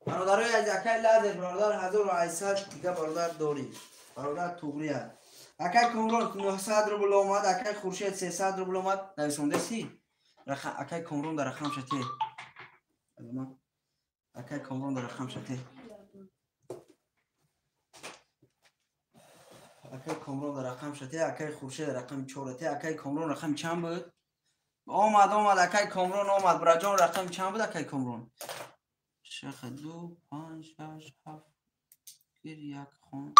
برادرای از اکای لازه برادر هزار و حیثیت دیگه برادر داری برادر توغری هست اکای کمرون 900 روبل اومد اکای خورشید 300 روبل اومد نویسونده سی اکای کمرون در رقم شده اکای کمرون در رقم شده اکای کمرون در رقم شده اکای خورشید رقم 4 اکای کمرون رقم چند بود اومد اکای کمرون اومد براجان رقم چند بود اکای کمرون شخ 2 5 6 7 گیر یک خون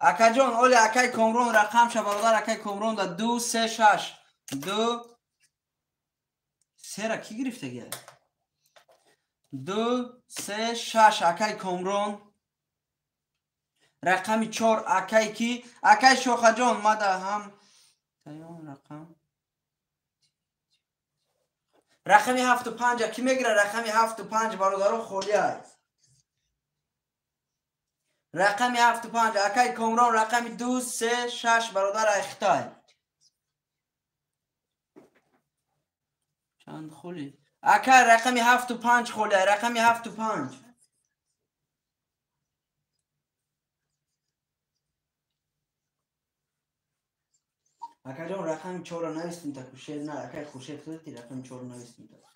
اکا جون اولی اکای کمرون رقم شه برادر اکای کمرون دا 2 3 6 2 3 را کی گرفته گیه 2 3 6 اکای کمرون رقمی 4 اکای کی اکای شوخه جان مده هم تایون رقمی 7 و 5 کی میگیره؟ رقمی 7 و 5 برادر خولی است. رقمی 7 و 5 اکای کامران رقمی 2 3 6 برادر اختای چند خولی اکای رقمی 7 و 5 خولی رقمی 7 و 5 اکای جان رقمی 4 نویستیم تا خوشید نه اکای خوشید خودتی رقمی 4 نویستیم تا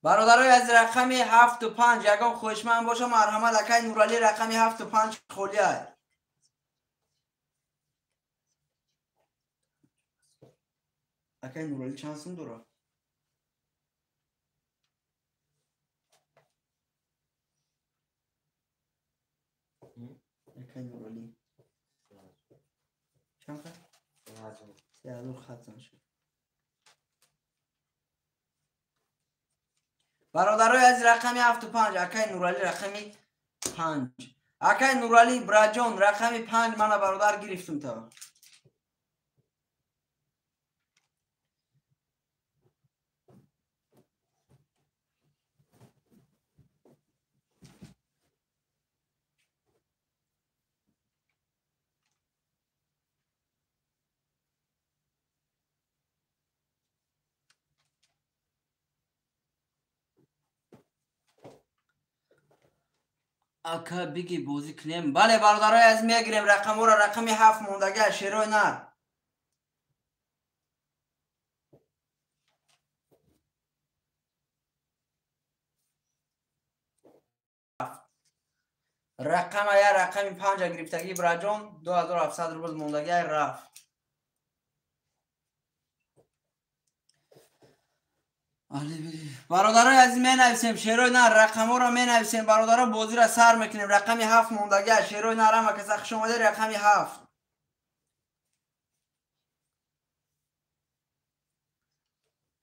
برادرای از رقمی 7 و 5 یگان خوشمند باشه مرحمت اکای نورالی رقمی 7 و 5 خولی است. اکای نورالی چند سن داره؟ اکای نورالی چند خط؟ 3 خط زن شد. برادرای از رقمی 7 و 5 اکای نورالی رقمی 5 اکای نورالی براجان رقمی 5 من برادر گرفتم تا اکا بگی بازی کنیم. بله برادرای از میگیریم رقم را رقمی 7 موندگه شیروی نر رقم یا رقمی 5 گرفتگی براجان 2700 روبل موندگه رفت. برادرای از می نویسیم شیروی نر رقم را می نویسیم برادرها بازی را سر میکنیم رقمی 7 موندگه شیروی نر هم که سخش اومده رقمی 7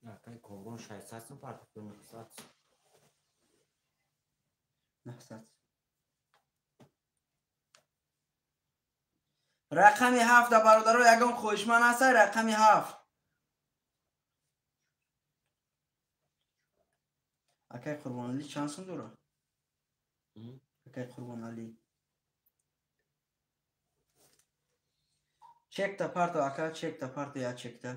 اکای کامران 600 سن پارت 900 رقمی 7 برادرها یگان خوشمند است رقمی 7 اکای قربان علی چند سن دوره؟ اکای قربان علی چک تا پارتو اکا چک تا پارتو یا چک تا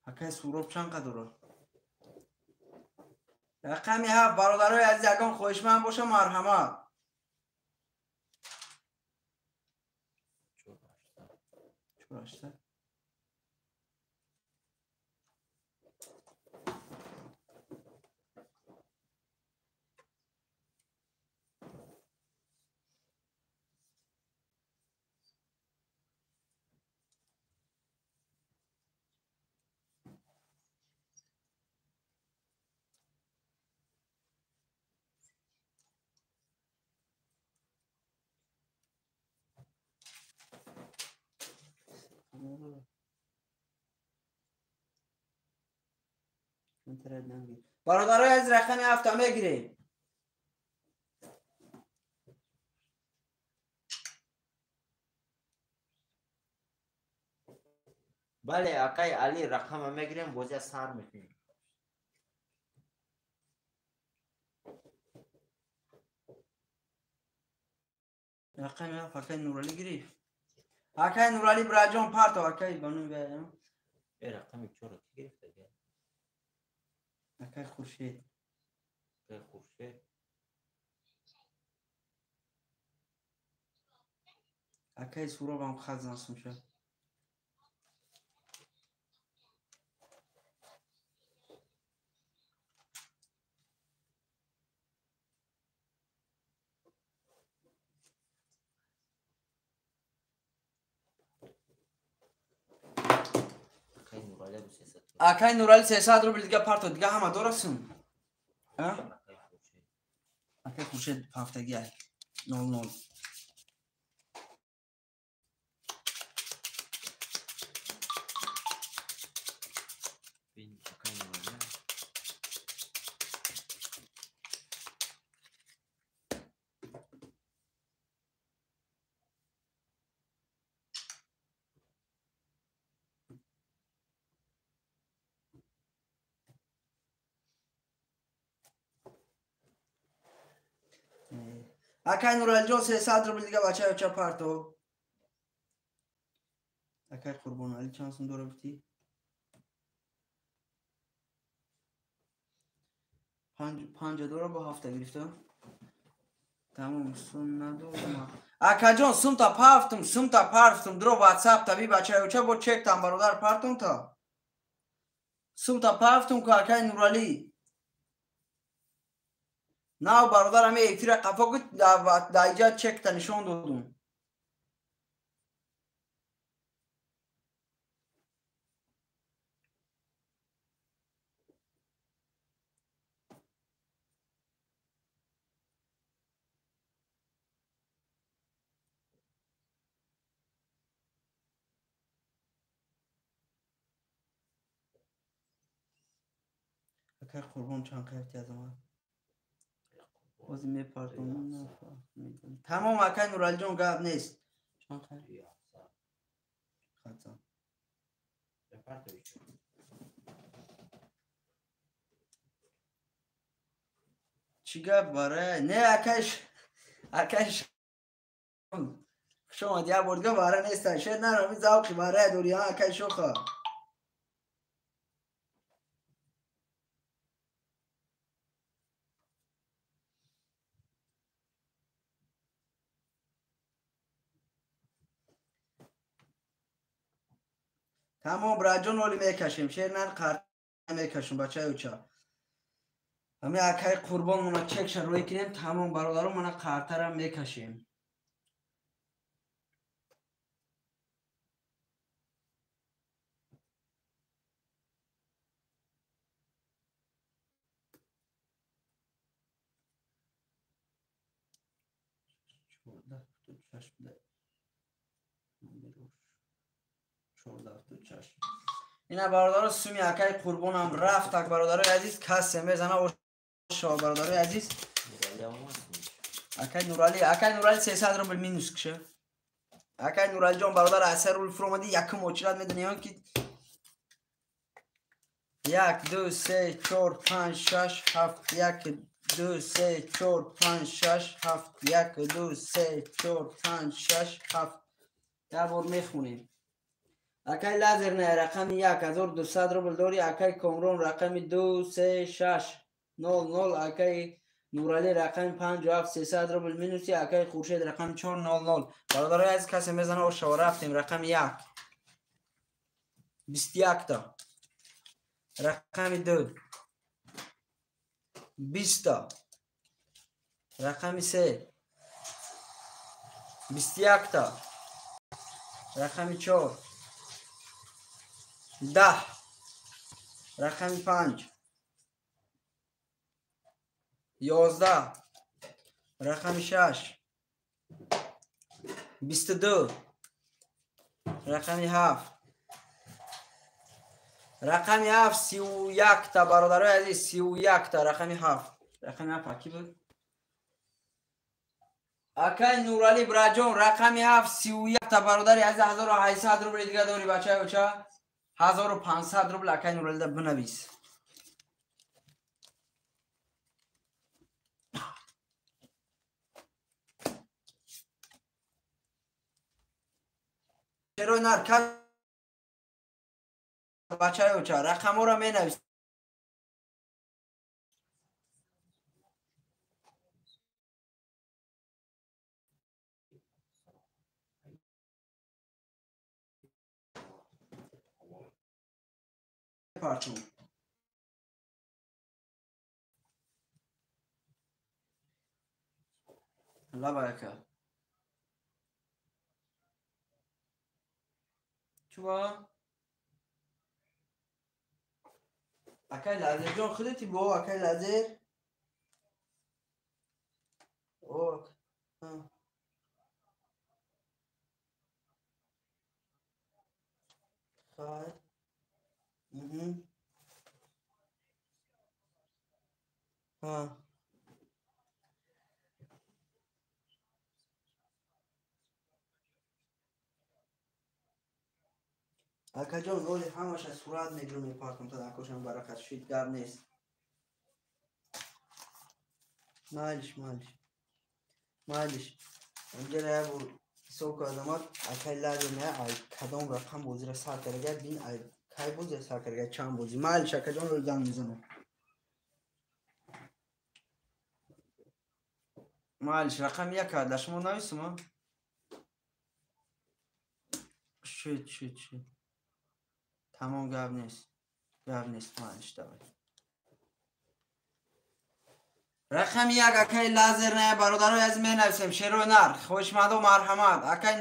اکای سوروب چند قدر رو؟ رقمی 7 برادرای از یگان خوشمند باشه مرحمت چوراشته برادرای از رقمی 7 میگیریم بله اکای علی رقم میگیریم بازی سر میکنیم رقمی 7 اکای نورالی گرفت اکای نورالی براجان پارتو اکای بانو بیایم رقم 4 گرفت دیگه اکای خورشید اکای خورشید اکای سوروب هم خط زنسم شد خاله بود 300 اکای نورالی 300 روبل دیگه پارتو دیگه همه درستون اکای خورشید هفتگی 00 ببین اکای نورالی اکای نورالی جان 300 روبل دیگه بچه چه پارتو اکای قربان علی چند سون دوره بودی 52 رو با هفته گرفتم تمام سون ندارم اکا جان سوم تا پافتم درو واتساپ تا بی بچه چه بود چک تام برادر پارتون تا سوم تا پافتم که اکای نورالی نه برادر همه ایتیر قفا گفت دا ایجا چک تا نشون دادم اکای قربان چند خیفتی از من بازی می پارتون تمام اکای نورالی جان گفت نیست چند خیفتی خطا چی گفت باره نه اکایش شما دیگه بردگاه باره نیستن شاید نرامی زوقی باره دوری ها اکای شوخه تمام براجون ولی میکشیم شیر نر قرد میکشیم بچه اوچا همه اکای قربان مونه چکشن روی کنیم تمام برادرون مونه قرطه را میکشیم اینا برادر سومی اکای قربان هم رفت تک برادر عزیز کسی میزنه و شما برادر عزیز اکای نورالی 300 روبل مینوس کشه اکای نورالی جان برادر اثر رول فرومدی یکم موچیلت میدونی ها که 1 2 3 4 5 6 7 1 2 3 4 5 6 7 1 2 3 4 5 6 7 در بار میخونیم اکای لازر نه رقم 1200 روبل داری اکای کامرون رقم 236 00 اکای نورالی رقم 57 300 روبل مینوسی اکای خورشید رقم 400 برادرای از کسی میزنه و شما رفتیم رقم 1 21 تا رقم 2 20 تا رقم 3 21 تا رقم 4 10 رقم 5 11 رقم 6 22 رقم 7 رقم 7 31 تا برادرای عزیز 31 تا رقم 7 رقم 7 کی بود اکای نورالی براجون رقم 7 31 تا برادری عزیز 1800 روبل دیگه داری بچه اوچا 1500 روبل اکای نورالی بنویس چرا نرکز بچه اوچا رقم ها را می نویس پارتون الله برکه چوا اکای لازر جان خودتی با اکای لازر اوه خیر ها اکا جان اولی همش از صورت میگیرم میپاکم تا نکشم برای شیدگر نیست مالش اینجا نه بود سوک آدمات اکای لازر نه ای کدام رقم بوزی را سر کرده بین ای کای بوزی سر کرده چند بوزی مالش اکا جان رو زن میزنم مالش رقم یک دشمون نویسم شد تمام گاب نیست مالش داره رقم یک اکای لازر نه برادرای از می نویسیم شروع نر خوشمد و مرحمت اکای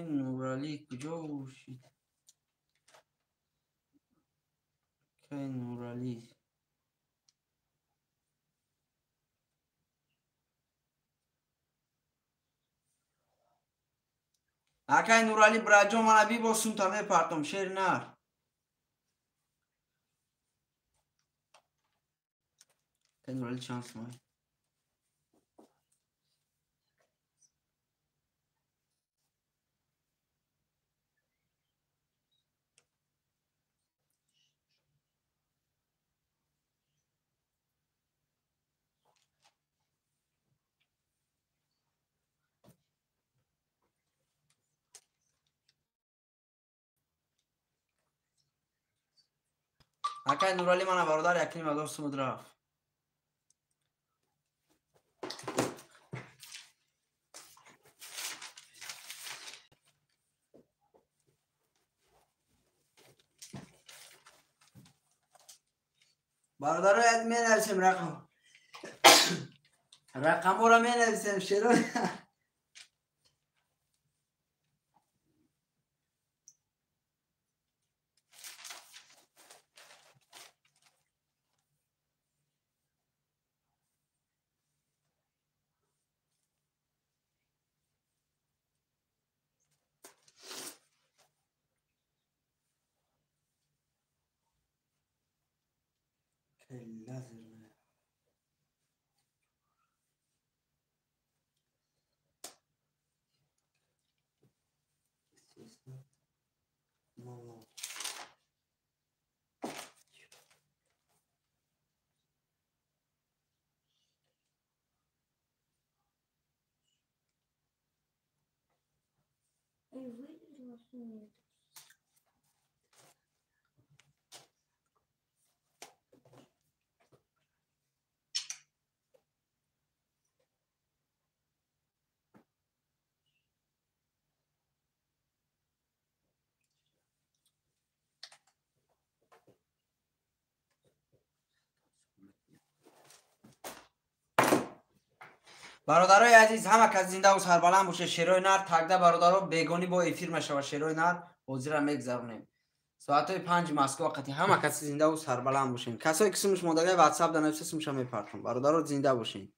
نورالی کجا شید اکای نورالی براجو من بی با سون تا می پرتم شیر نر اکای نورالی چانس مای اکای نورالی من برادر یکی مدار سمود رفت برادرای از می نویسیم رقم را می نویسیم شروع لازر نه برادرای عزیز همه کس زنده و سربلند باشه شروع نر تگده برادرها بیگانی با افیر میشه و شروع نر حاضر را میگذرونیم ساعت 5 مسکو وقتی همه کس زنده و سربلند باشین کسایی که اسمش مدل واتساپ در نفس اسمش میپرتم برادرها زنده باشین